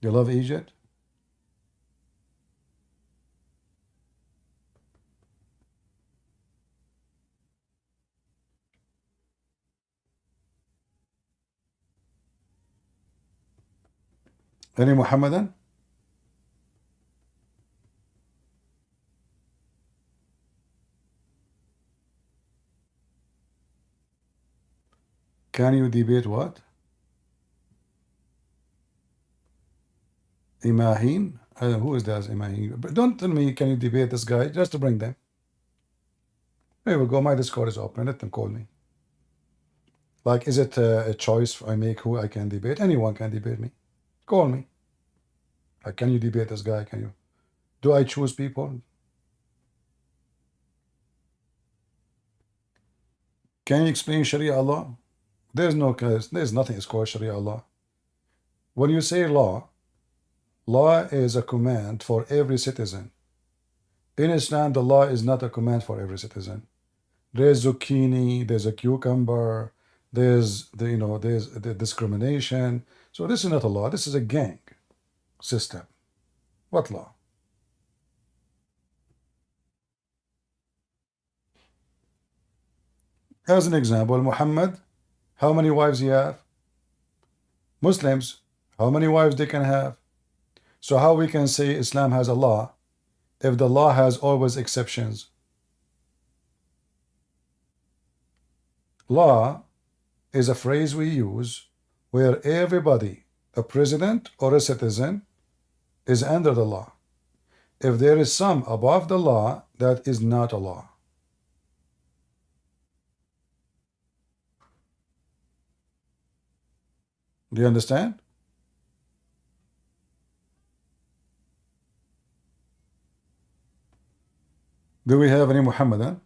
You love Egypt? Any Muhammadan? Can you debate what? Imahin? Who is that Imahin? But don't tell me, can you debate this guy? Just to bring them. There we go. My Discord is open. Let them call me. Like, is it a choice I make who I can debate? Anyone can debate me. Call me. Like, can you debate this guy? Can you? Do I choose people? Can you explain Sharia law? There's nothing is called Sharia law. When you say law, law is a command for every citizen. In Islam, the law is not a command for every citizen. There's zucchini, there's a cucumber, there's the discrimination. So this is not a law. This is a gang system. What law? As an example, Muhammad, how many wives he have? Muslims, how many wives they can have? So how we can say Islam has a law if the law has always exceptions? Law is a phrase we use where everybody, a president or a citizen, is under the law. If there is some above the law, that is not a law. Do you understand? Do we have any Muhammadan?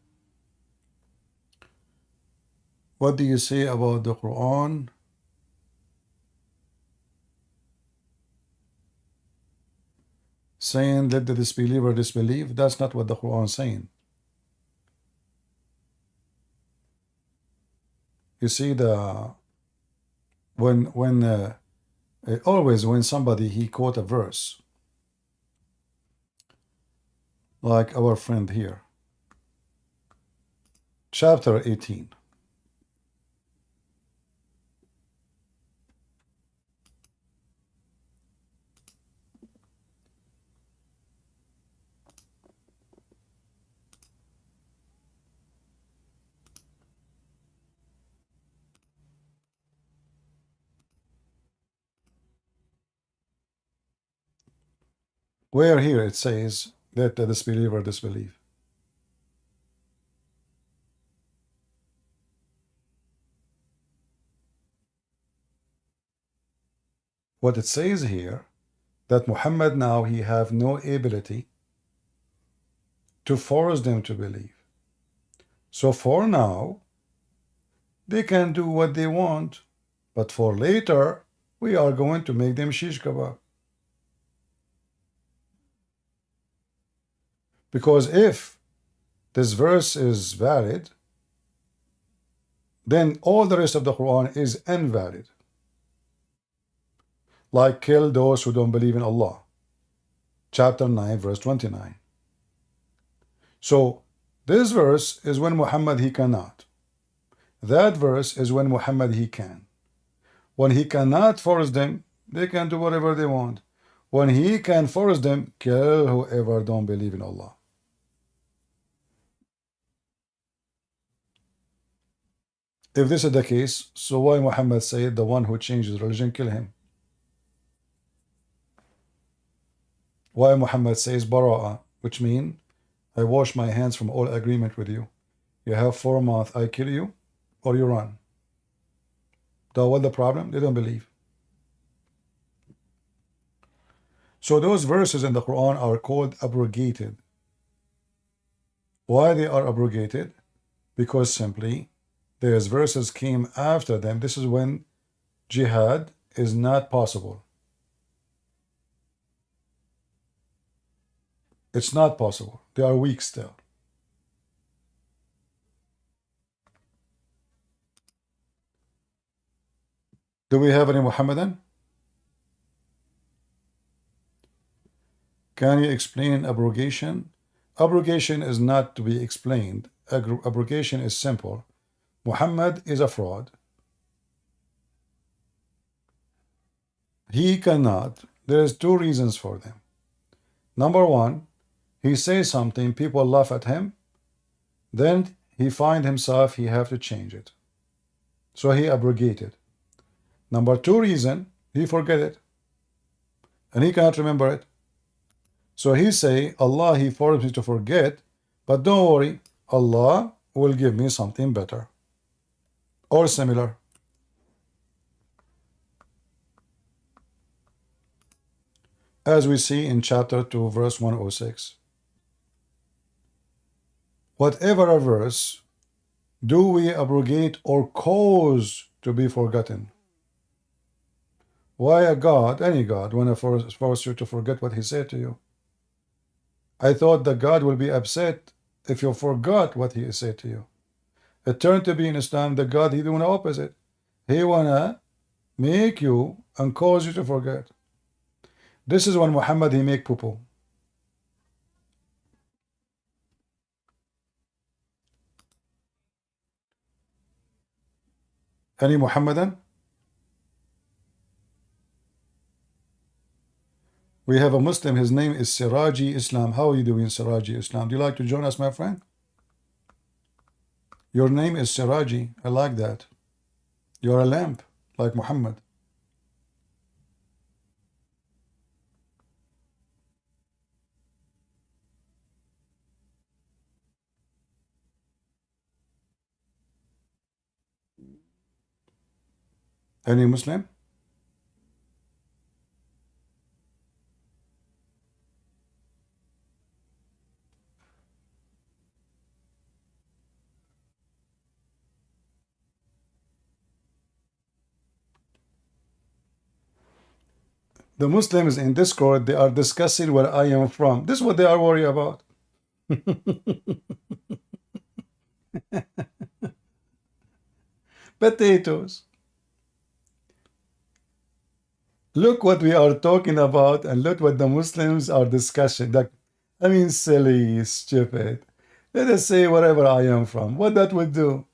What do you say about the Quran? Saying let the disbeliever disbelieve? That's not what the Quran is saying. You see, always when somebody he quote a verse, like our friend here, chapter 18. Where here it says that the disbeliever disbelieve. What it says here, that Muhammad now he have no ability to force them to believe. So for now, they can do what they want, but for later, we are going to make them shish kebab. Because if this verse is valid, then all the rest of the Quran is invalid. Like kill those who don't believe in Allah. Chapter 9, verse 29. So this verse is when Muhammad he cannot. That verse is when Muhammad he can. When he cannot force them, they can do whatever they want. When he can force them, kill whoever don't believe in Allah. If this is the case, so why Muhammad said the one who changes religion, kill him? Why Muhammad says Bara'a, which means I wash my hands from all agreement with you. You have 4 months, I kill you, or you run. So what the problem? They don't believe. So those verses in the Quran are called abrogated. Why they are abrogated? Because simply those verses came after them. This is when jihad is not possible. It's not possible. They are weak still. Do we have any Muhammadan? Can you explain abrogation? Abrogation is not to be explained. Abrogation is simple. Muhammad is a fraud. He cannot. There's 2 reasons for them. Number 1, he says something, people laugh at him, then he find himself, he have to change it. So he abrogated. Number 2 reason, he forget it. And he cannot remember it. So he say, Allah, he forced me to forget, but don't worry, Allah will give me something better. Or similar. As we see in chapter 2, verse 106. Whatever a verse, do we abrogate or cause to be forgotten? Why a God, any God, want to force you to forget what he said to you? I thought that God will be upset if you forgot what he said to you. It turned to be in Islam that God, he doing the opposite. He wanna make you and cause you to forget. This is when Muhammad he make poo-poo. Any Muhammadan? We have a Muslim, his name is Siraji Islam. How are you doing, Siraji Islam? Do you like to join us, my friend? Your name is Siraji. I like that. You're a lamp, like Muhammad. Any Muslim? The Muslims in Discord, they are discussing where I am from. This is what they are worried about. Potatoes. Look what we are talking about and look what the Muslims are discussing. Like, I mean, silly, stupid. Let us say wherever I am from. What that would do?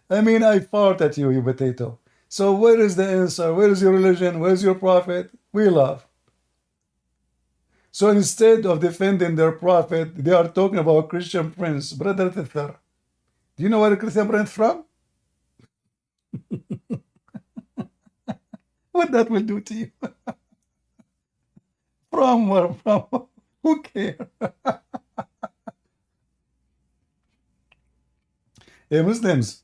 I mean, I fart at you, you potato. So where is the answer? Where is your religion? Where is your prophet? We laugh. So instead of defending their prophet, they are talking about Christian prince, brother Tithar. Do you know where the Christian prince from? What that will do to you? From where? From? Who cares? Hey, Muslims,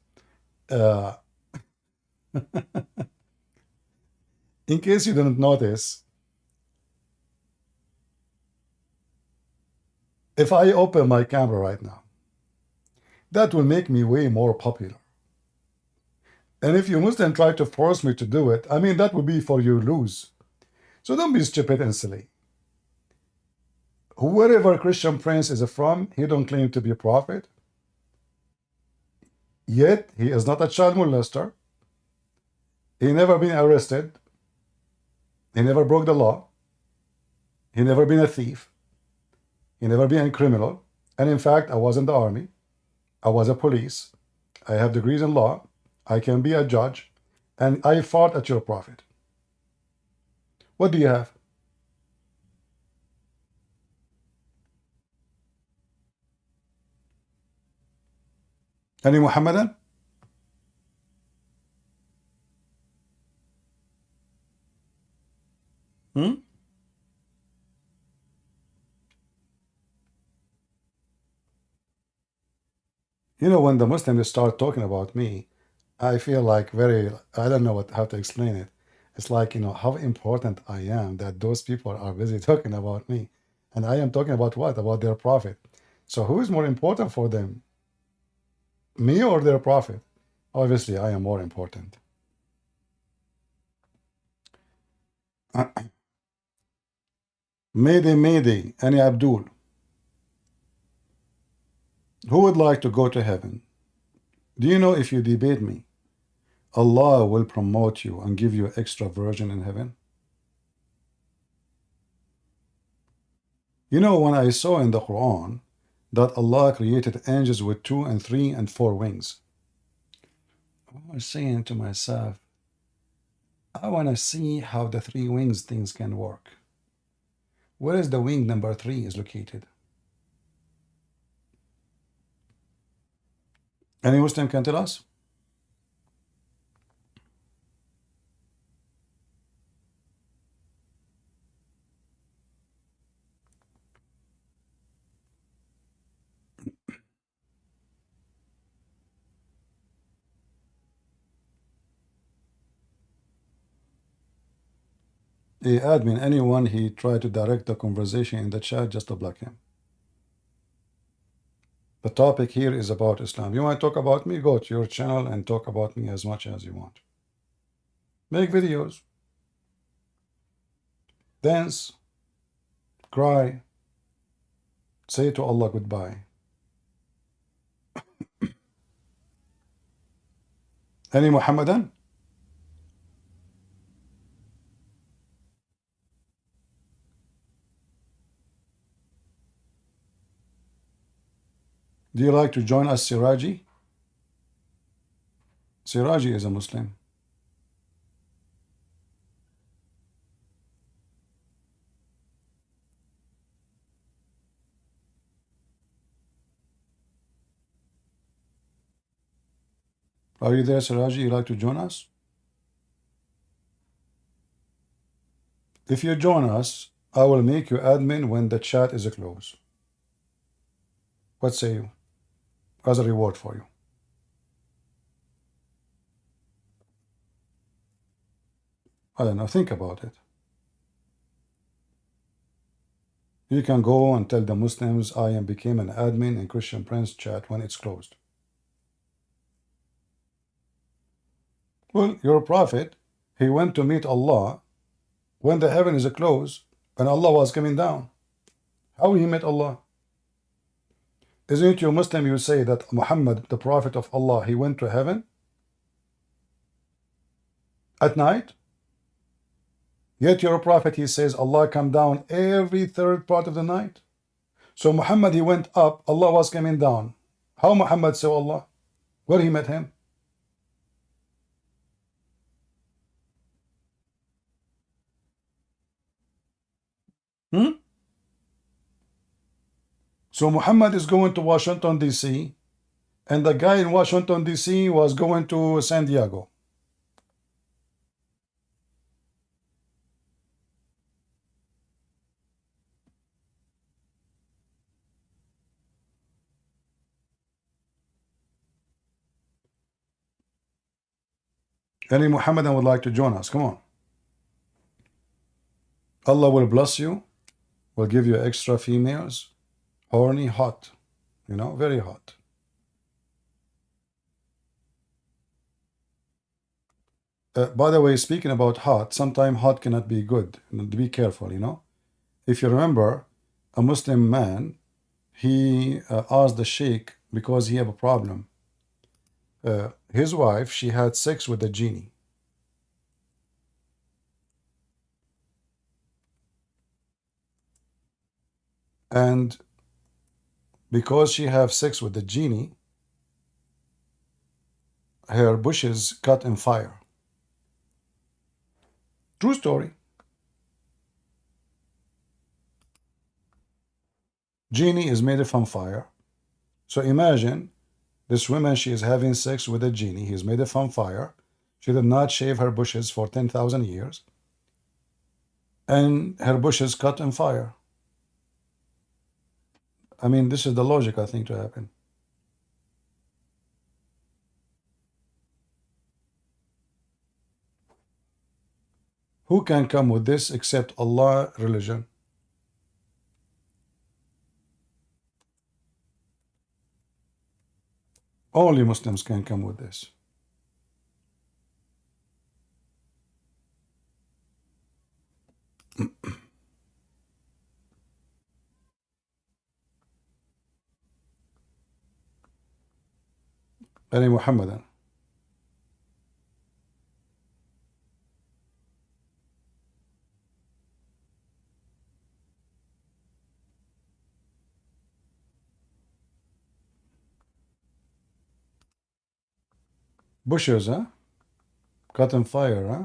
in case you didn't notice, if I open my camera right now, that will make me way more popular. And if you Muslim try to force me to do it, I mean, that would be for you lose. So don't be stupid and silly. wherever Christian prince is from, he don't claim to be a prophet. Yet he is not a child molester. He never been arrested. He never broke the law. He never been a thief. He never been a criminal. And in fact, I was in the army. I was a police. I have degrees in law. I can be a judge. And I fought at your prophet. What do you have? Any Muhammadan? Hmm? You know, when the Muslims start talking about me, I feel like I don't know how to explain it. It's like, how important I am that those people are busy talking about me. And I am talking about what? About their prophet. So who is more important for them? Me or their prophet? Obviously, I am more important. Mayday, any Abdul. Who would like to go to heaven? Do you know if you debate me, Allah will promote you and give you extra version in heaven? You know, when I saw in the Quran that Allah created angels with 2 and 3 and 4 wings, I was saying to myself, I want to see how the 3 wings things can work. Where is the wing number 3 is located? Any Muslim can tell us? The admin, anyone he tried to direct the conversation in the chat, just to block him. The topic here is about Islam. You want to talk about me? Go to your channel and talk about me as much as you want. Make videos. Dance. Cry. Say to Allah goodbye. Any Muhammadan? Do you like to join us, Siraji? Siraji is a Muslim. Are you there, Siraji? You like to join us? If you join us, I will make you admin when the chat is closed. What say you? As a reward for you. I don't know. Think about it. You can go and tell the Muslims I am became an admin in Christian Prince chat when it's closed. Well, your prophet, he went to meet Allah when the heaven is closed and Allah was coming down. How he met Allah? Isn't you Muslim, you say that Muhammad, the prophet of Allah, he went to heaven at night? Yet your prophet, he says Allah come down every third part of the night. So Muhammad, he went up, Allah was coming down. How Muhammad saw Allah? Where he met him? So Muhammad is going to Washington, D.C., and the guy in Washington, D.C. was going to San Diego. Any Muhammadan would like to join us? Come on. Allah will bless you, will give you extra females, horny, hot, very hot. By the way, speaking about hot, sometimes hot cannot be good. Be careful, If you remember, a Muslim man, he asked the sheikh because he had a problem. His wife, she had sex with a genie. And because she have sex with the genie, her bushes caught in fire. True story. Genie is made from fire. So imagine this woman, she is having sex with a genie. He is made from fire. She did not shave her bushes for 10,000 years. And her bushes caught in fire. I mean, this is the logic, I think, to happen. Who can come with this except Allah religion? Only Muslims can come with this. Any Muhammadan. Bushes, huh? Caught in fire, huh?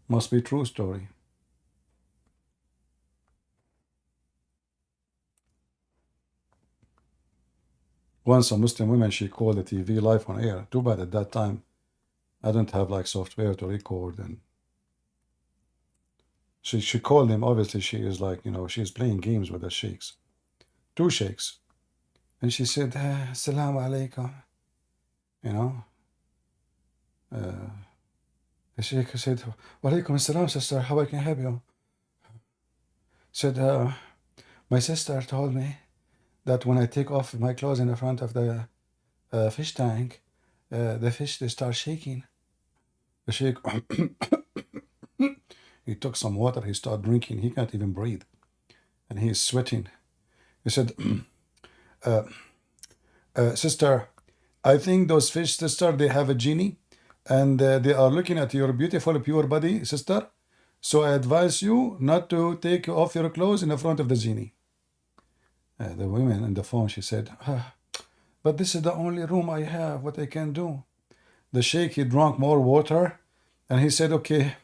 Must be true story. Once a Muslim woman, she called the TV live on air. Too bad at that time I didn't have like software to record, and she called him. Obviously she is like, you know, she's playing games with the sheikhs. Two sheikhs. And she said, Assalamu alaikum. You know? The sheikh said, Wa alaikum assalam, sister, how I can help you? Said, my sister told me that when I take off my clothes in the front of the fish tank, the fish, they start shaking. The sheikh, he took some water, he started drinking, he can't even breathe. And he is sweating. He said, sister, I think those fish, sister, they have a genie, and they are looking at your beautiful, pure body, sister. So I advise you not to take off your clothes in the front of the genie. The woman on the phone, she said, but this is the only room I have, what I can do. The sheikh, he drank more water, and he said, okay,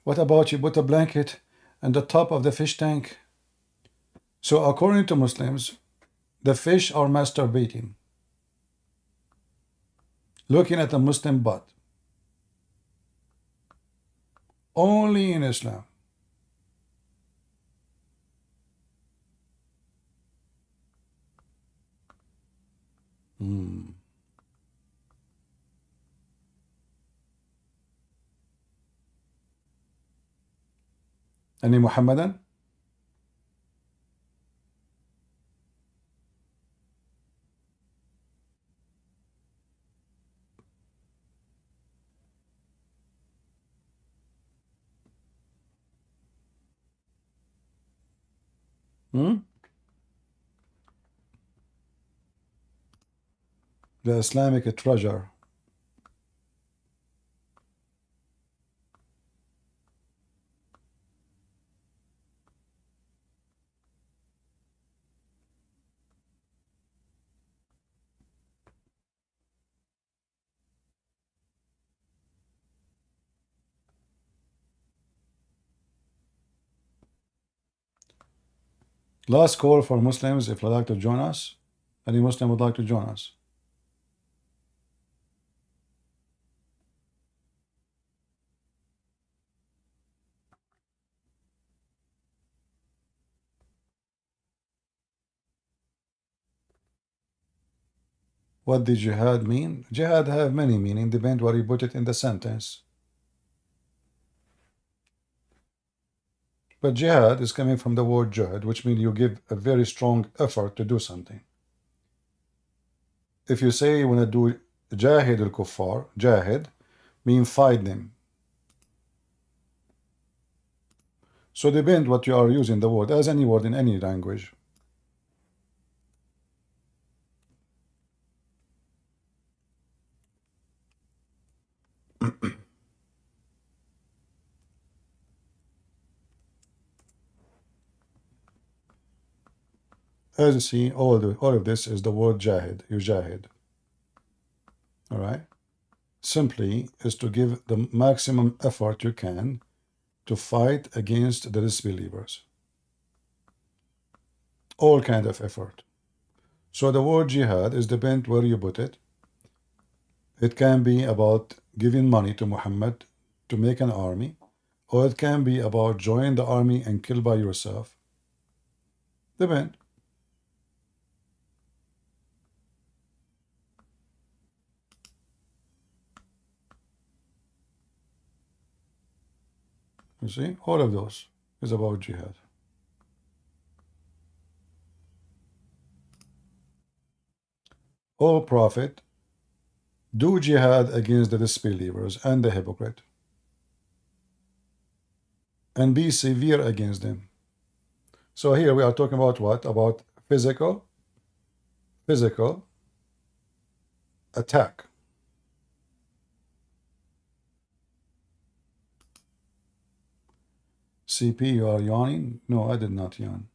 what about you put a blanket on the top of the fish tank? So according to Muslims, the fish are masturbating, looking at a Muslim butt. Only in Islam. Any Muhammadan? The Islamic treasure. Last call for Muslims if you'd like to join us. Any Muslim would like to join us? What did jihad mean? Jihad have many meaning, depend where you put it in the sentence. But jihad is coming from the word jihad, which means you give a very strong effort to do something. If you say you want to do jahid al-kuffar, jahid, mean fight them. So depend what you are using the word, as any word in any language. As you see, all of this is the word jahid, yujahid. All right? Simply is to give the maximum effort you can to fight against the disbelievers. All kind of effort. So the word jihad is depend where you put it. It can be about giving money to Muhammad to make an army, or it can be about join the army and kill by yourself. Depend. You see, all of those is about jihad. O Prophet, do jihad against the disbelievers and the hypocrite, and be severe against them. So here we are talking about what? About physical attack. CP, you are yawning? No, I did not yawn.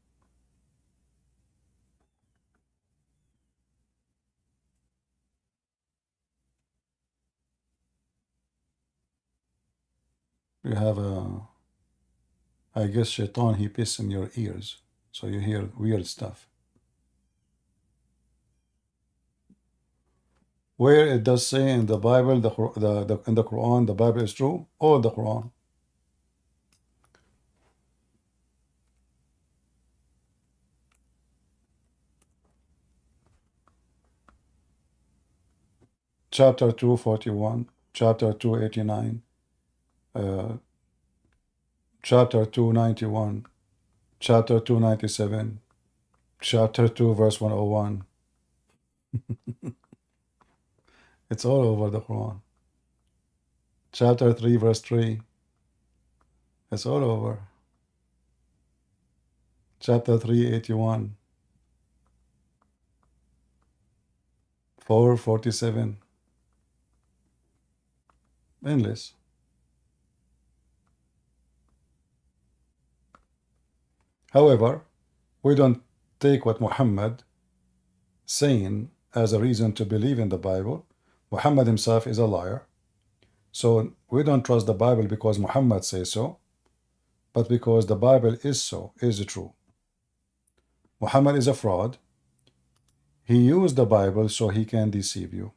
You have I guess Shaitan, he piss in your ears, so you hear weird stuff. Where it does say in the Bible, in the Quran, the Bible is true, all the Quran. Chapter 241, chapter 289, chapter 291, chapter 297, chapter 2, verse 101. It's all over the Quran. Chapter 3, verse 3. It's all over. Chapter 381. 447. Endless. However, we don't take what Muhammad saying as a reason to believe in the Bible. Muhammad himself is a liar. So we don't trust the Bible because Muhammad says so, but because the Bible is so, is true. Muhammad is a fraud. He used the Bible so he can deceive you,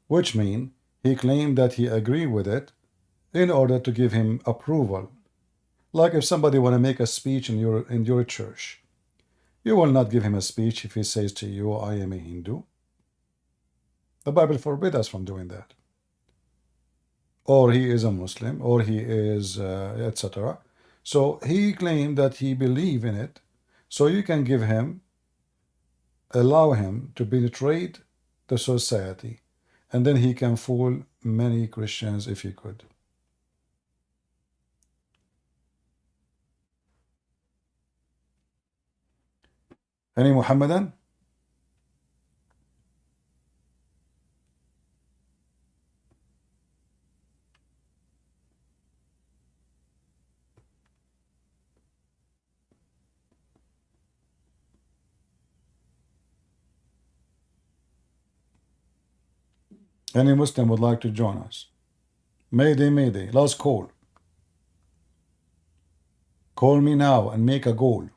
which means he claimed that he agreed with it in order to give him approval. Like if somebody want to make a speech in your church, you will not give him a speech if he says to you, I am a Hindu. The Bible forbids us from doing that. Or he is a Muslim, or he is, etc. So he claimed that he believed in it, so you can give him, allow him to penetrate the society, and then he can fool many Christians if he could. Any Muhammadan? Any Muslim would like to join us? Mayday, Mayday, last call. Call me now and make a goal.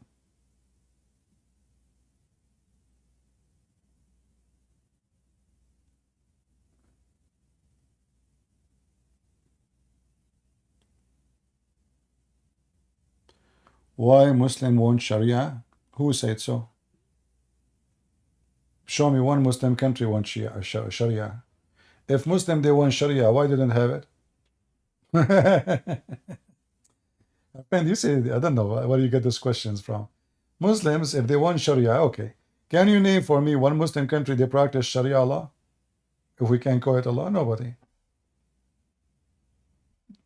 Why Muslim want Sharia? Who said so? Show me one Muslim country want Sharia. If Muslim they want Sharia, why didn't have it? And you say, I don't know where you get those questions from. Muslims, if they want Sharia, okay. Can you name for me one Muslim country they practice Sharia law? If we can call it a law, nobody.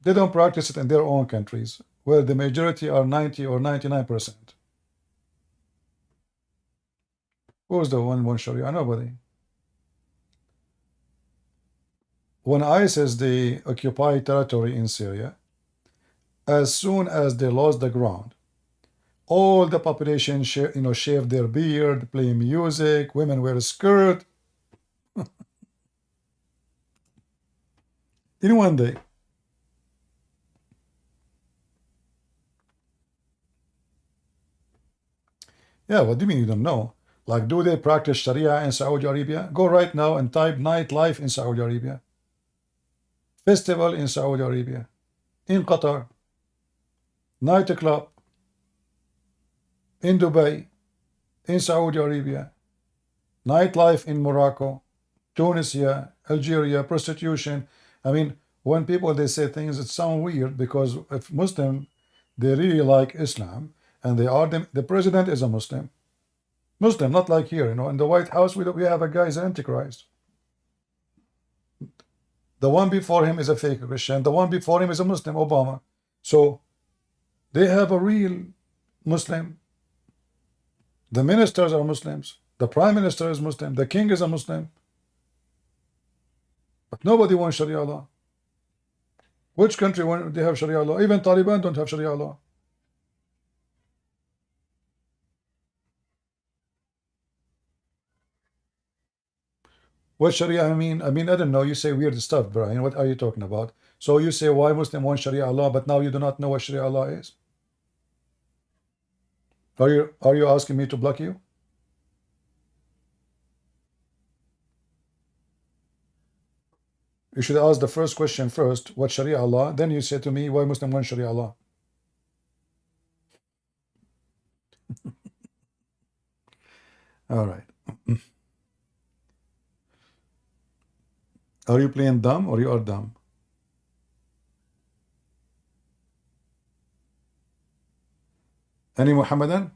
They don't practice it in their own countries, where the majority are 90 or 99%. Who's the one want Sharia? Nobody. When ISIS they occupy territory in Syria, as soon as they lost the ground, all the population shaved their beard, play music, women wear a skirt. In one day. Yeah, what do you mean you don't know? Like, do they practice Sharia in Saudi Arabia? Go right now and type nightlife in Saudi Arabia. Festival in Saudi Arabia. In Qatar. Nightclub. In Dubai. In Saudi Arabia. Nightlife in Morocco. Tunisia. Algeria. Prostitution. I mean, when people, they say things, it sounds weird because if Muslim, they really like Islam and they are the president is a Muslim. Muslim, not like here, in the White House, we have a guy is an Antichrist. The one before him is a fake Christian. The one before him is a Muslim, Obama. So they have a real Muslim. The ministers are Muslims. The prime minister is Muslim. The king is a Muslim. But nobody wants Sharia law. Which country they have Sharia law? Even Taliban don't have Sharia law. What Sharia I mean, I don't know. You say weird stuff, Brian. What are you talking about? So you say why Muslim want Sharia law, but now you do not know what Sharia law is? Are you asking me to block you? You should ask the first question first, what Sharia law? Then you say to me, why Muslim want Sharia law? All right. Are you playing dumb or you are dumb? Any Muhammadan?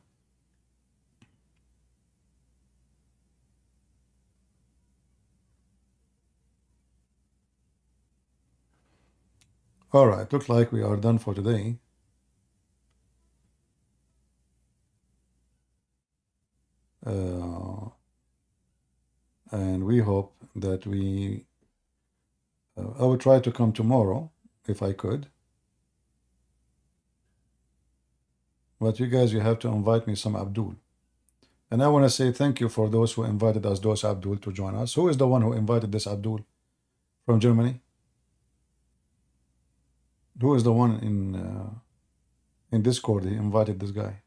All right, looks like we are done for today. And we hope that I will try to come tomorrow if I could. But you guys, you have to invite me some Abdul. And I want to say thank you for those who invited us, those Abdul, to join us. Who is the one who invited this Abdul from Germany? Who is the one in Discord he invited this guy?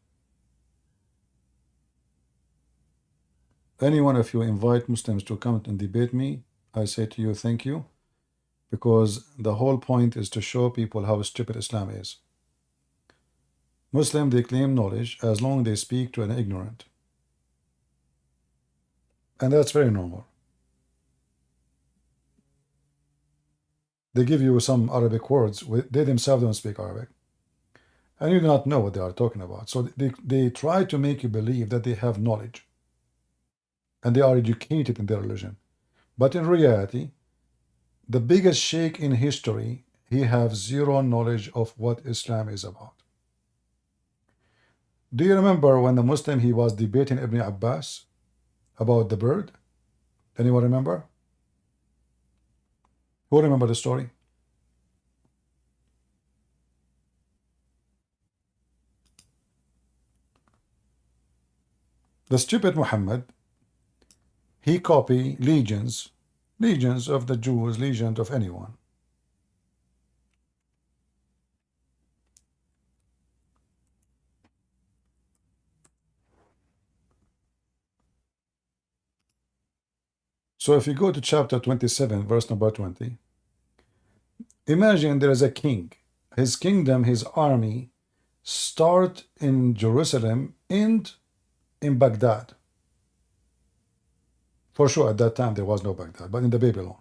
Any one of you invite Muslims to come and debate me, I say to you thank you, because the whole point is to show people how stupid Islam is. Muslims, they claim knowledge as long as they speak to an ignorant. And that's very normal. They give you some Arabic words, they themselves don't speak Arabic. And you do not know what they are talking about. So they try to make you believe that they have knowledge. And they are educated in their religion. But in reality, the biggest sheikh in history, he has zero knowledge of what Islam is about. Do you remember when the Muslim, he was debating Ibn Abbas about the bird? Anyone remember? Who remember the story? The stupid Muhammad, he copied legions of the Jews, legions of anyone. So if you go to chapter 27, verse number 20, imagine there is a king. His kingdom, his army, start in Jerusalem, end in Baghdad. For sure, at that time there was no Baghdad, but in the Babylon.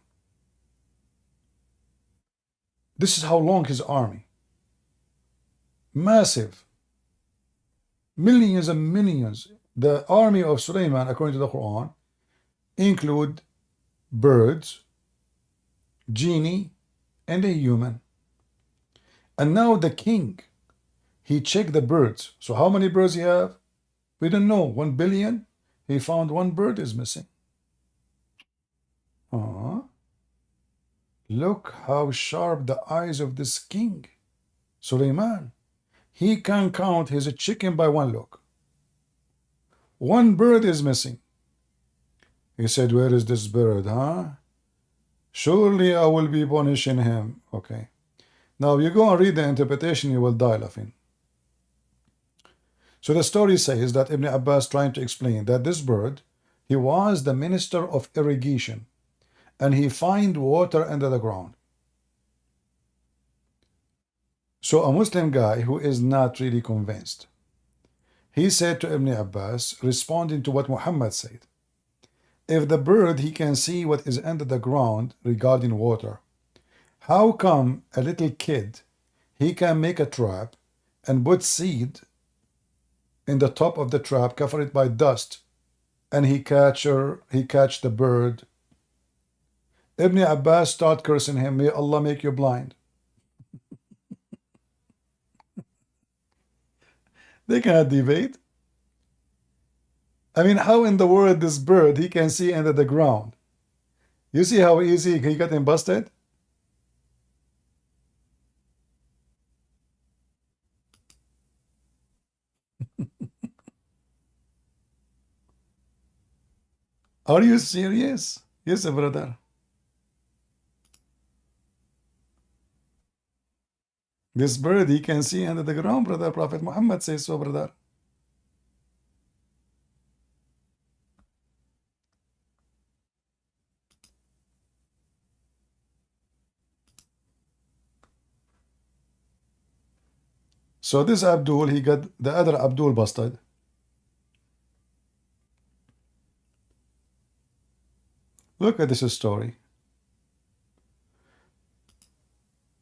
This is how long his army. Massive. Millions and millions. The army of Suleiman, according to the Quran, include birds, genie, and a human. And now the king, he checked the birds. So how many birds he have? We don't know. 1 billion? He found one bird is missing. Look how sharp the eyes of this king, Suleiman. He can count his chicken by one look. One bird is missing. He said, where is this bird, huh? Surely I will be punishing him. Okay. Now you go and read the interpretation, you will die laughing. So the story says that Ibn Abbas trying to explain that this bird, he was the minister of irrigation, and he find water under the ground. So a Muslim guy who is not really convinced, he said to Ibn Abbas, responding to what Muhammad said, if the bird he can see what is under the ground regarding water, how come a little kid he can make a trap and put seed in the top of the trap, cover it by dust, and he catch the bird? Ibn Abbas start cursing him, may Allah make you blind. They cannot debate. I mean, how in the world this bird he can see under the ground? You see how easy he got him busted? Are you serious? Yes, brother. This bird he can see under the ground, brother. Prophet Muhammad says so, brother. So this Abdul, he got the other Abdul busted. Look at this story.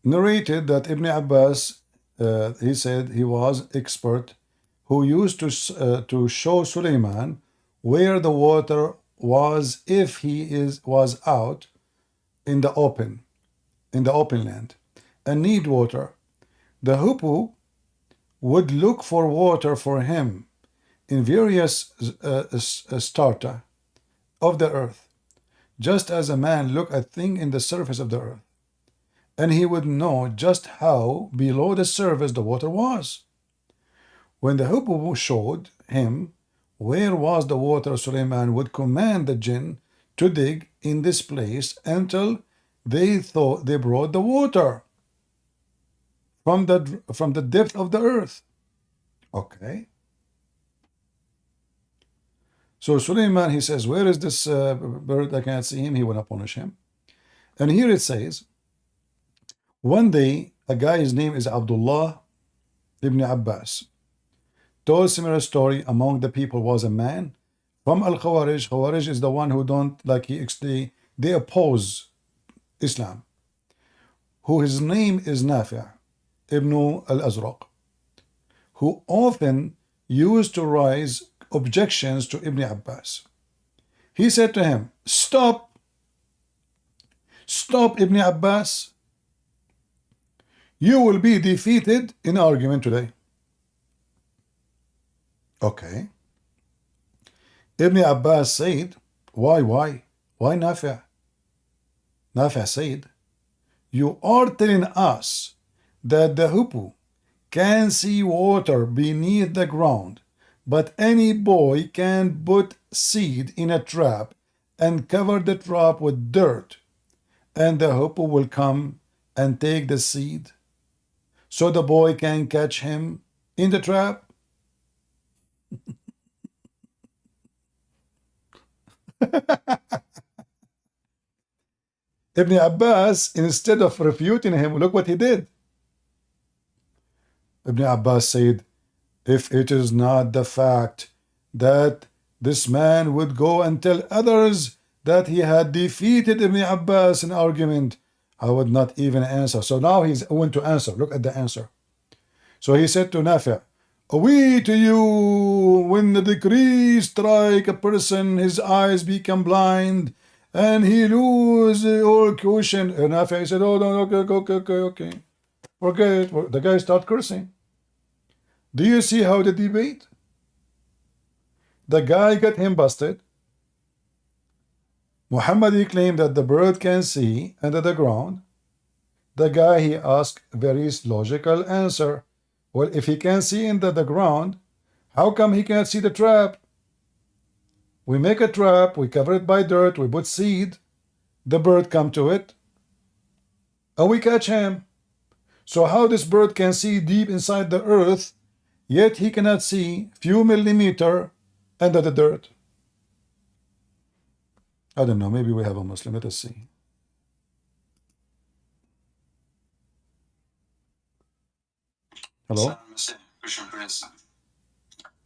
Narrated that Ibn Abbas, he said he was expert who used to show Suleiman where the water was if he was out in the open land and need water. The hoopoe would look for water for him in various strata of the earth, just as a man look at things in the surface of the earth, and he would know just how below the surface the water was. When the hoopoe showed him where was the water, Suleiman would command the jinn to dig in this place until they thought they brought the water from the depth of the earth. Okay. So Suleiman, he says, where is this bird? I can't see him. He will not punish him. And here it says, one day, a guy, his name is Abdullah ibn Abbas, told similar story. Among the people was a man from Al-Khawarij. Khawarij is the one who don't like, they oppose Islam, who his name is Nafi' ibn al-Azraq, who often used to raise objections to Ibn Abbas. He said to him, stop Ibn Abbas, you will be defeated in argument today. Okay. Ibn Abbas said, why Nafi'? Nafi' said, you are telling us that the hoopoe can see water beneath the ground, but any boy can put seed in a trap and cover the trap with dirt, and the hoopoe will come and take the seed, so the boy can catch him in the trap? Ibn Abbas, instead of refuting him, look what he did. Ibn Abbas said, if it is not the fact that this man would go and tell others that he had defeated Ibn Abbas in argument, I would not even answer. So now he's going to answer. Look at the answer. So he said to Nafi', we to you, when the decree strike a person, his eyes become blind, and he lose all caution. And Nafi' said, oh, no, okay. Forget it. The guy start cursing. Do you see how the debate? The guy got him busted. Muhammad, he claimed that the bird can see under the ground. The guy, he asked very logical answer. Well, if he can see under the ground, how come he can't see the trap? We make a trap, we cover it by dirt, we put seed, the bird come to it, and we catch him. So how this bird can see deep inside the earth, yet he cannot see few millimeter under the dirt? I don't know, maybe we have a Muslim. Let us see. Hello?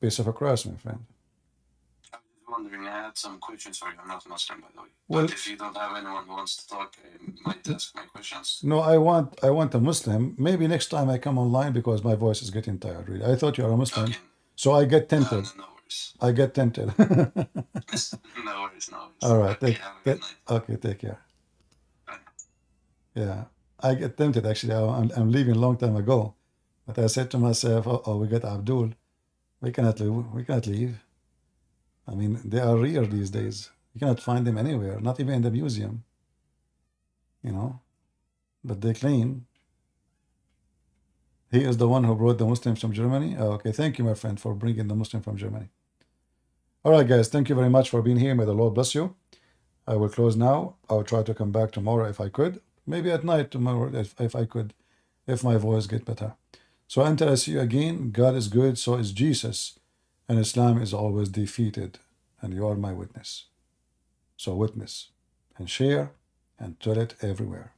Piece of a cross, my friend. I was just wondering, I had some questions for you. I'm not Muslim, by the way. Well, but if you don't have anyone who wants to talk, I might ask my questions. No, I want a Muslim. Maybe next time I come online because my voice is getting tired. Really, I thought you are a Muslim, Okay. so I get tempted. No worries. I get tempted. No worries. All right. Okay, have a good night. Okay, take care. Bye. Yeah, I get tempted actually. I'm leaving a long time ago, but I said to myself, "Oh, we got Abdul. We cannot leave. We cannot leave. I mean, they are rare these days. You cannot find them anywhere, not even in the museum. You know, but they claim he is the one who brought the Muslims from Germany. Oh, okay, thank you, my friend, for bringing the Muslim from Germany. All right, guys, thank you very much for being here. May the Lord bless you. I will close now. I will try to come back tomorrow if I could. Maybe at night tomorrow if I could, if my voice gets better. So until I see you again, God is good, so is Jesus, and Islam is always defeated, and you are my witness. So witness and share and tell it everywhere.